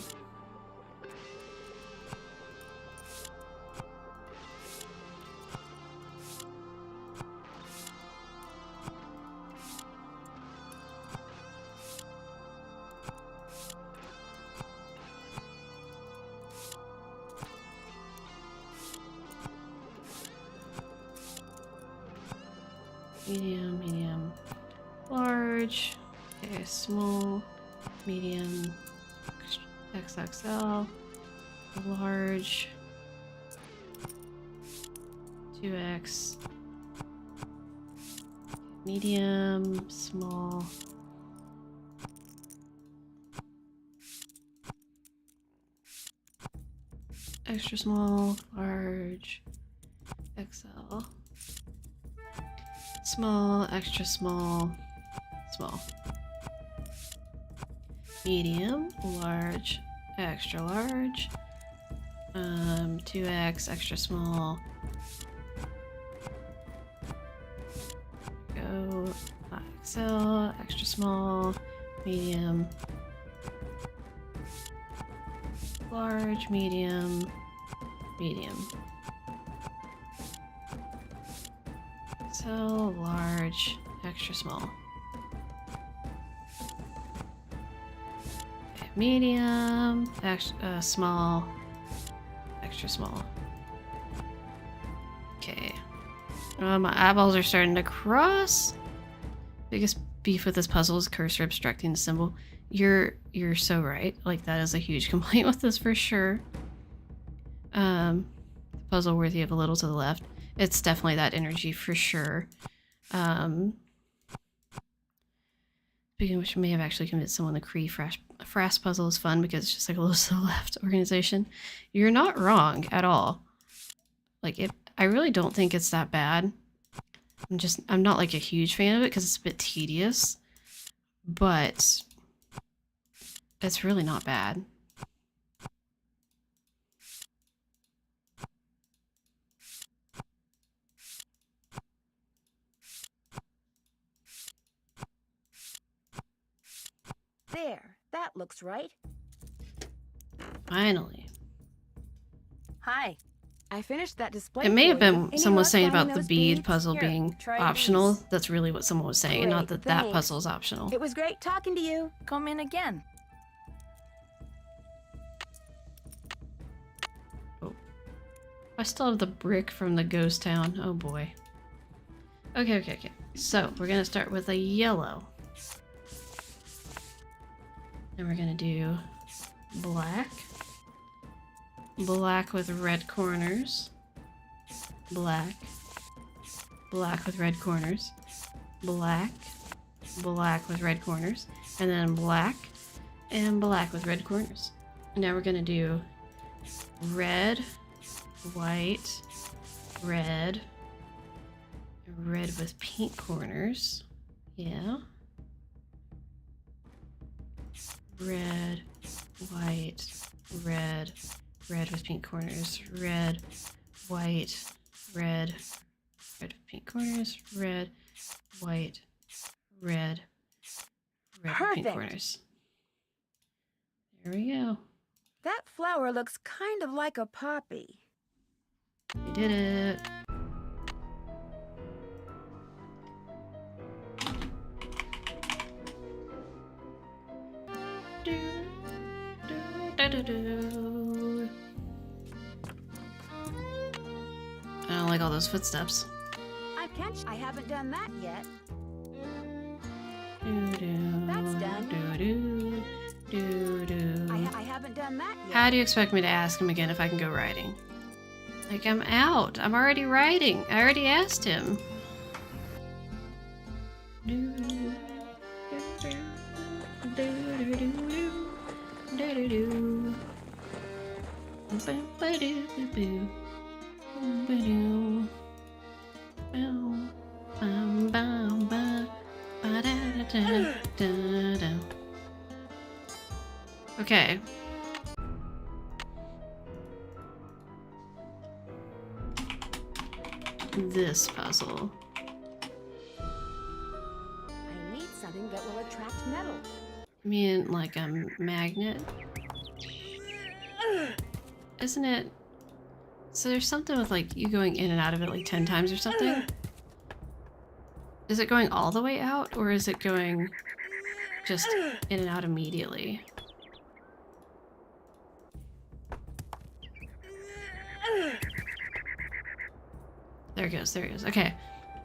Medium, medium, large, okay, small, medium, XXL, large, 2X, medium, small, extra small, large, XL. Small, extra small, small. Medium, large, extra large. 2X, extra small. Go, XL, extra small, medium. Large, medium, medium. So large, extra small. Okay, medium, extra small, extra small. Okay. My eyeballs are starting to cross. Biggest beef with this puzzle is cursor obstructing the symbol. You're so right. Like, that is a huge complaint with this for sure. Puzzle worthy of a little to the left. It's definitely that energy for sure. Speaking of which, may have actually convinced someone the Cree Frass puzzle is fun because it's just like a little to the left organization. You're not wrong at all. Like, I really don't think it's that bad. I'm not like a huge fan of it because it's a bit tedious, but it's really not bad. There, that looks right. Finally. Hi. I finished that display. It may have been Any someone was luck saying finding about the those bead beads? puzzle Here, being try optional. these. That's really what someone was saying, and not Great, that that thanks. puzzle is optional. It was great talking to you. Come in again. Oh. I still have the brick from the ghost town. Oh boy. Okay. So, we're gonna start with a yellow. Then we're gonna do black. Black with red corners. Black. Black with red corners. Black. Black with red corners. And then black. And black with red corners. And now we're gonna do red, white, red, red with pink corners. Yeah. Red, white, red, red with pink corners. Red, white, red, red with pink corners. Red, white, red, red with pink corners. There we go. That flower looks kind of like a poppy. We did it. I don't like all those footsteps. I haven't done that yet. That's done. I haven't done that yet. How do you expect me to ask him again if I can go riding? Like, I'm out. I'm already riding. I already asked him. Okay. This puzzle. I need something that will attract metal. I mean, like a magnet. Isn't it? So there's something with like you going in and out of it like 10 times or something. Is it going all the way out or is it going just in and out immediately? There it goes, there it goes. Okay.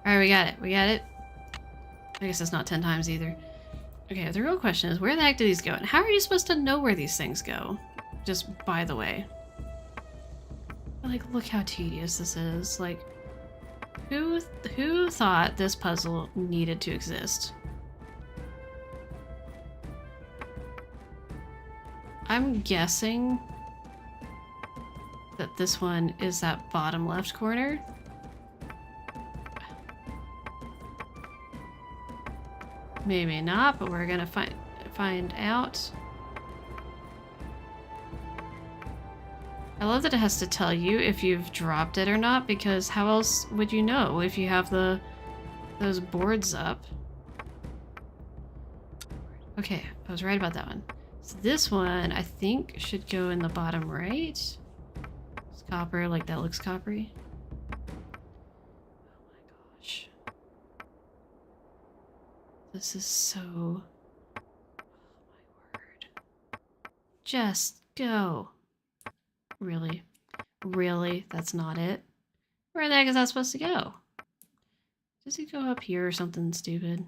Alright, we got it. We got it. I guess it's not 10 times either. Okay, the real question is, where the heck do these go? And how are you supposed to know where these things go? Just by the way. Like, look how tedious this is. Like, who thought this puzzle needed to exist? I'm guessing that this one is that bottom left corner. Maybe not, but we're gonna find out. I love that it has to tell you if you've dropped it or not, because how else would you know if you have those boards up? Okay, I was right about that one. So this one, I think, should go in the bottom right. It's copper, like that looks coppery. Oh my gosh. This is so... Oh my word. Just go. Really? Really? That's not it? Where the heck is that supposed to go? Does it go up here or something stupid?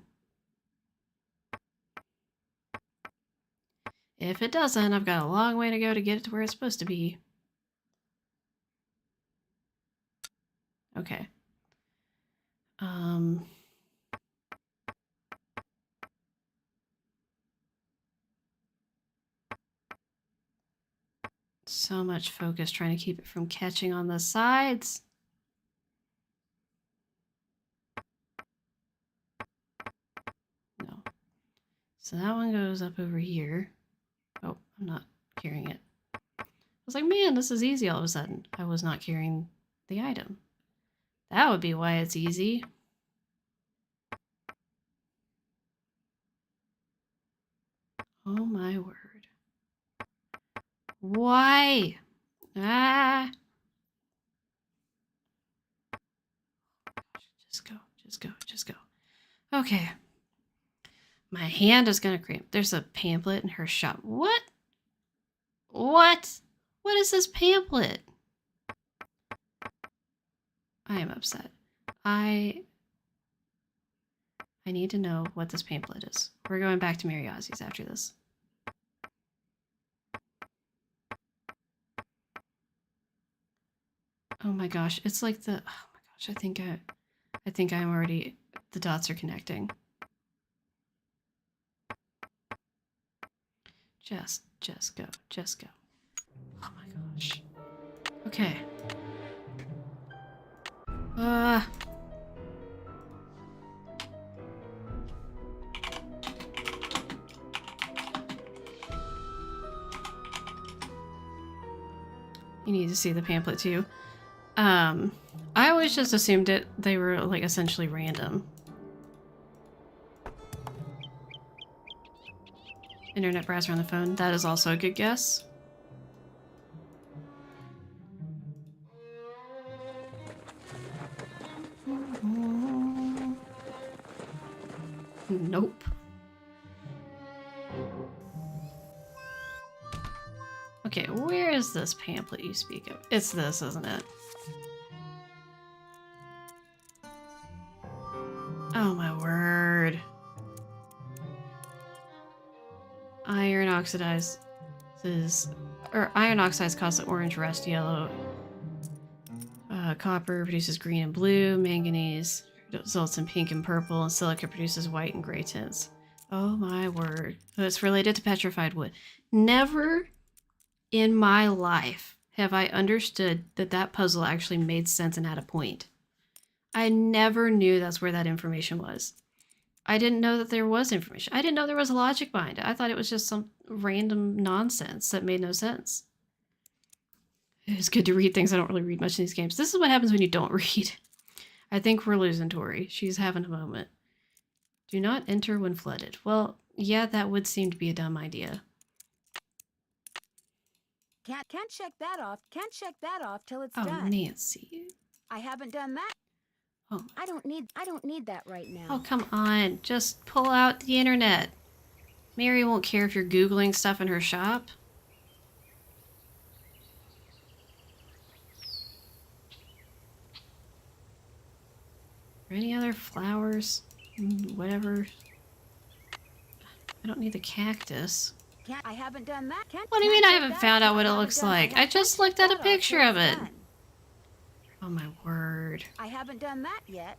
If it doesn't, I've got a long way to go to get it to where it's supposed to be. Okay. So much focus trying to keep it from catching on the sides. No. So that one goes up over here. Oh, I'm not carrying it. I was like, man, this is easy all of a sudden. I was not carrying the item. That would be why it's easy. Oh my word. Why? Ah. Just go, just go, just go. Okay. My hand is gonna cramp. There's a pamphlet in her shop. What? What? What is this pamphlet? I am upset. I need to know what this pamphlet is. We're going back to Mary Ozzy's after this. Oh my gosh, it's like the... Oh my gosh, I think I'm already... The dots are connecting. Just go. Just go. Oh my gosh. Okay. You need to see the pamphlet too. I always just assumed they were like essentially random. Internet browser on the phone. That is also a good guess. Nope. Okay, where is this pamphlet you speak of? It's this, isn't it? Oh my word. Iron oxides iron oxides cause the orange, rust, yellow. Copper produces green and blue. Manganese results in pink and purple, and silica produces white and gray tints. Oh my word. So it's related to petrified wood. Never in my life have I understood that puzzle actually made sense and had a point. I never knew that's where that information was. I didn't know that there was information. I didn't know there was logic behind it. I thought it was just some random nonsense that made no sense. It's good to read things. I don't really read much in these games. This is what happens when you don't read. I think we're losing Tori. She's having a moment. Do not enter when flooded. Well, yeah, that would seem to be a dumb idea. Can't check that off. Can't check that off till it's Oh, done. Nancy. I haven't done that. Oh. I don't need that right now. Oh, come on. Just pull out the internet. Mary won't care if you're Googling stuff in her shop. Are any other flowers? Whatever. I don't need the cactus. I haven't done that. What do you mean I haven't found out what it looks like? I just looked at a picture of it. Oh my word. I haven't done that yet.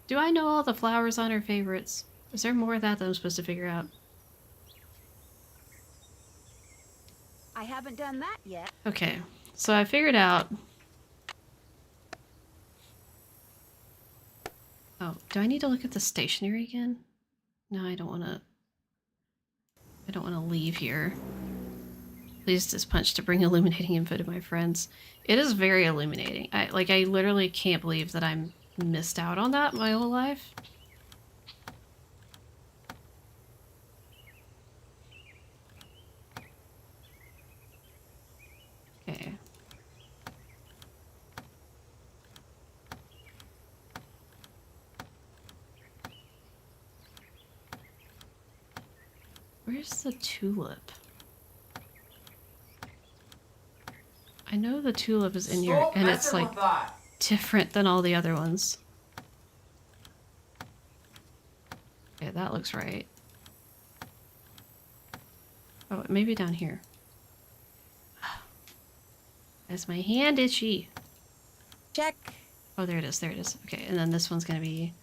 Do I know all the flowers on her favorites? Is there more of that I'm supposed to figure out? I haven't done that yet. Okay, so I figured out... Oh, do I need to look at the stationery again? No, I don't want to... I don't want to leave here. Please this punch to bring illuminating info to my friends. It is very illuminating. I literally can't believe that I'm missed out on that my whole life. Okay. Where's the tulip? I know the tulip is in here, and it's like different than all the other ones. Okay, that looks right. Oh, maybe down here. Is my hand itchy? Check. Oh, there it is. There it is. Okay, and then this one's gonna be...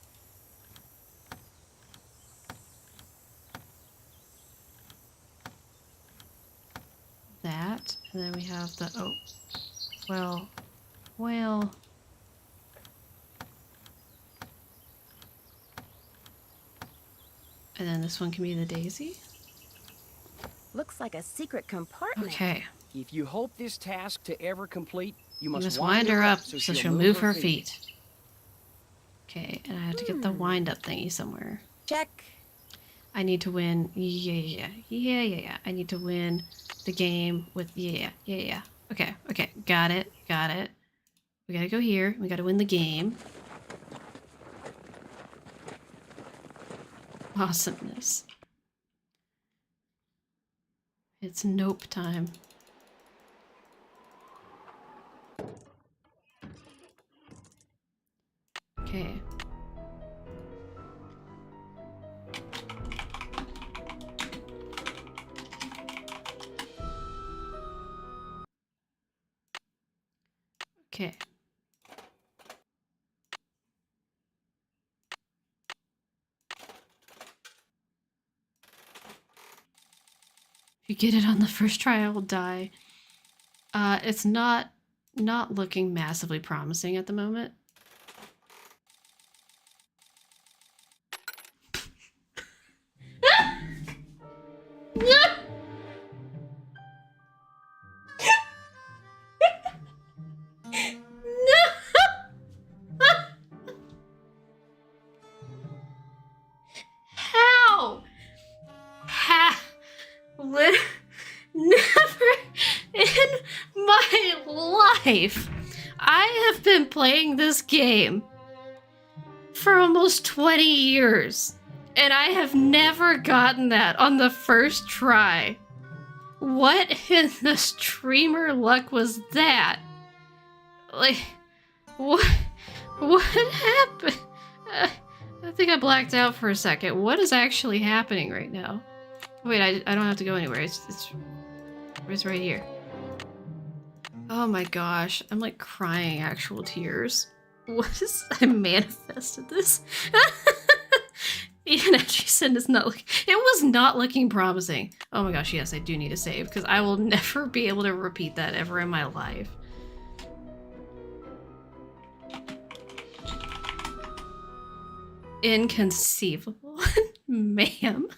that, and then we have the... oh, well... And then this one can be the daisy? Looks like a secret compartment. Okay. If you hope this task to ever complete, you You must must wind her up so she'll move her feet. feet. Okay, and I have to get the wind up thingy somewhere. Check. I need to win. Yeah. I need to win the game with yeah. Okay. Got it. We gotta go here. We gotta win the game. Awesomeness. It's nope time. Okay. Okay. If you get it on the first try, I will die. It's not looking massively promising at the moment. Never in my life. I have been playing this game for almost 20 years, and I have never gotten that on the first try. What in the streamer luck was that? Like, what happened? I think I blacked out for a second. What is actually happening right now? Wait, I don't have to go anywhere. It's right here. Oh my gosh, I'm like crying actual tears. What is... I manifested this. Even Atchison is not looking... It was not looking promising. Oh my gosh, yes, I do need to save, because I will never be able to repeat that ever in my life. Inconceivable. Ma'am.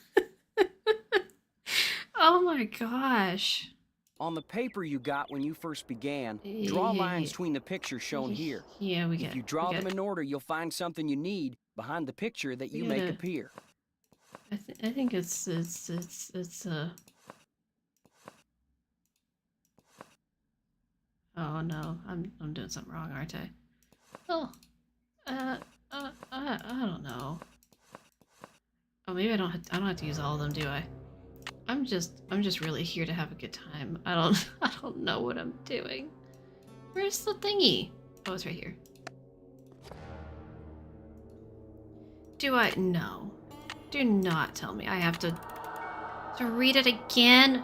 Oh my gosh. On the paper you got when you first began, draw lines between the pictures shown here. Yeah, If you draw them in order, you'll find something you need behind the picture that you make appear. I think it's Oh no, I'm doing something wrong, aren't I? Oh, I don't know. Oh, maybe I don't have to use all of them, do I? I'm just really here to have a good time. I don't know what I'm doing. Where's the thingy? Oh, it's right here. Do I? No. Do not tell me I have to read it again.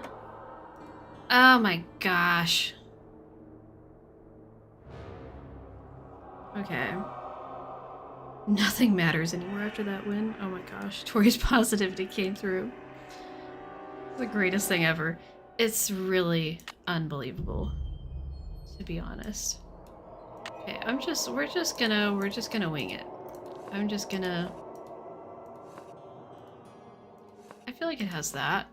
Oh my gosh. Okay. Nothing matters anymore after that win. Oh my gosh. Tori's positivity came through. The greatest thing ever. It's really unbelievable, to be honest. Okay, we're just gonna wing it. I'm just gonna... I feel like it has that.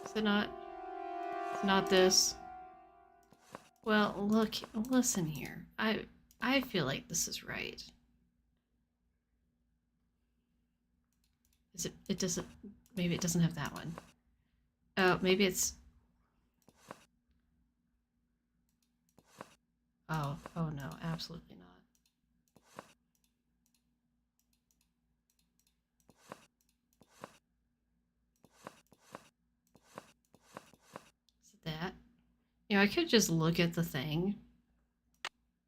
Is it not? It's not this. Well, look, listen here. I feel like this is right. Is it doesn't, maybe it doesn't have that one. Oh, maybe it's... Oh no, absolutely not. Is it that? You know, I could just look at the thing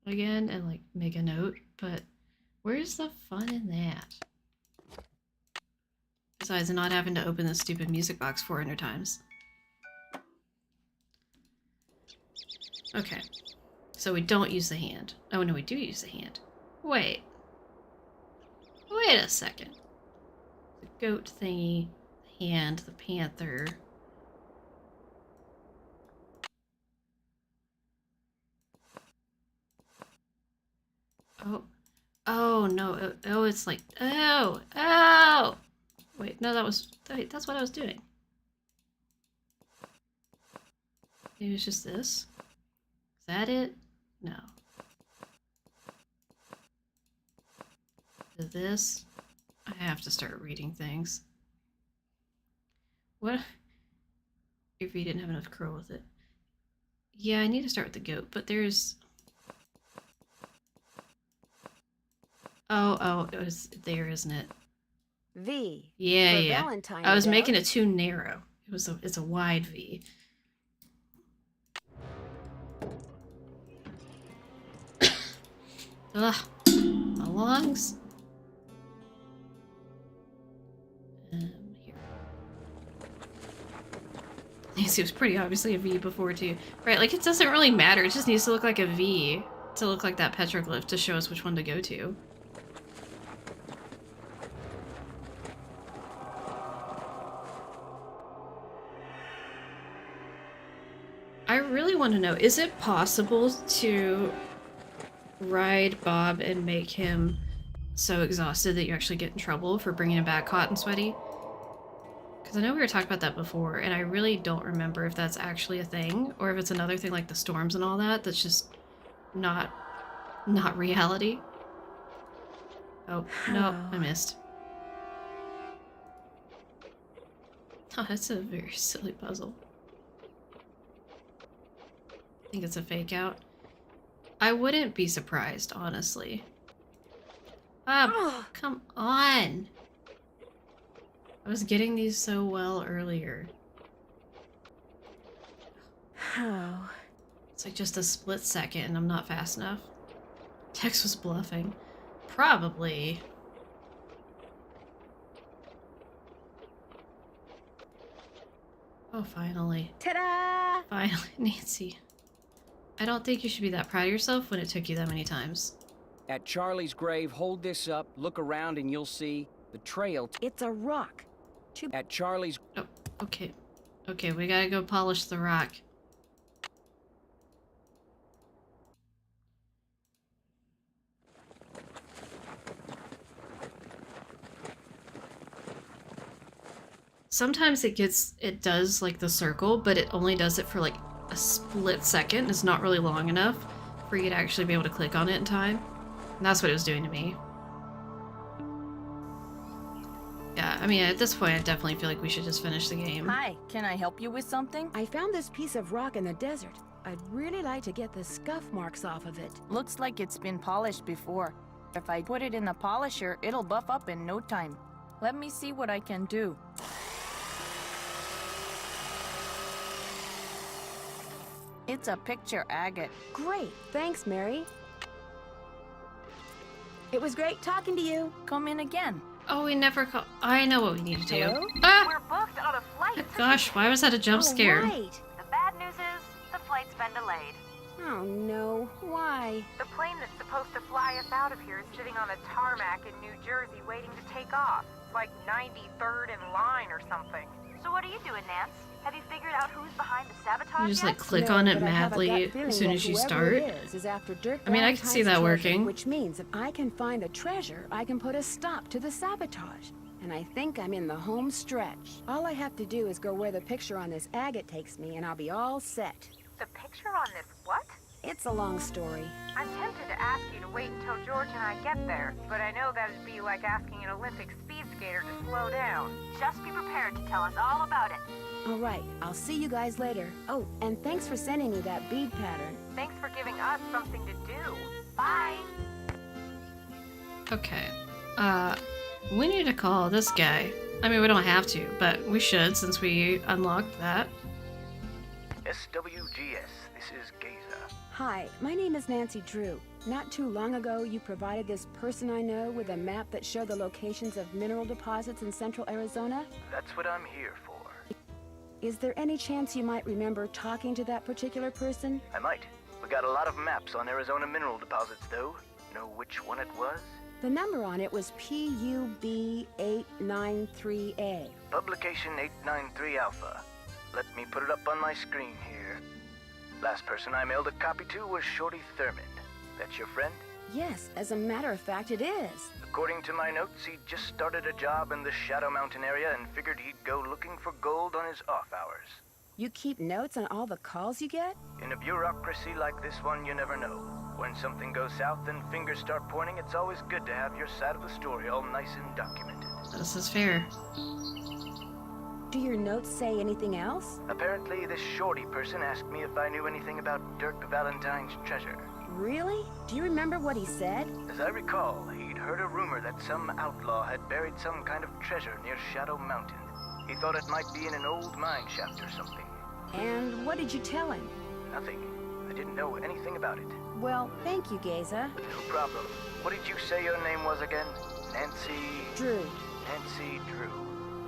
again and like make a note, but where's the fun in that? Besides not having to open this stupid music box 400 times. Okay. So we don't use the hand. Oh no, we do use the hand. Wait. Wait a second. The goat thingy, the hand, the panther. Oh. Oh no. Oh, it's like... Oh! Oh! Wait, no, that's what I was doing. Maybe it's just this? Is that it? No. This? I have to start reading things. What if you didn't have enough curl with it? Yeah, I need to start with the goat, but there's... Oh, it was there, isn't it? V. Yeah. Valentine, I was no making doubt. it too narrow. It's a wide V. Ugh, my lungs. Here. It was pretty obviously a V before too. Right, like it doesn't really matter. It just needs to look like a V to look like that petroglyph to show us which one to go to. I really want to know, is it possible to ride Bob and make him so exhausted that you actually get in trouble for bringing him back hot and sweaty? Because I know we were talking about that before, and I really don't remember if that's actually a thing, or if it's another thing like the storms and all that, that's just not reality. Oh, no, I missed. Oh, that's a very silly puzzle. I think it's a fake out. I wouldn't be surprised, honestly. Come on! I was getting these so well earlier. Oh. It's like just a split second and I'm not fast enough. Tex was bluffing. Probably. Oh, finally. Ta-da! Finally, Nancy. I don't think you should be that proud of yourself when it took you that many times. At Charlie's grave, hold this up, look around, and you'll see the trail. It's a rock. At Charlie's... Oh, okay. Okay, we gotta go polish the rock. Sometimes it does like the circle, but it only does it for like a split second. It's not really long enough for you to actually be able to click on it in time. And that's what it was doing to me. Yeah, mean, at this point, I definitely feel like we should just finish the game. Hi, can I help you with something? I found this piece of rock in the desert. I'd really like to get the scuff marks off of it. Looks like it's been polished before. If I put it in the polisher, it'll buff up in no time. Let me see what I can do. It's a picture agate. Great, thanks, Mary. It was great talking to you. Come in again. Oh, we never call. I know what we need to do. Hello? Ah! We're booked on a flight. Gosh, why was that a jump scare? Right. The bad news is the flight's been delayed. Oh no, why? The plane that's supposed to fly us out of here is sitting on the tarmac in New Jersey waiting to take off. It's like 93rd in line or something. So what are you doing, Nance? Have you figured out who's behind the sabotage You just yet? like click No, on it but I have a gut madly feeling as soon that as you whoever start. it is after Dirk I mean, I can see that Valentine's treasure, working. Which means if I can find the treasure, I can put a stop to the sabotage. And I think I'm in the home stretch. All I have to do is go where the picture on this agate takes me, and I'll be all set. The picture on this what? It's a long story. I'm tempted to ask you to wait until George and I get there, but I know that'd be like asking an Olympic speed skater to slow down. Just be prepared to tell us all about it. All right, I'll see you guys later. Oh, and thanks for sending me that bead pattern. Thanks for giving us something to do. Bye. Okay. We need to call this guy. I mean, we don't have to, but we should since we unlocked that. SWGS, this is Geza. Hi, my name is Nancy Drew. Not too long ago, you provided this person I know with a map that showed the locations of mineral deposits in central Arizona. That's what I'm here for. Is there any chance you might remember talking to that particular person? I might. We got a lot of maps on Arizona mineral deposits, though. Know which one it was? The number on it was PUB893A. Publication 893 Alpha. Let me put it up on my screen here. Last person I mailed a copy to was Shorty Thurman. That's your friend? Yes, as a matter of fact, it is. According to my notes, he just started a job in the Shadow Mountain area and figured he'd go looking for gold on his off hours. You keep notes on all the calls you get? In a bureaucracy like this one, you never know. When something goes south and fingers start pointing, it's always good to have your side of the story all nice and documented. This is fair. Do your notes say anything else? Apparently, this Shorty person asked me if I knew anything about Dirk Valentine's treasure. Really? Do you remember what he said? As I recall, he'd heard a rumor that some outlaw had buried some kind of treasure near Shadow Mountain. He thought it might be in an old mine shaft or something. And what did you tell him? Nothing. I didn't know anything about it. Well, thank you, Geza. No problem. What did you say your name was again? Nancy... Drew. Nancy Drew.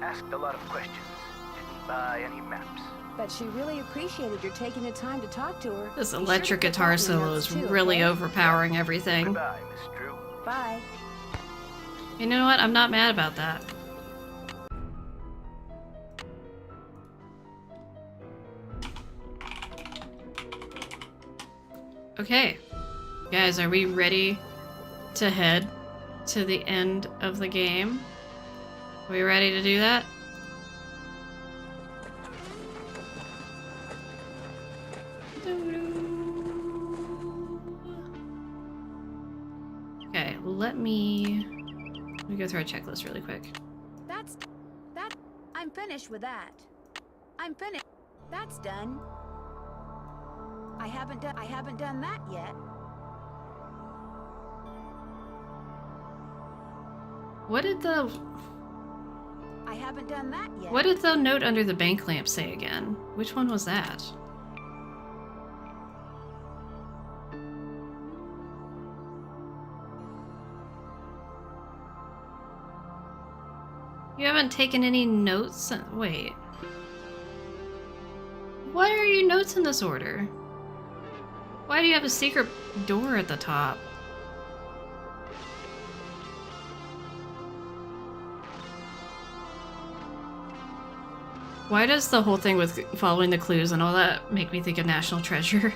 Asked a lot of questions. Didn't buy any maps. But she really appreciated your taking the time to talk to her. This Be sure electric to put guitar that in your solo notes is too, really okay? overpowering everything. Goodbye, Miss Drew. Bye. You know what? I'm not mad about that. Okay. Guys, are we ready to head to the end of the game? Are we ready to do that? Okay, let me go through our checklist really quick. I'm finished with that. I'm finished. That's done. I haven't done that yet. What did the I haven't done that yet. What did the note under the bank lamp say again? Which one was that? You haven't taken any notes? Wait. Why are your notes in this order? Why do you have a secret door at the top? Why does the whole thing with following the clues and all that make me think of National Treasure?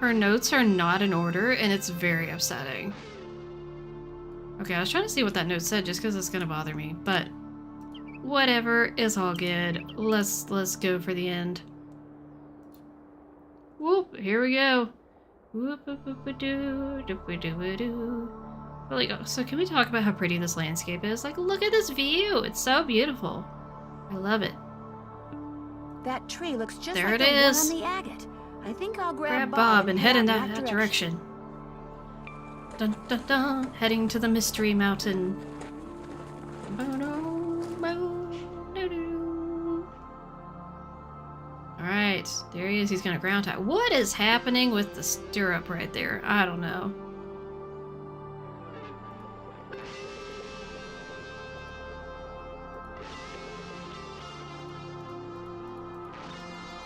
Her notes are not in order, and it's very upsetting. Okay, I was trying to see what that note said just because it's gonna bother me, but Whatever, it's all good. Let's go for the end. Whoop, here we go. Whoop, whoop, whoop, whoop, doo, doop, doop, doop, doo. But like, so can we talk about how pretty this landscape is? Like, look at this view. It's so beautiful. I love it. That tree looks just there like it the is. one on the agate. I think I'll Grab Bob and head in that direction. Dun dun dun. Heading to the Mystery Mountain. Alright, there he is. He's gonna ground tie. What is happening with the stirrup right there? I don't know.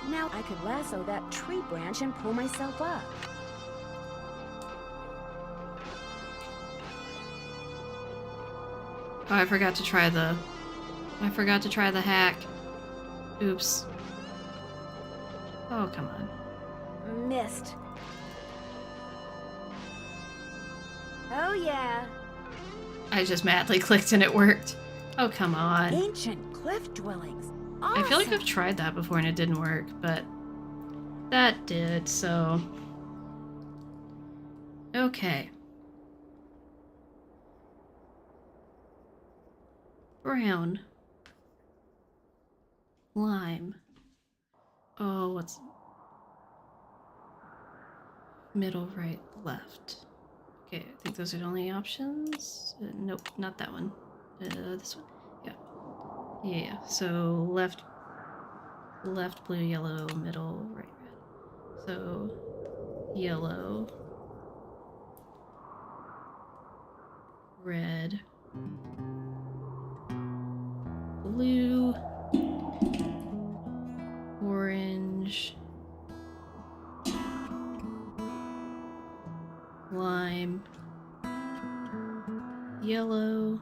Now I could lasso that tree branch and pull myself up. Oh, I forgot to try the hack. Oops. Oh, come on. Missed. Oh yeah. I just madly clicked and it worked. Oh, come on. Ancient cliff dwellings. I feel like I've tried that before and it didn't work, but that did, so... Okay. Brown. Lime. Oh, what's... Middle, right, left. Okay, I think those are the only options. Nope, not that one. This one. Yeah, so left, blue, yellow, middle, right, red. So, yellow, red, blue, orange, lime, yellow,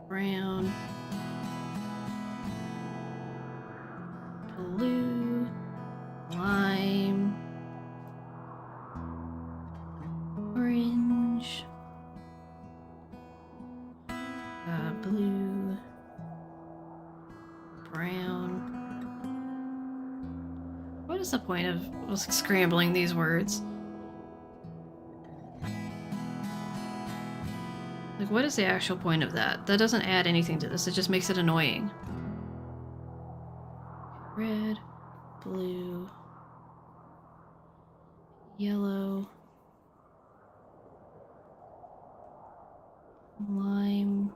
brown, blue, lime, orange, blue, brown. What is the point of scrambling these words? Like, what is the actual point of that? That doesn't add anything to this, it just makes it annoying. Red, blue, yellow, lime,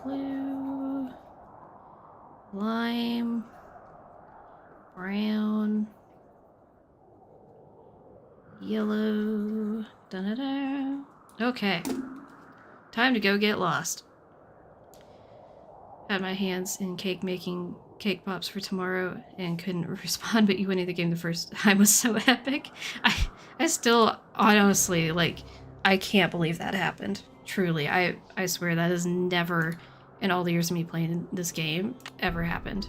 blue, lime, brown, yellow, da-da-da. Okay, time to go get lost. Had my hands in cake making cake pops for tomorrow and couldn't respond, but you winning the game the first time was so epic. I still honestly, like, I can't believe that happened. Truly, I swear that has never, in all the years of me playing this game, ever happened.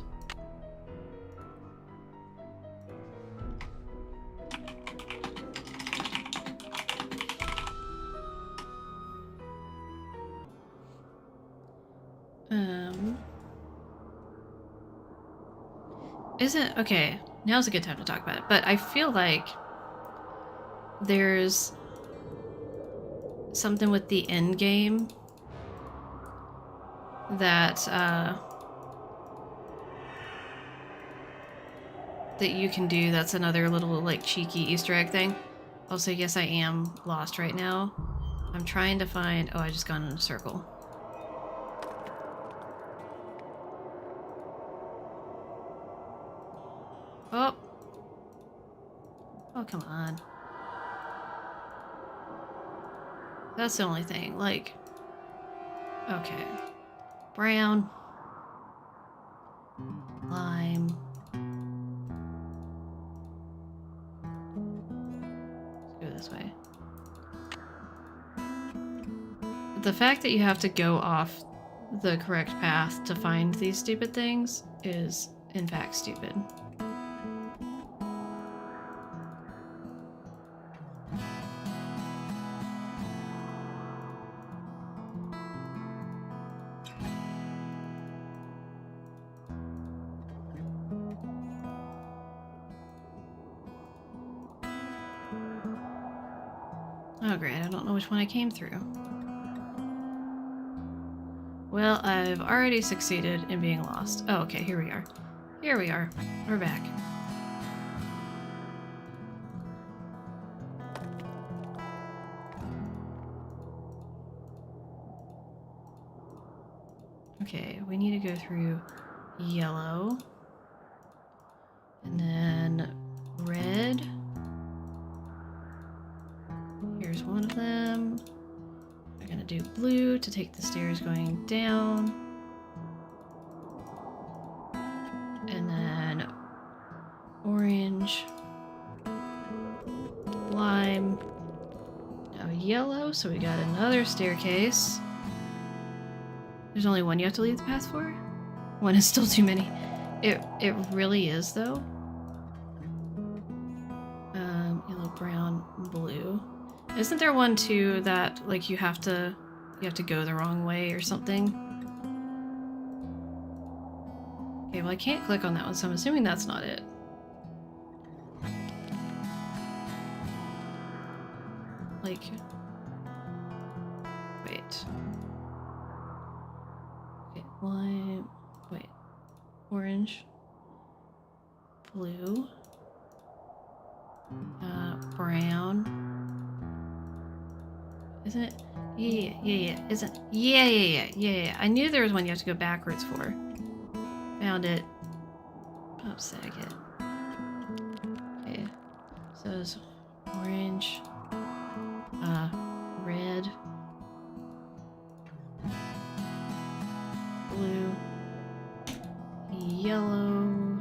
Isn't okay, now's a good time to talk about it, but I feel like there's something with the end game that that you can do. That's another little like cheeky Easter egg thing. Also, yes, I am lost right now. I'm trying to find, oh, I just gone in a circle. Oh. Oh, come on. That's the only thing, like... Okay. Brown. Lime. Let's go this way. The fact that you have to go off the correct path to find these stupid things is, in fact, stupid. Oh great, I don't know which one I came through. Well, I've already succeeded in being lost. Oh, okay, here we are. Here we are. We're back. Okay, we need to go through yellow. And then red. Here's one of them. We're gonna do blue to take the stairs going down. And then orange. Lime. Now yellow, so we got another staircase. There's only one you have to leave the path for? One is still too many. It really is though. Yellow, brown, blue. Isn't there one too that like you have to go the wrong way or something? Okay, well I can't click on that one, so I'm assuming that's not it. Like, wait. Okay, lime, wait. Orange, blue, brown. Isn't it? Yeah. Isn't? Yeah. I knew there was one you have to go backwards for. Found it. Oh, sag it. Okay. So it's orange, red, blue, yellow,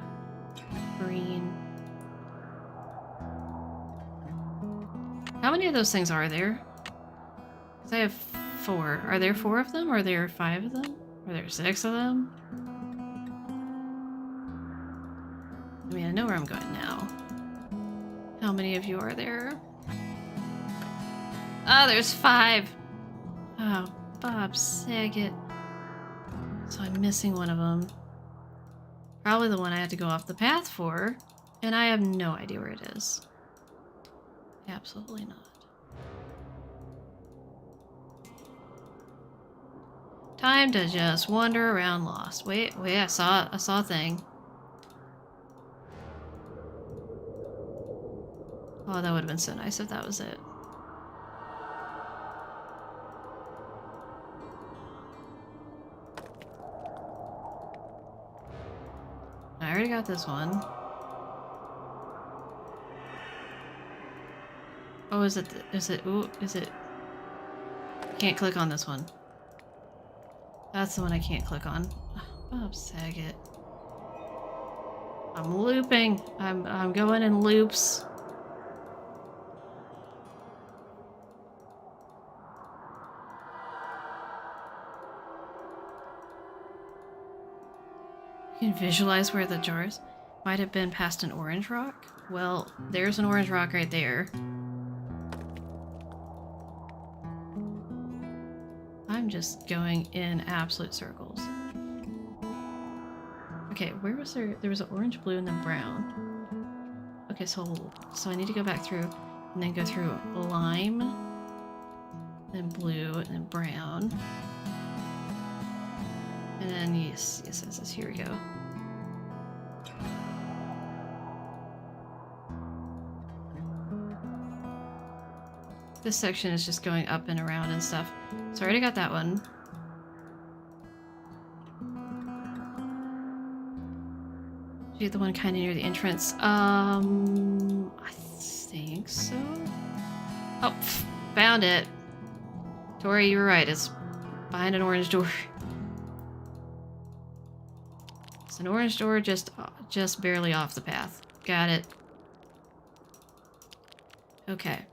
green. How many of those things are there? Because I have 4. Are there 4 of them? Or are there 5 of them? Are there 6 of them? I mean, I know where I'm going now. How many of you are there? Oh, there's 5! Oh, Bob Saget. So I'm missing one of them. Probably the one I had to go off the path for, and I have no idea where it is. Absolutely not. Time to just wander around lost. Wait, I saw a thing. Oh, that would have been so nice if that was it. I already got this one. Oh, is it? Ooh, is it? Can't click on this one. That's the one I can't click on. Bob Saget. I'm looping. I'm going in loops. You can visualize where the jars might have been past an orange rock. Well, there's an orange rock right there. I'm just going in absolute circles. Okay, where was there? There was an orange, blue, and then brown. Okay, so I need to go back through and then go through lime, then blue, and then brown. And then yes, here we go. This section is just going up and around and stuff. So I already got that one. Did you get the one kind of near the entrance? I think so. Oh, found it. Tori, you were right. It's behind an orange door. It's an orange door just barely off the path. Got it. Okay.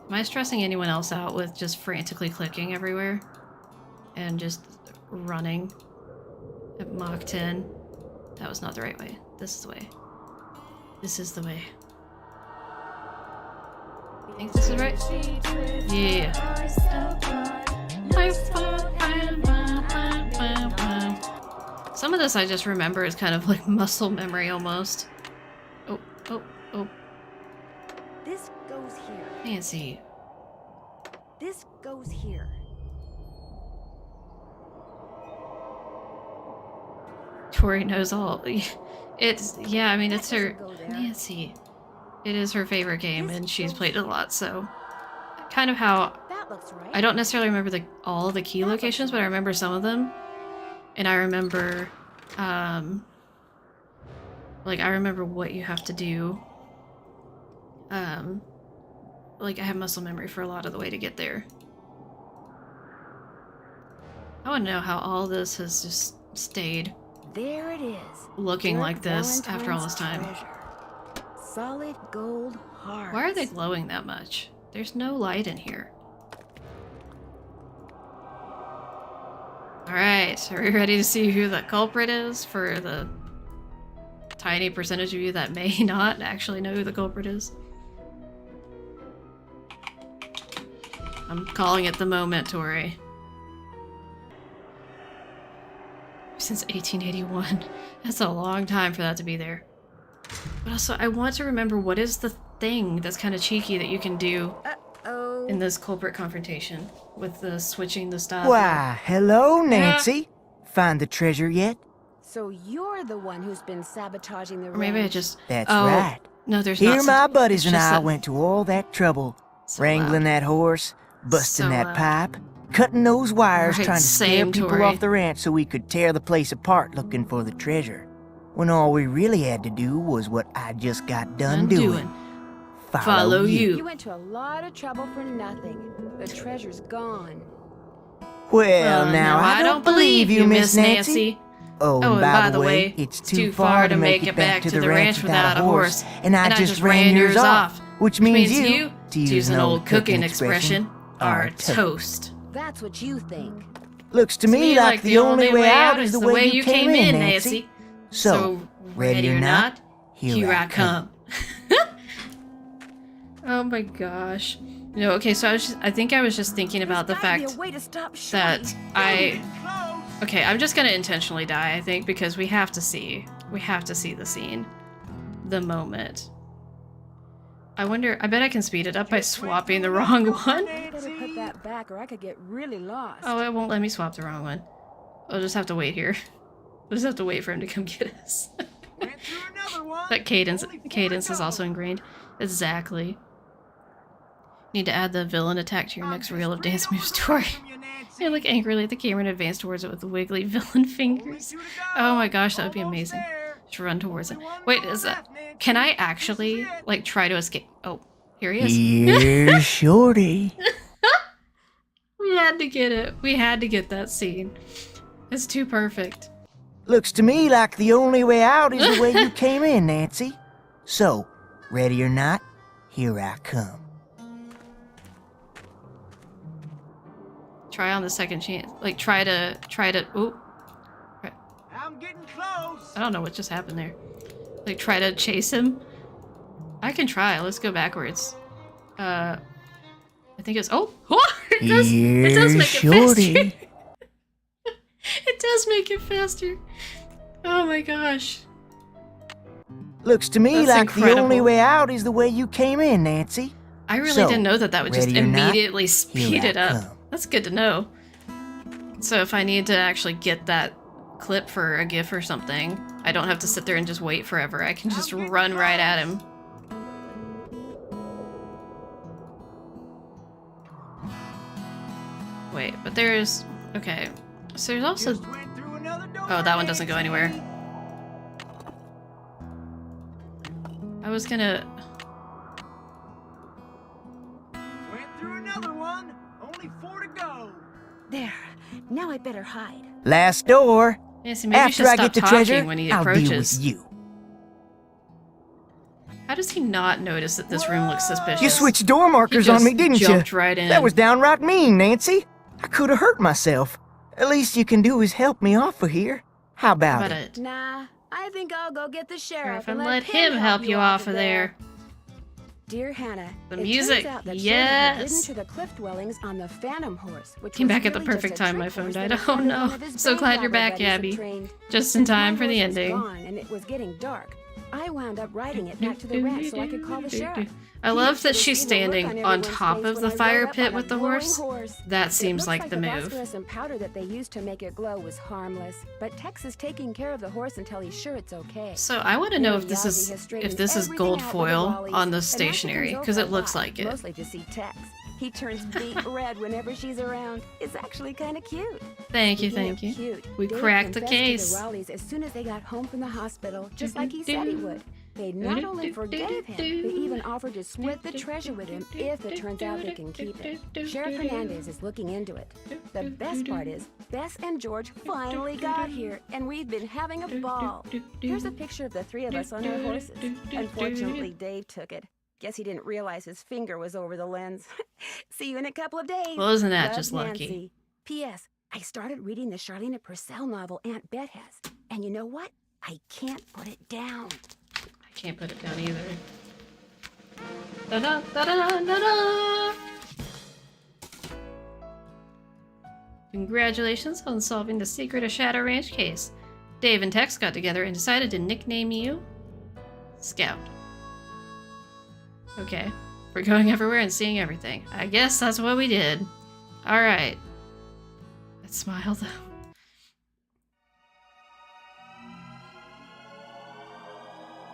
Am I stressing anyone else out with just frantically clicking everywhere? And just running at Mach 10? That was not the right way. This is the way. This is the way. I think this is right? Yeah. Some of this I just remember is kind of like muscle memory almost. Oh. This goes here. Nancy. This goes here. Tori knows all. It's, yeah, I mean, it's her, Nancy. It is her favorite game, and she's played it a lot, so. Kind of how, I don't necessarily remember all the key locations, but I remember some of them. And I remember, like, I remember what you have to do. Like, I have muscle memory for a lot of the way to get there. I want to know how all this has just stayed. There it is. Looking like this after all this time. Treasure. Solid gold hearts. Why are they glowing that much? There's no light in here. Alright, are we ready to see who the culprit is for the tiny percentage of you that may not actually know who the culprit is? I'm calling it the moment, Tori. Since 1881. That's a long time for that to be there. But also, I want to remember what is the thing that's kind of cheeky that you can do in this culprit confrontation with the switching the stuff. Why, hello, Nancy. Find the treasure yet? So you're the one who's been sabotaging the Or maybe I ranch. just... That's oh, right. No, there's Here not. my buddies and just I that- went to all that trouble. So wrangling loud. that horse, busting So that loud. pipe, cutting those wires, Right, trying to scare same, people Tori. off the ranch so we could tear the place apart looking for the treasure. When all we really had to do was what I just got done doing. Follow you. You went to a lot of trouble for nothing. The treasure's gone. Well, now I don't believe you, Miss Nancy. Oh, and by the way, it's too far to make it back to the ranch without a horse, and I just ran yours off, which means you, to use an old cooking expression, are toast. That's what you think. Looks to me like the only way out is the way you came in, Nancy. So, ready or not, here I come. Oh my gosh. No, okay, so I think I was just thinking about the fact that okay, I'm just gonna intentionally die, I think, because we have to see the scene. The moment. I wonder, I bet I can speed it up by swapping the wrong one. Better put that back or I could get really lost. Oh, it won't let me swap the wrong one. I'll just have to wait here. We'll just have to wait for him to come get us. That cadence is also ingrained. Exactly. Need to add the villain attack to your next reel of dance moves, Tori. You look angrily at the camera and advance towards it with the wiggly villain fingers. Oh my gosh, that would be amazing. Just run towards it. Wait, is that... Can I actually, like, try to escape? Oh, here he is. Here's Shorty. We had to get it. We had to get that scene. It's too perfect. Looks to me like the only way out is the way you came in, Nancy. So, ready or not, here I come. Try on the second chance. Like, try to, ooh. I'm getting close. I don't know what just happened there. Like, try to chase him. I can try. Let's go backwards. I think it's, oh, it does make it faster. It does make it faster. Oh my gosh. Looks to me That's like incredible. the only way out is the way you came in, Nancy. I really So, didn't know that would just ready or not, immediately speed here it I up. come. That's good to know. So if I need to actually get that clip for a GIF or something, I don't have to sit there and just wait forever. I can just run right at him. Wait, but there's... Okay. So there's also... Oh, that one doesn't go anywhere. I was gonna... Went through another one. Only 4 to go. There. Now I better hide. Last door. Nancy, maybe you After should I stop get the talking treasure, when he I'll deal approaches. with you. How does he not notice that this room looks suspicious? You switched door markers He on me, just didn't you? jumped right in. That was downright mean, Nancy. I could have hurt myself. At least you can do is help me off of here. How about it? Nah, I think I'll go get the sheriff And let him help you off of there. Dear Hannah, The it music, turns out that yes. Shorty had ridden to the cliff dwellings on the Phantom Horse, which Came was back at the really just perfect a time my trick phone horse died. that Oh another no. one of his I'm so glad you're bank back, robber buddies Abby. had trained. Just in Since my time for the horse was ending. gone and it was getting dark, I wound up riding it back to the ranch so I could call the sheriff. I love that she's standing on top of the fire pit with the horse. That seems like the move. The phosphorescent powder that they used to make it glow was harmless, but Tex is taking care of the horse until he's sure it's okay. So I want to know if this is gold foil on the stationery, because it looks like it. Mostly to see Tex. He turns beet red whenever she's around. It's actually kind of cute. Thank you, thank you. Cute. We Dave cracked the confessed case. to the Raleighs as soon as they got home from the hospital, just like he said he would. They not only forgave him, they even offered to split the treasure with him if it turns out they can keep it. Sheriff Hernandez is looking into it. The best part is, Bess and George finally got here, and we've been having a ball. Here's a picture of the three of us on our horses. Unfortunately, Dave took it. Guess he didn't realize his finger was over the lens. See you in a couple of days. Well, isn't that Love, just lucky? Nancy. P.S. I started reading the Charlene Purcell novel Aunt Bet has. And you know what? I can't put it down. I can't put it down either. Da-da, da-da, da-da. Congratulations on solving the secret of Shadow Ranch case. Dave and Tex got together and decided to nickname you Scout. Okay. We're going everywhere and seeing everything. I guess that's what we did. Alright. That smile, though.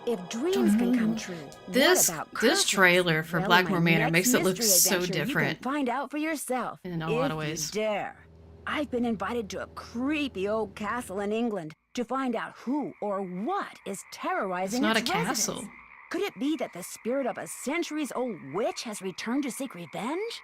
If dreams can come true, This what about this curses? trailer for Well, Blackmore in my Manor next makes it look mystery so adventure, different. You can find out for yourself. In a lot of ways. If you dare. I've been invited to a creepy old castle in England to find out who or what is terrorizing It's not its a castle. residents. Could it be that the spirit of a centuries-old witch has returned to seek revenge?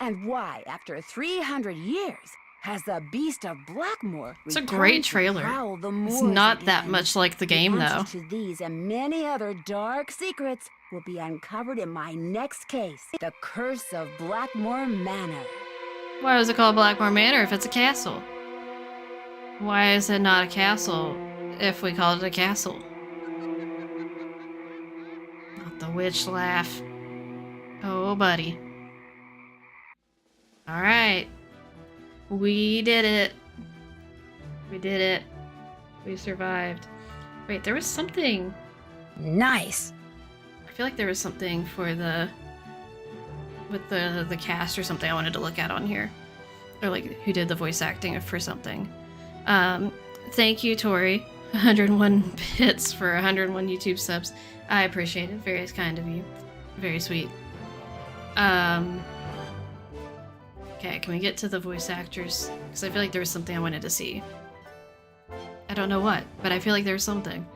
And why, after 300 years, has the beast of Blackmore It's a returned great to trailer. prowl the It's moors not that again? much like the game, though. Answers to these and many other dark secrets will be uncovered in my next case, The Curse of Blackmore Manor. Why was it called Blackmore Manor if it's a castle? Why is it not a castle if we call it a castle? Not the witch laugh. Oh, buddy. Alright. We did it. We did it. We survived. Wait, there was something. Nice. I feel like there was something for the... with the cast or something I wanted to look at on here. Or like who did the voice acting for something. Thank you, Tori. 101 bits for 101 YouTube subs. I appreciate it. Very kind of you. Very sweet. Okay, can we get to the voice actors? Because I feel like there was something I wanted to see. I don't know what, but I feel like there's something.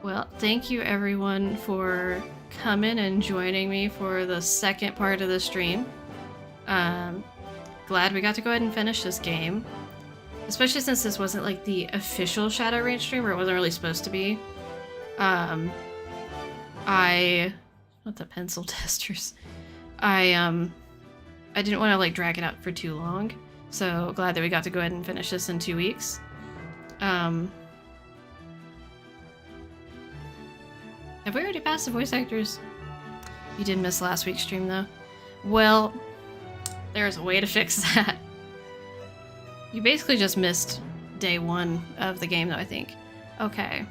Well, thank you everyone for coming and joining me for the second part of the stream. Glad we got to go ahead and finish this game. Especially since this wasn't like the official Shadow Ranch stream, or it wasn't really supposed to be. Not the pencil testers. I didn't want to like drag it out for too long. So glad that we got to go ahead and finish this in 2 weeks. Have we already passed the voice actors? You did miss last week's stream though. Well, there's a way to fix that. You basically just missed day 1 of the game though, I think. Okay.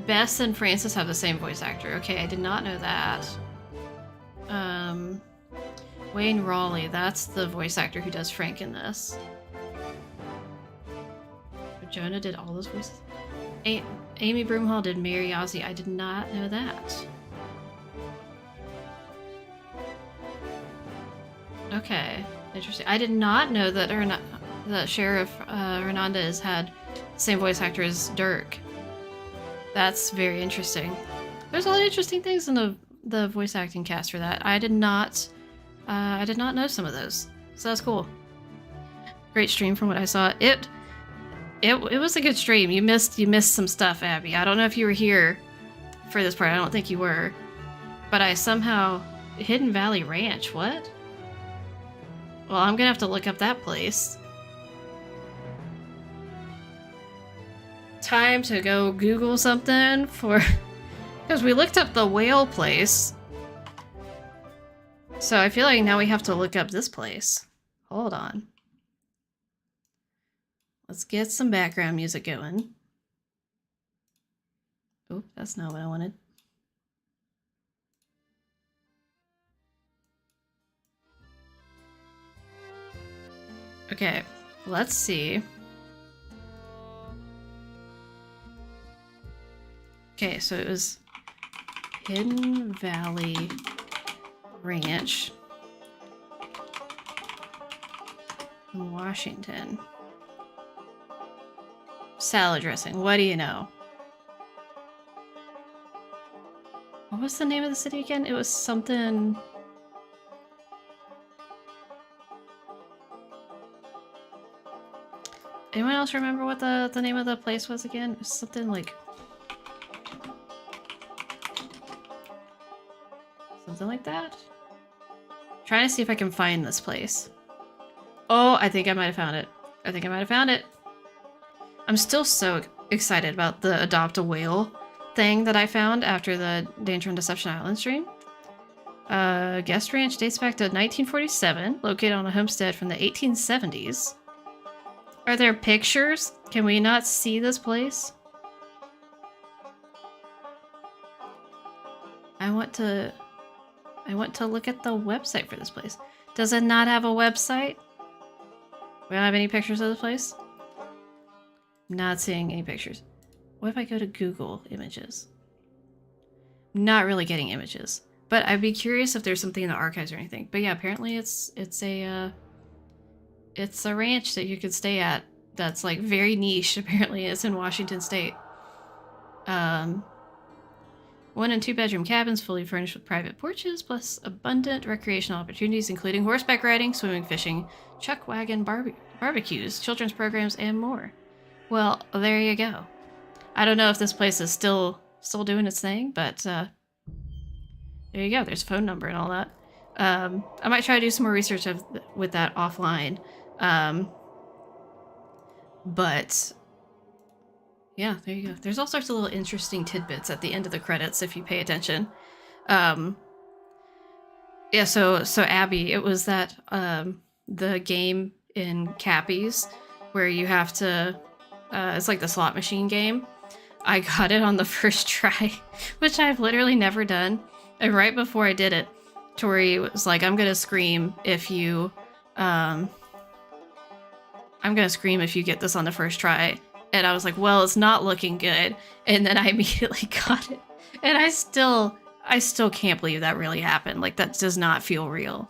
Bess and Francis have the same voice actor. Okay, I did not know that. Wayne Raleigh, that's the voice actor who does Frank in this. Jonah did all those voices. Amy Broomhall did Mary Ozzy. I did not know that. Okay, interesting. I did not know that Sheriff Hernandez had the same voice actor as Dirk. That's very interesting. There's a lot of interesting things in the voice acting cast for that. I did not know some of those. So that's cool. Great stream from what I saw. It was a good stream. You missed some stuff, Abby. I don't know if you were here for this part. I don't think you were. But I somehow... Hidden Valley Ranch, what? Well, I'm gonna have to look up that place. Time to go Google something for... Because we looked up the whale place. So I feel like now we have to look up this place. Hold on. Let's get some background music going. Oh, that's not what I wanted. Okay, let's see. Okay, so it was Hidden Valley Ranch in Washington. Salad dressing, what do you know? What was the name of the city again? It was something... Anyone else remember what the name of the place was again? It was something like... Something like that? Trying to see if I can find this place. Oh, I think I might have found it. I think I might have found it. I'm still so excited about the Adopt a Whale thing that I found after the Danger and Deception Island stream. Guest Ranch dates back to 1947, located on a homestead from the 1870s. Are there pictures? Can we not see this place? I want to look at the website for this place. Does it not have a website? We don't have any pictures of this place? Not seeing any pictures. What if I go to Google Images? Not really getting images. But I'd be curious if there's something in the archives or anything. But yeah, apparently it's a ranch that you could stay at that's like very niche. Apparently it's in Washington State. 1 and 2 bedroom cabins fully furnished with private porches plus abundant recreational opportunities including horseback riding, swimming, fishing, chuck wagon barbecues, children's programs, and more. Well, there you go. I don't know if this place is still doing its thing, but there you go. There's a phone number and all that. I might try to do some more research with that offline. But yeah, there you go. There's all sorts of little interesting tidbits at the end of the credits if you pay attention. Yeah, so Abby, it was that the game in Cappies where you have to it's like the slot machine game. I got it on the first try, which I've literally never done. And right before I did it, Tori was like, I'm gonna scream if you get this on the first try. And I was like, well, it's not looking good. And then I immediately got it. And I still can't believe that really happened. Like, that does not feel real.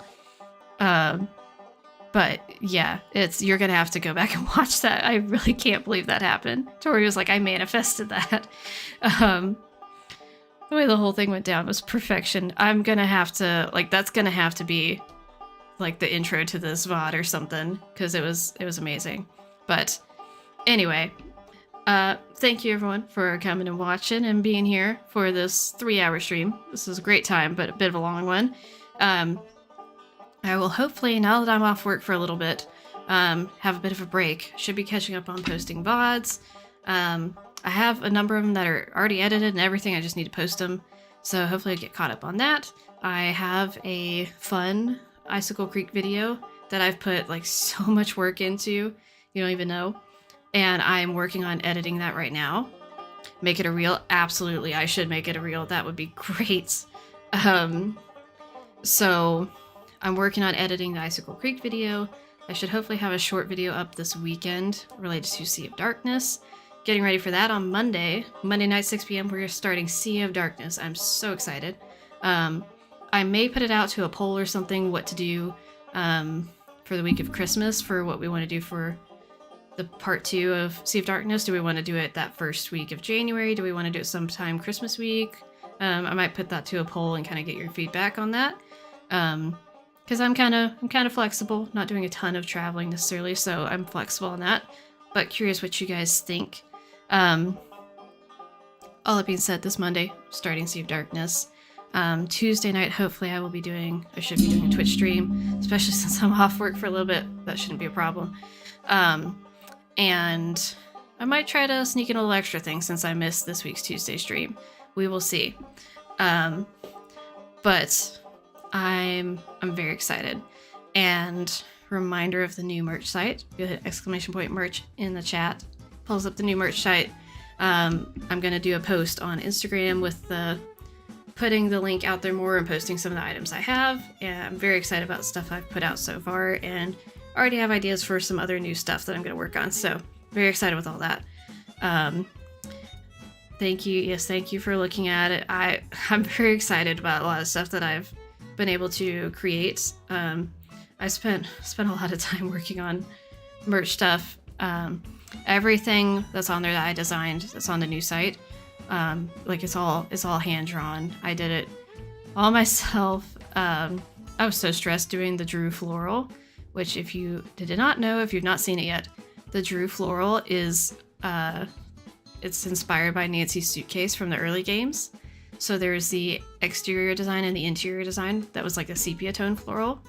But yeah, you're gonna have to go back and watch that. I really can't believe that happened. Tori was like, I manifested that. The way the whole thing went down was perfection. I'm gonna have to, like, that's gonna have to be like the intro to this VOD or something, because it was amazing. But anyway, thank you everyone for coming and watching and being here for this 3-hour stream. This was a great time, but a bit of a long one. I will hopefully, now that I'm off work for a little bit, have a bit of a break. Should be catching up on posting VODs. I have a number of them that are already edited and everything. I just need to post them. So hopefully I'll get caught up on that. I have a fun Icicle Creek video that I've put like so much work into. You don't even know. And I'm working on editing that right now. Make it a reel? Absolutely, I should make it a reel. That would be great. So I'm working on editing the Icicle Creek video. I should hopefully have a short video up this weekend related to Sea of Darkness. Getting ready for that on Monday night, 6 p.m. We're starting Sea of Darkness. I'm so excited. I may put it out to a poll or something what to do for the week of Christmas for what we want to do for the part 2 of Sea of Darkness. Do we want to do it that first week of January? Do we want to do it sometime Christmas week? I might put that to a poll and kind of get your feedback on that. Because I'm kind of flexible, not doing a ton of traveling necessarily, so I'm flexible on that. But curious what you guys think. All that being said, this Monday, starting Sea of Darkness. Tuesday night, hopefully I should be doing a Twitch stream, especially since I'm off work for a little bit. That shouldn't be a problem. And I might try to sneak in a little extra thing since I missed this week's Tuesday stream. We will see. But I'm very excited. And reminder of the new merch site. Go hit ! Merch in the chat. Pulls up the new merch site. I'm going to do a post on Instagram with putting the link out there more and posting some of the items I have. And I'm very excited about the stuff I've put out so far, and already have ideas for some other new stuff that I'm going to work on. So very excited with all that. Thank you. Yes, thank you for looking at it. I'm very excited about a lot of stuff that I've been able to create. I spent a lot of time working on merch stuff. Everything that's on there that I designed, that's on the new site, like it's all hand drawn. I did it all myself. I was so stressed doing the Drew floral, which if you did not know, if you've not seen it yet, the Drew floral is it's inspired by Nancy's suitcase from the early games. So there's the exterior design and the interior design that was like a sepia tone floral.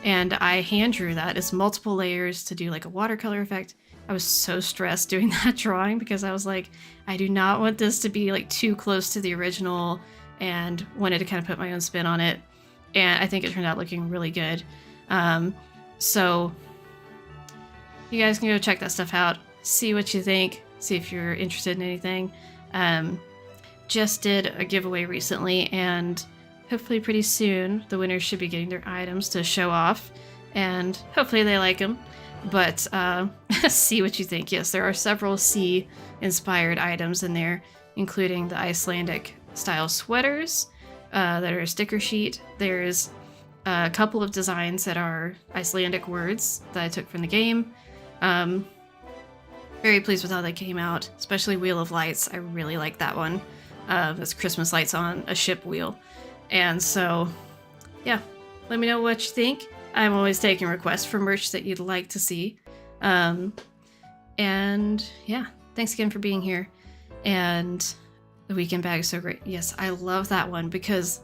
And I hand drew that. It's multiple layers to do like a watercolor effect. I was so stressed doing that drawing because I was like, I do not want this to be like too close to the original, and wanted to kind of put my own spin on it. And I think it turned out looking really good. So you guys can go check that stuff out, see what you think, see if you're interested in anything. Just did a giveaway recently, and hopefully pretty soon the winners should be getting their items to show off, and hopefully they like them. But see what you think. Yes, there are several sea inspired items in there, including the Icelandic style sweaters that are a sticker sheet. There's a couple of designs that are Icelandic words that I took from the game. Very pleased with how they came out, especially Wheel of Lights. I really like that one. It's Christmas lights on a ship wheel. And so, yeah, let me know what you think. I'm always taking requests for merch that you'd like to see. And yeah, thanks again for being here. And the weekend bag is so great. Yes, I love that one because,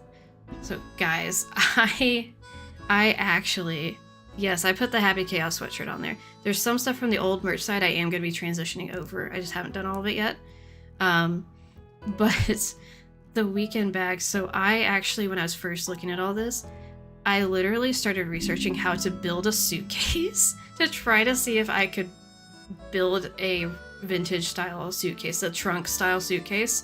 so guys, I actually, yes, I put the Happy Chaos sweatshirt on there. There's some stuff from the old merch side I am going to be transitioning over. I just haven't done all of it yet. But the weekend bag, so I actually, when I was first looking at all this, I literally started researching how to build a suitcase to try to see if I could build a vintage style suitcase, a trunk style suitcase.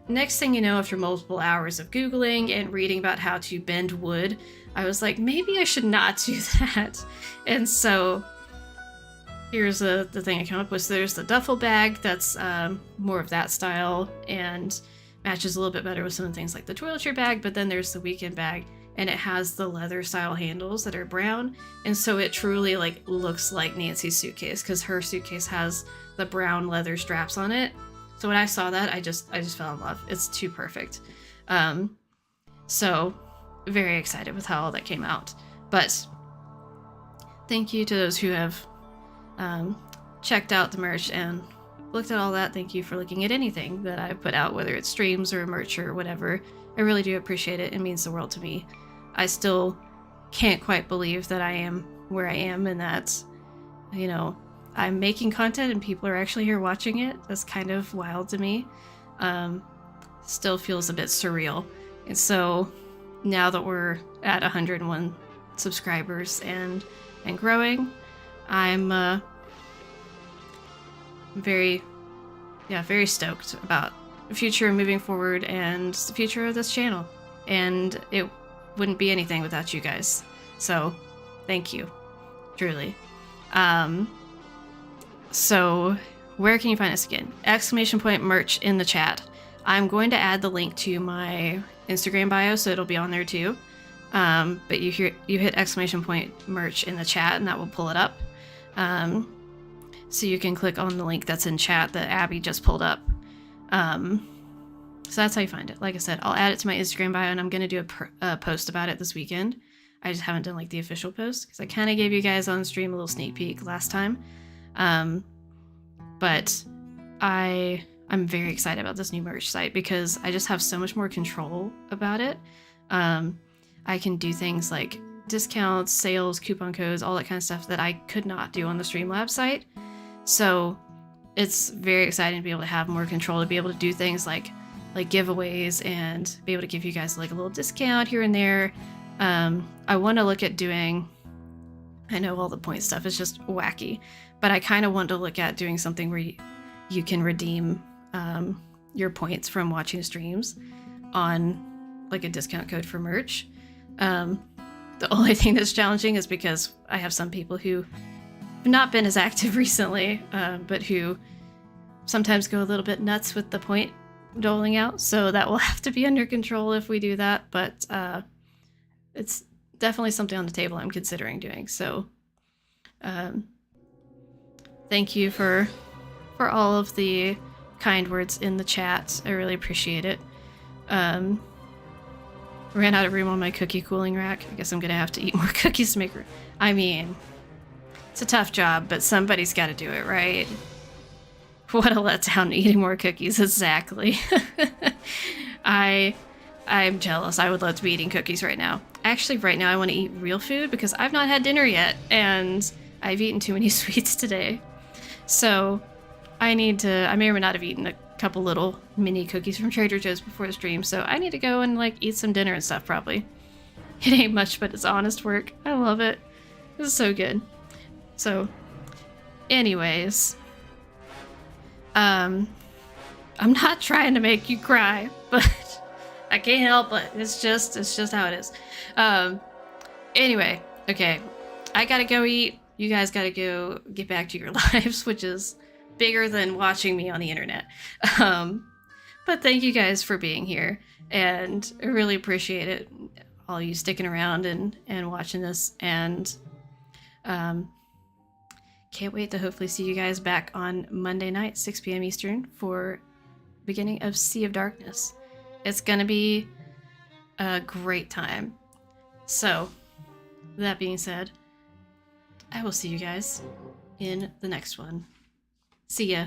Next thing you know, after multiple hours of Googling and reading about how to bend wood, I was like, maybe I should not do that. And so here's the thing I came up with. So there's the duffel bag that's more of that style and matches a little bit better with some things like the toiletry bag. But then there's the weekend bag, and it has the leather style handles that are brown. And so it truly like looks like Nancy's suitcase because her suitcase has the brown leather straps on it. So when I saw that, I just fell in love. It's too perfect. So very excited with how all that came out. But thank you to those who have checked out the merch and looked at all that. Thank you for looking at anything that I put out, whether it's streams or merch or whatever. I really do appreciate it. It means the world to me. I still can't quite believe that I am where I am and that, you know, I'm making content and people are actually here watching it. That's kind of wild to me. Still feels a bit surreal. And so now that we're at 101 subscribers and growing, I'm very stoked about the future moving forward and the future of this channel. And it wouldn't be anything without you guys. So thank you, truly. So where can you find us again? ! merch in the chat. I'm going to add the link to my Instagram bio, so it'll be on there too. But you hit ! merch in the chat and that will pull it up. So you can click on the link that's in chat that Abby just pulled up. So that's how you find it. Like I said, I'll add it to my Instagram bio, and I'm going to do a post about it this weekend. I just haven't done like the official post because I kind of gave you guys on stream a little sneak peek last time. But I'm very excited about this new merch site because I just have so much more control about it. I can do things like discounts, sales, coupon codes, all that kind of stuff that I could not do on the Streamlabs site. So it's very exciting to be able to have more control, to be able to do things like giveaways and be able to give you guys like a little discount here and there. I want to look at doing, I know all the point stuff is just wacky, but I kind of want to look at doing something where you can redeem your points from watching streams on like a discount code for merch. The only thing that's challenging is because I have some people who have not been as active recently, but who sometimes go a little bit nuts with the point doling out. So that will have to be under control if we do that. But it's definitely something on the table I'm considering doing. So thank you for all of the kind words in the chat. I really appreciate it. Ran out of room on my cookie cooling rack. I guess I'm gonna have to eat more cookies to make room. I mean, it's a tough job, but somebody's got to do it, right? What a letdown, eating more cookies. Exactly. I'm jealous. I would love to be eating cookies right now. Actually, right now I want to eat real food because I've not had dinner yet, and I've eaten too many sweets today. So I may or may not have eaten a couple little mini cookies from Trader Joe's before the stream, so I need to go and like eat some dinner and stuff probably. It ain't much, but it's honest work. I love it. This is so good. So, anyways, I'm not trying to make you cry, but I can't help it. It's just how it is. Anyway, okay, I gotta go eat. You guys gotta go get back to your lives, which is bigger than watching me on the internet. But thank you guys for being here, and I really appreciate it. All you sticking around and watching this, and can't wait to hopefully see you guys back on Monday night, 6 p.m. Eastern, for beginning of Sea of Darkness. It's gonna be a great time. So, that being said, I will see you guys in the next one. See ya.